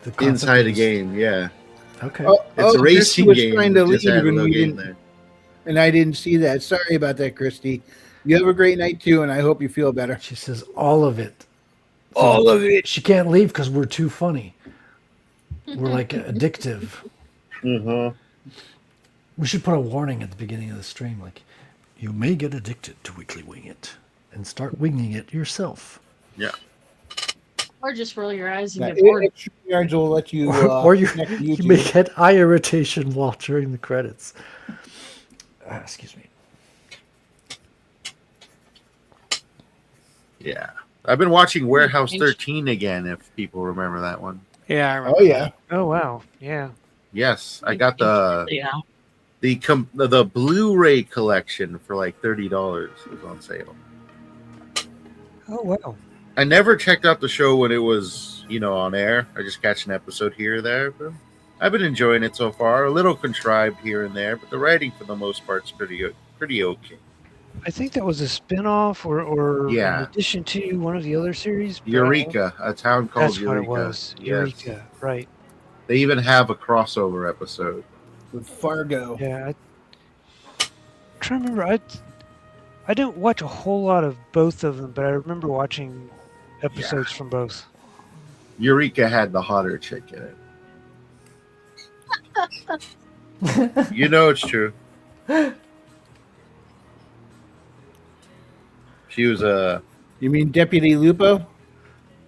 concept Inside of a this? game, yeah. Okay. It's a Christy racing was game. trying to Just leave had a and little we game didn't- there. And I didn't see that. Sorry about that, Christy. You have a great night too, and I hope you feel better. She says all of it. All of it. She can't leave because we're too funny. We're like addictive. Mm-hmm. We should put a warning at the beginning of the stream, like, you may get addicted to Weekly Wing It and start winging it yourself. Yeah. Or just roll your eyes and Now, get bored. StreamYards will let you. Or you connect to may YouTube. get eye irritation while during the credits. Excuse me. Yeah. I've been watching Warehouse 13 again, if people remember that one. Yeah, I remember. Oh yeah. Oh wow, yeah. Yes, I got the Yeah. the Blu-ray collection for like $30. It was on sale. Oh wow. I never checked out the show when it was, on air. I just catch an episode here or there. But I've been enjoying it so far. A little contrived here and there, but the writing for the most part is pretty okay. I think that was a spin-off or Yeah. in addition to one of the other series. Eureka, a town called That's Eureka. what it was. Yes. Eureka, right. They even have a crossover episode. With Fargo. Yeah. I'm trying to remember. I didn't watch a whole lot of both of them, but I remember watching episodes from both. Eureka had the hotter chick in it. It's true. She was a You mean Deputy Lupo?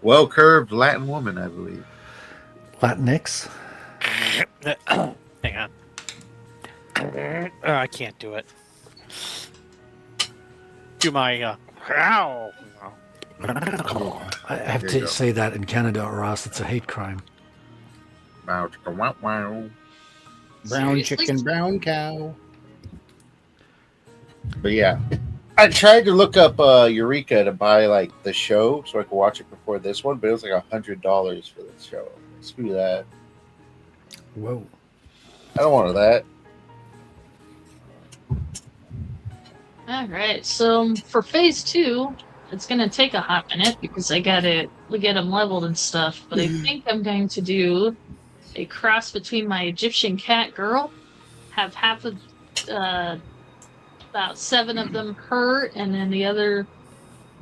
well-curved Latin woman, I believe. Latinx? Hang on. I can't do it. Do my ow. I have There to you go. say that in Canada, or else it's a hate crime. Wow, wow, wow. Brown Seriously? chicken, brown cow. But yeah, I tried to look up Eureka to buy like the show so I could watch it before this one, but it was like $100 for this show. Screw that. Whoa. I don't want that. All right. So for phase 2, it's gonna take a hot minute because I gotta get them leveled and stuff. But I think I'm going to do a cross between my Egyptian cat girl, have half of about 7 of them her, and then the other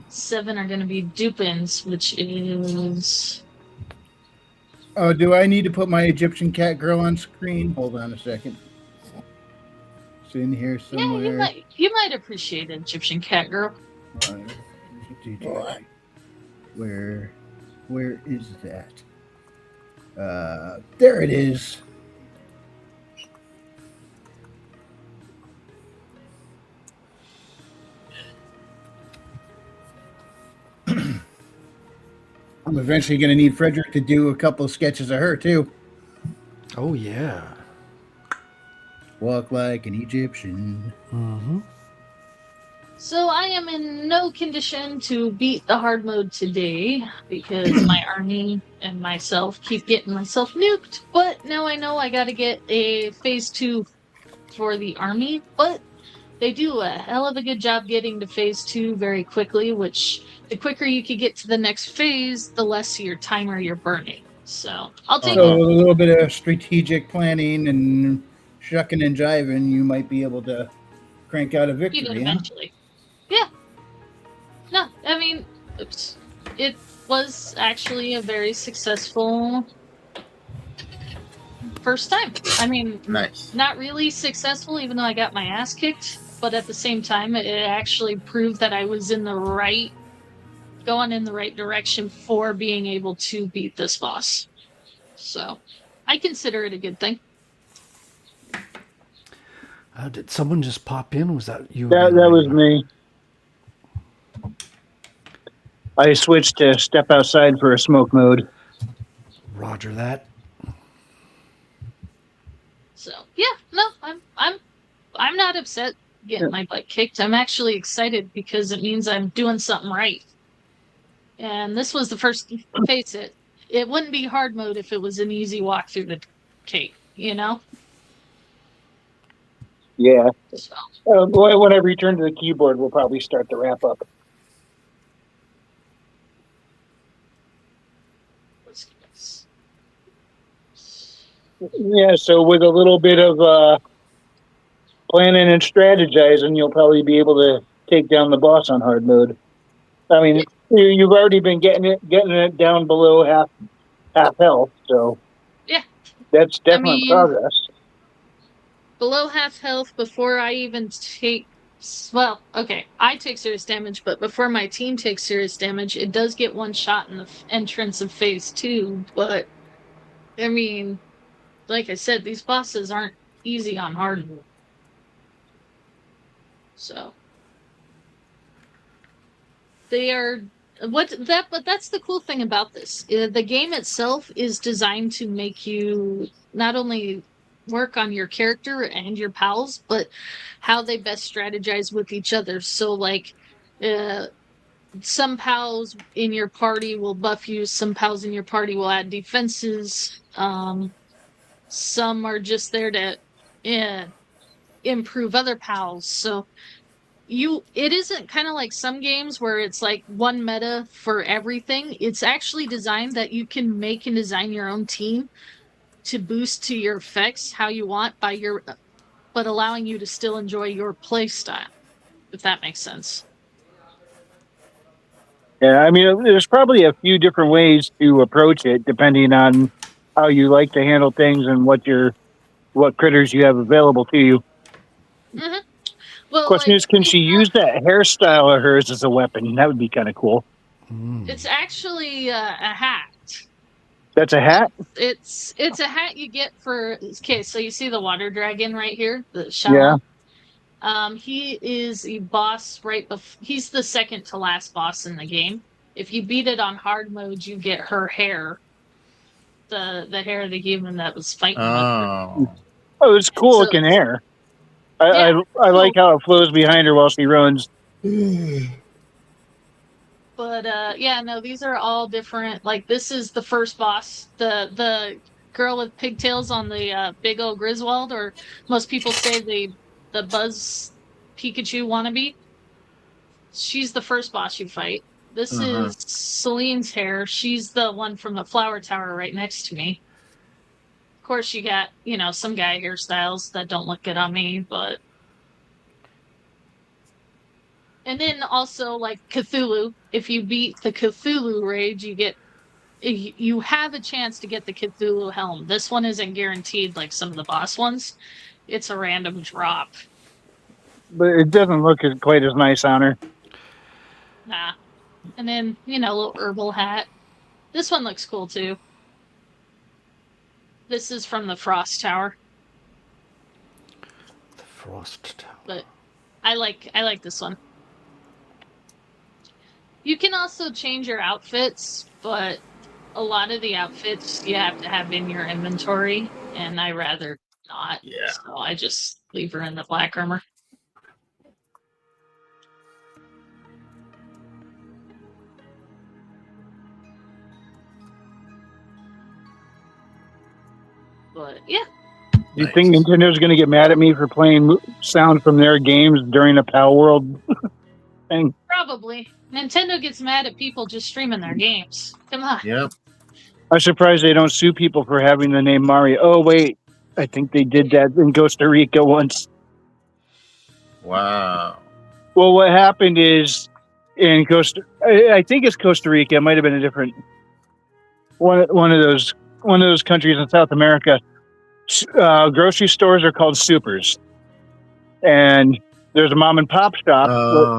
7 are going to be Dupins, which is Oh, do I need to put my Egyptian cat girl on screen? Hold on a second. It's in here somewhere. yeah. You might appreciate an Egyptian cat girl. Where is that? There it is. I'm eventually going to need Frederick to do a couple of sketches of her too. Oh, yeah. Walk like an Egyptian. Mm-hmm. So I am in no condition to beat the hard mode today because my army and myself keep getting myself nuked. But now I know I got to get a phase 2 for the army. But they do a hell of a good job getting to phase 2 very quickly, which the quicker you can get to the next phase, the less your timer you're burning. So I'll take So it. with a little bit of strategic planning and shucking and jiving, you might be able to crank out a Beat it victory. Huh? eventually. Yeah. No, I mean, it was actually a very successful first time. I mean, Nice. not really successful, even though I got my ass kicked. But at the same time, it actually proved that I was going in the right direction for being able to beat this boss. So, I consider it a good thing. Did someone just pop in? Was that you? That was me. I switched to step outside for a smoke mode. Roger that. So yeah, no, I'm not upset getting my butt kicked. I'm actually excited because it means I'm doing something right. And this was the first. Face it, it wouldn't be hard mode if it was an easy walk through the cave. Yeah. So, When I return to the keyboard, we'll probably start the wrap up. let's get this. Yeah, so with a little bit of planning and strategizing, you'll probably be able to take down the boss on hard mode. I mean, you've already been getting it down below half health, so Yeah. that's I definite mean, progress. below half health before I even take. Well, okay, I take serious damage, but before my team takes serious damage, it does get one shot in the entrance of phase 2. But I mean, like I said, these bosses aren't easy on hard. So they are but that's the cool thing about this. The game itself is designed to make you not only work on your character and your pals, but how they best strategize with each other. So like some pals in your party will buff you, some pals in your party will add defenses. Some are just there to improve other pals. So it isn't kind of like some games where it's like one meta for everything. It's actually designed that you can make and design your own team to boost to your effects how you want but allowing you to still enjoy your play style, if that makes sense. Yeah, I mean, there's probably a few different ways to approach it depending on how you like to handle things and what critters you have available to you. Mm-hmm. Well, question is, can she use that hairstyle of hers as a weapon? That would be kind of cool. It's actually a hat. That's a hat? It's a hat you get for... Okay, so you see the water dragon right here? The Shalom? Yeah. He is a boss he's the second to last boss in the game. If you beat it on hard mode, you get her hair. The hair of the human that was fighting with her. Oh, it's cool looking hair. I like how it flows behind her while she runs. But yeah, no, these are all different. Like this is the first boss, the girl with pigtails on the big old Griswold, or most people say the Buzz Pikachu wannabe. She's the first boss you fight. This is Celine's hair. She's the one from the flower tower right next to me. Of course, you got, some guy hairstyles that don't look good on me, but... And then also, like, Cthulhu. If you beat the Cthulhu raid, you have a chance to get the Cthulhu helm. This one isn't guaranteed like some of the boss ones. It's a random drop. But it doesn't look quite as nice on her. Nah. And then, a little herbal hat. This one looks cool, too. This is from the Frost Tower. The Frost Tower. But I like this one. You can also change your outfits, but a lot of the outfits you have to have in your inventory, and I rather not. Yeah. So I just leave her in the black armor. But yeah. Do you think Nintendo's going to get mad at me for playing sound from their games during a Pal World thing? Probably. Nintendo gets mad at people just streaming their games. Come on. Yep. I'm surprised they don't sue people for having the name Mario. Oh, wait. I think they did that in Costa Rica once. Wow. Well, what happened is in I think it's Costa Rica. It might have been a different one of those countries in South America. Grocery stores are called supers, and there's a mom and pop shop.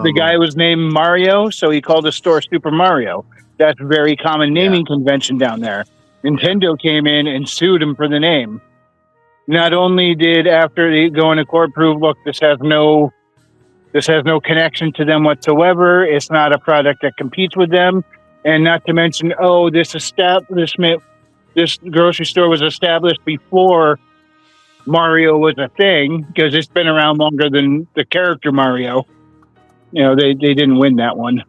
The guy was named Mario, so he called the store Super Mario. That's a very common naming convention down there. Nintendo came in and sued him for the name. Not only did, after they go into court, prove, look, this has no connection to them whatsoever. It's not a product that competes with them, and not to mention, this grocery store was established before Mario was a thing, because it's been around longer than the character Mario. They didn't win that one.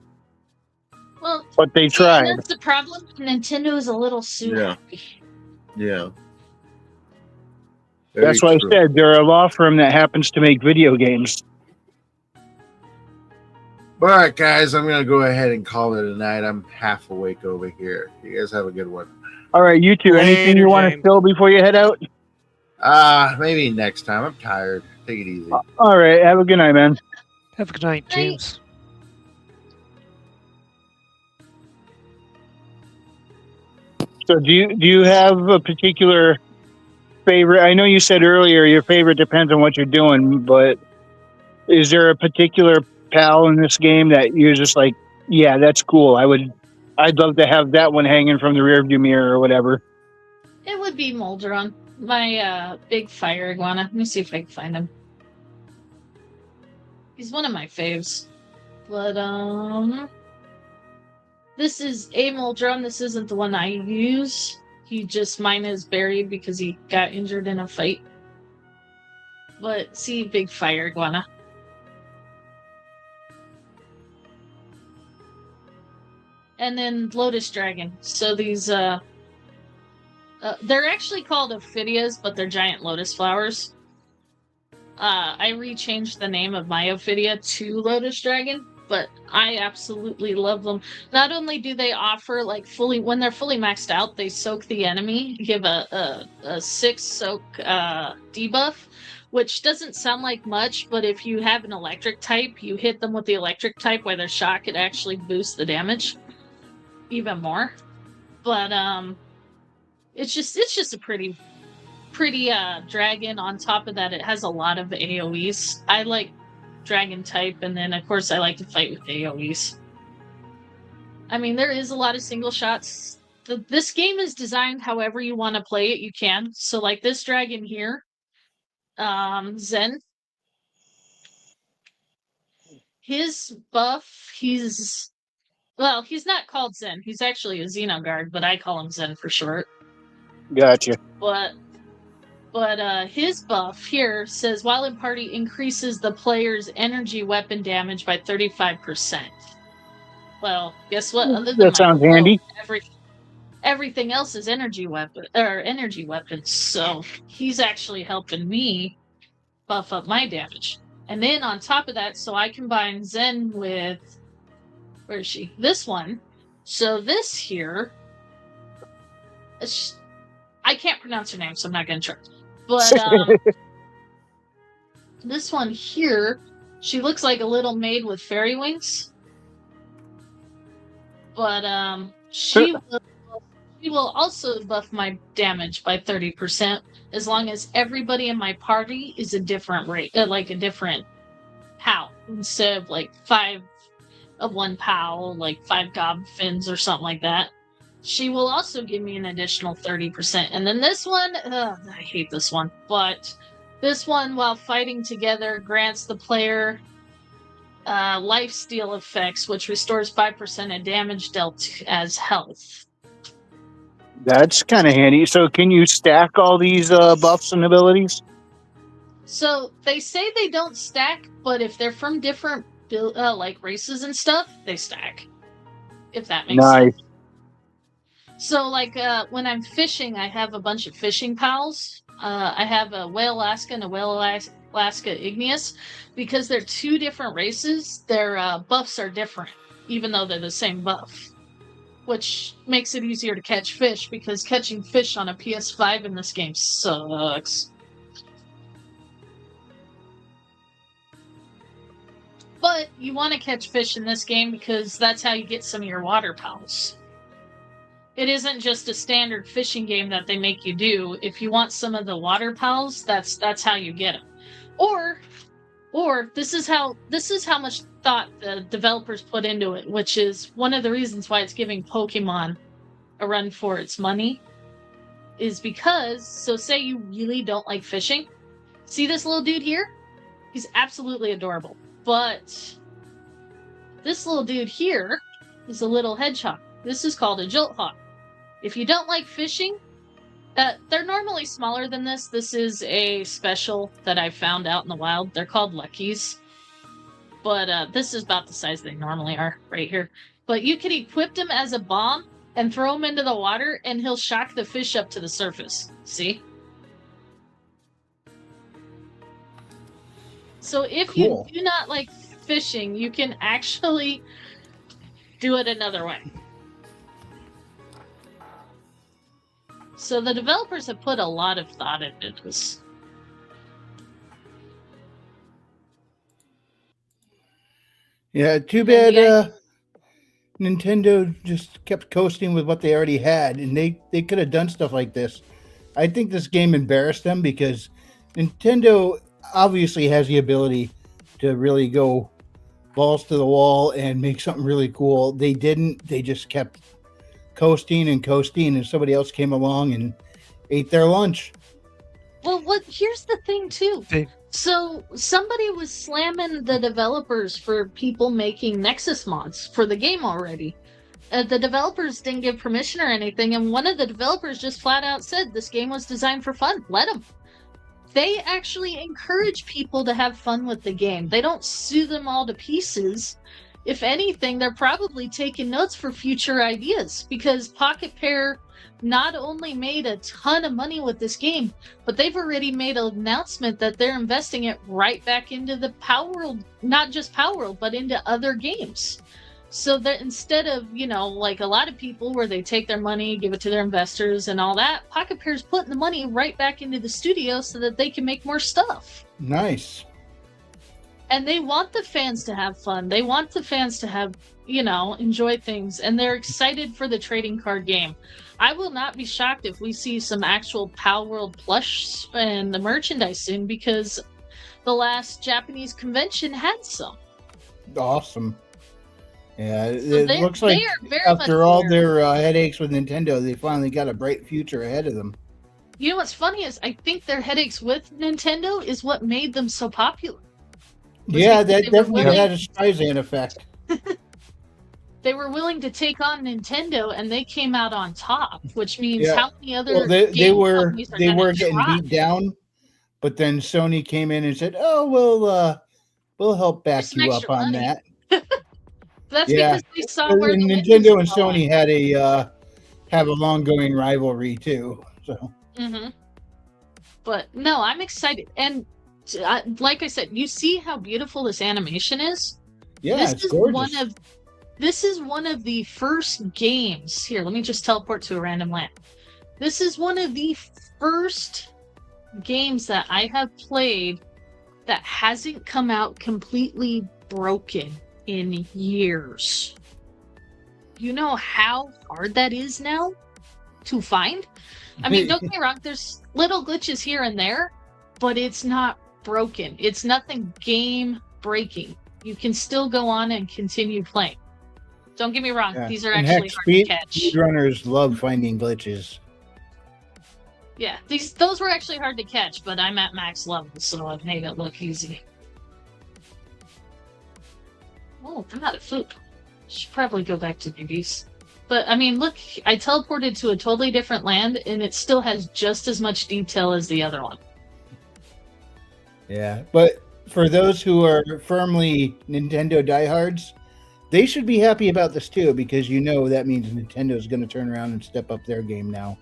Well, but they tried. That's the problem. Nintendo is a little sue happy. Yeah. That's why I said they're a law firm that happens to make video games. All right, guys, I'm going to go ahead and call it a night. I'm half awake over here. You guys have a good one. All right, you two. Anything you want to spill before you head out? Maybe next time. I'm tired. Take it easy. All right. Have a good night, man. Have a good night, James. So do you have a particular favorite? I know you said earlier your favorite depends on what you're doing, but is there a particular pal in this game that you're just like, yeah, that's cool. I'd love to have that one hanging from the rearview mirror or whatever. It would be Moldron, my big fire iguana. Let me see if I can find him. He's one of my faves. But this is a Moldron. This isn't the one I use. Mine is buried because he got injured in a fight. But see, big fire iguana. And then Lotus Dragon. So these they're actually called Ophidias, but they're giant lotus flowers. I rechanged the name of my Ophidia to Lotus Dragon, but I absolutely love them. Not only do they offer when they're fully maxed out, they soak the enemy, give a 6 soak debuff, which doesn't sound like much, but if you have an electric type, you hit them with the electric type while they're shocked, it actually boosts the damage even more. But it's just a pretty dragon. On top of that, it has a lot of AoEs. I like dragon type, and then of course I like to fight with AoEs. I mean, there is a lot of single shots. This game is designed however you want to play it, you can. So like this dragon here, Zen, his buff, he's not called Zen. He's actually a Xenoguard, but I call him Zen for short. Gotcha. But his buff here says while in party increases the player's energy weapon damage by 35%. Well, guess what? Other than That sounds handy. Everything else is energy weapons. So he's actually helping me buff up my damage. And then on top of that, so I combine Zen with, where is she? This one. So this here, I can't pronounce her name, so I'm not going to try. But this one here, she looks like a little maid with fairy wings. But she will also buff my damage by 30% as long as everybody in my party is a different rate, like a different POW, instead of like 5 of one POW, like 5 gob fins or something like that. She will also give me an additional 30%. And then this one, I hate this one, but this one, while fighting together, grants the player lifesteal effects, which restores 5% of damage dealt as health. That's kind of handy. So can you stack all these buffs and abilities? So they say they don't stack, but if they're from different like races and stuff, they stack. If that makes sense. So, like, when I'm fishing, I have a bunch of fishing pals. I have a Whale Alaska and a Whale Alaska Igneous. Because they're 2 different races, their buffs are different, even though they're the same buff. Which makes it easier to catch fish, because catching fish on a PS5 in this game sucks. But you want to catch fish in this game because that's how you get some of your water pals. It isn't just a standard fishing game that they make you do. If you want some of the water pals, that's how you get them. Or this is how much thought the developers put into it, which is one of the reasons why it's giving Pokemon a run for its money, is because, so say you really don't like fishing. See this little dude here? He's absolutely adorable. But this little dude here is a little hedgehog. This is called a Jolthawk. If you don't like fishing, they're normally smaller than this. This is a special that I found out in the wild. They're called Luckies. But this is about the size they normally are right here. But you can equip him as a bomb and throw him into the water, and he'll shock the fish up to the surface. See? So if you do not like fishing, you can actually do it another way. So the developers have put a lot of thought into this. Yeah, too And bad the Nintendo just kept coasting with what they already had, and they could have done stuff like this. I think this game embarrassed them because Nintendo obviously has the ability to really go balls to the wall and make something really cool. They didn't. They just kept coasting and coasting, and somebody else came along and ate their lunch. Well, here's the thing too. So somebody was slamming the developers for people making Nexus mods for the game already. The developers didn't give permission or anything, and one of the developers just flat out said this game was designed for fun. Let them. They actually encourage people to have fun with the game. They don't sue them all to pieces. If anything, they're probably taking notes for future ideas, because Pocket Pair not only made a ton of money with this game, but they've already made an announcement that they're investing it right back into the Power World, not just Power World, but into other games. So that instead of, like a lot of people where they take their money, give it to their investors and all that, Pocket Pair's putting the money right back into the studio so that they can make more stuff. Nice. And they want the fans to have fun. They want the fans to have, enjoy things. And they're excited for the trading card game. I will not be shocked if we see some actual Power World plush and the merchandise soon, because the last Japanese convention had some. Awesome. Yeah, So it looks like they are very after much all there. their headaches with Nintendo, they finally got a bright future ahead of them. You know what's funny is I think their headaches with Nintendo is what made them so popular. Yeah, that they were definitely willing- had a Streisand effect. They were willing to take on Nintendo, and they came out on top, which means Yeah. how many other Well, they game were companies are they gonna were getting try? beat down, but then Sony came in and said, "Oh, we'll help back some you up extra on money." that." That's Yeah. because they saw where And the wind Nintendo and was blowing. Sony had have a long going rivalry too. So Mm-hmm. But no, I'm excited, and like I said, you see how beautiful this animation is. yeah, This it's is gorgeous. This is one of the first games. Here, let me just teleport to a random land. This is one of the first games that I have played that hasn't come out completely broken in years. You know how hard that is now to find? I mean, don't get me wrong, there's little glitches here and there, but it's not broken. It's nothing game breaking. You can still go on and continue playing. Don't get me wrong, Yeah. these are And actually heck, hard to catch. speedrunners love finding glitches. Yeah, those were actually hard to catch, but I'm at max level, so I've made it look easy. Oh, I'm out of food. Should probably go back to newbies. But I mean, look, I teleported to a totally different land, and it still has just as much detail as the other one. Yeah, but for those who are firmly Nintendo diehards, they should be happy about this too, because that means Nintendo is going to turn around and step up their game now.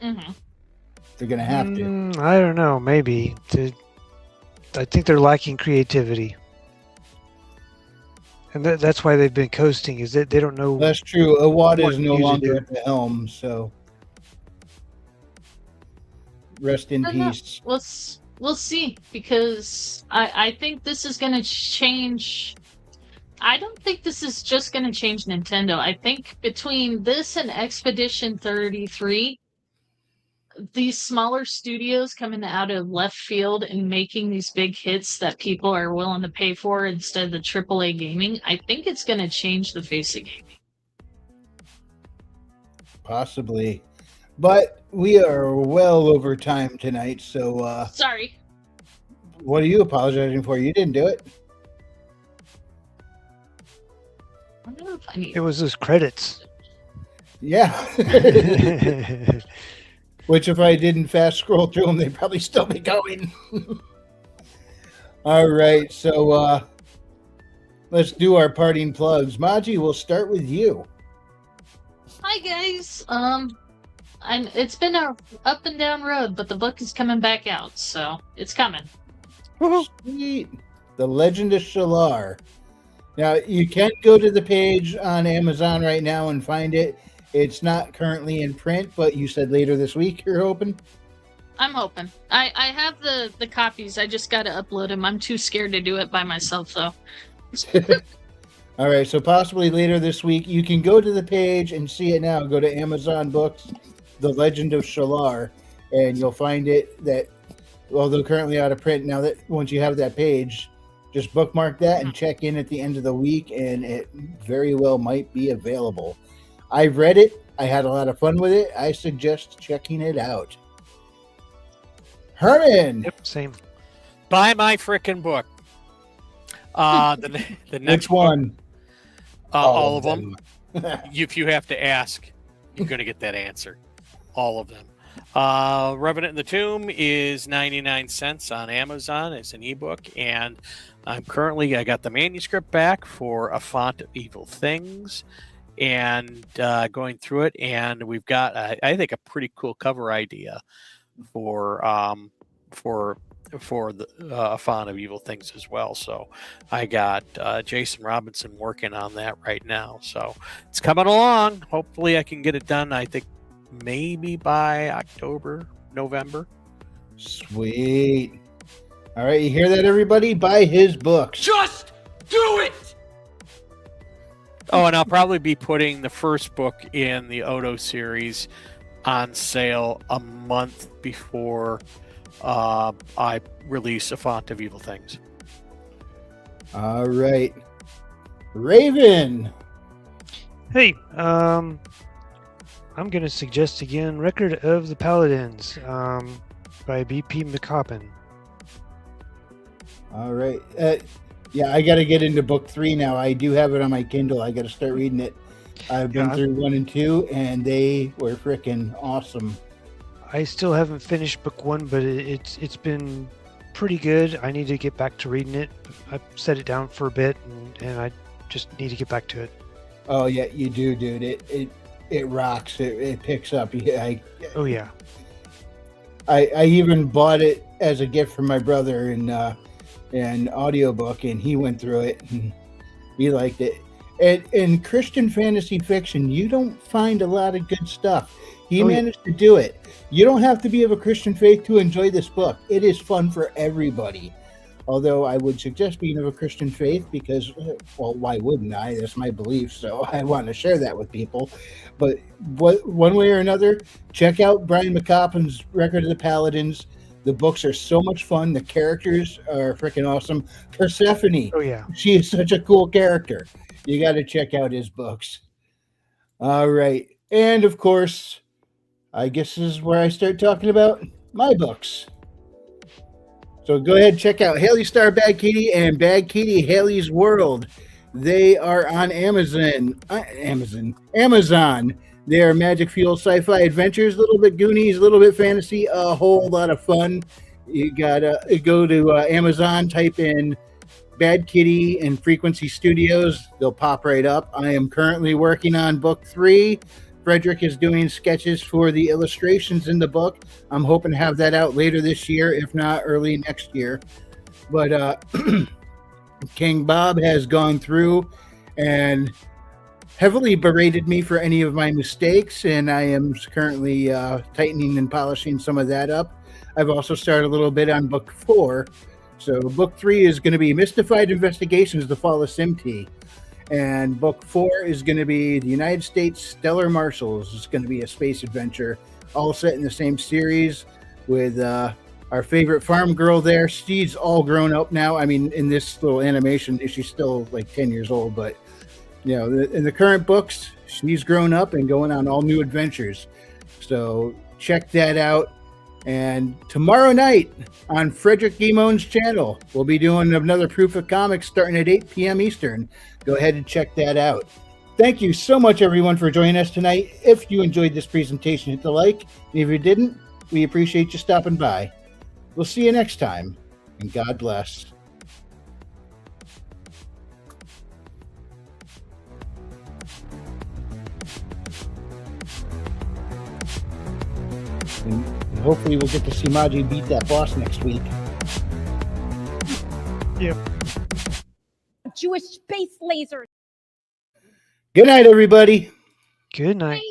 Mm-hmm. They're going to have to. I don't know. Maybe. I think they're lacking creativity. And that's why they've been coasting, is that they don't know. That's true. Awada what is no to longer do. at the helm, so rest in I don't know. peace. We'll see, because I think this is going to change. I don't think this is just going to change Nintendo. I think between this and Expedition 33, these smaller studios coming out of left field and making these big hits that people are willing to pay for instead of the AAA gaming, I think it's going to change the face of gaming. Possibly. But we are well over time tonight, so Sorry. what are you apologizing for? You didn't do it. I don't know if I need. It was those credits. Yeah. Which, if I didn't fast scroll through them, they'd probably still be going. All right, so let's do our parting plugs. Maji, we'll start with you. Hi guys. And it's been a up and down road, but the book is coming back out, so it's coming. Sweet. The Legend of Shalar. Now, you can go to the page on Amazon right now and find it. It's not currently in print, but you said later this week you're hoping? I'm hoping. I have the copies. I just got to upload them. I'm too scared to do it by myself, though. All right, so possibly later this week. You can go to the page and see it now. Go to Amazon Books, The Legend of Shalar, and you'll find it that, although currently out of print, now that once you have that page, just bookmark that and check in at the end of the week, and it very well might be available. I've read it. I had a lot of fun with it. I suggest checking it out. Herman! Yep, same. Buy my frickin' book. The next Which one? book, all of them. If you have to ask, you're going to get that answer. All of them. Revenant in the Tomb is 99 cents on Amazon as an ebook, and I got the manuscript back for A Font of Evil Things, and going through it, and we've got I think a pretty cool cover idea for the A Font of Evil Things as well. So I got Jason Robinson working on that right now, so it's coming along. Hopefully I can get it done, I think maybe by October, November. Sweet. All right, you hear that, everybody? Buy his books. Just do it! Oh, and I'll probably be putting the first book in the Odo series on sale a month before I release A Font of Evil Things. All right. Raven. Hey, I'm going to suggest again Record of the Paladins by B.P. McCoppin. All right. Yeah, I got to get into book 3 now. I do have it on my Kindle. I got to start reading it. I've been through 1 and 2, and they were freaking awesome. I still haven't finished book 1, but it's been pretty good. I need to get back to reading it. I set it down for a bit, and I just need to get back to it. Oh yeah, you do, dude. It rocks. It picks up. Oh yeah. I even bought it as a gift from my brother in an audiobook, and he went through it and he liked it. And in Christian fantasy fiction, you don't find a lot of good stuff. He managed to do it. You don't have to be of a Christian faith to enjoy this book. It is fun for everybody. Although I would suggest being of a Christian faith because, well, why wouldn't I? That's my belief, so I want to share that with people. But one way or another, check out Brian McCoppin's Record of the Paladins. The books are so much fun. The characters are freaking awesome. Persephone. Oh yeah. She is such a cool character. You got to check out his books. All right. And of course, I guess this is where I start talking about my books. So go ahead and check out Haley Star Bad Kitty and Bad Kitty Haley's World. They are on Amazon. They are magic fuel sci-fi adventures, a little bit Goonies, a little bit fantasy, a whole lot of fun. You gotta go to Amazon, type in Bad Kitty and Frequency Studios. They'll pop right up. I am currently working on book 3. Frederick is doing sketches for the illustrations in the book. I'm hoping to have that out later this year, if not early next year. But King Bawb has gone through and heavily berated me for any of my mistakes, and I am currently tightening and polishing some of that up. I've also started a little bit on book 4. So book 3 is going to be Mystified Investigations, The Fall of Simti. And book 4 is going to be the United States Stellar Marshals. It's going to be a space adventure, all set in the same series with our favorite farm girl there. She's all grown up now. I mean, in this little animation, she's still like 10 years old. But, you know, in the current books, she's grown up and going on all new adventures. So check that out. And tomorrow night on Frederick Guimone's channel, we'll be doing another Proof of Comics starting at 8 p.m. Eastern. Go ahead and check that out. Thank you so much, everyone, for joining us tonight. If you enjoyed this presentation, hit the like. And if you didn't, we appreciate you stopping by. We'll see you next time, and God bless. And hopefully we'll get to see Maji beat that boss next week. Yep. Jewish space lasers. Good night, everybody. Good night.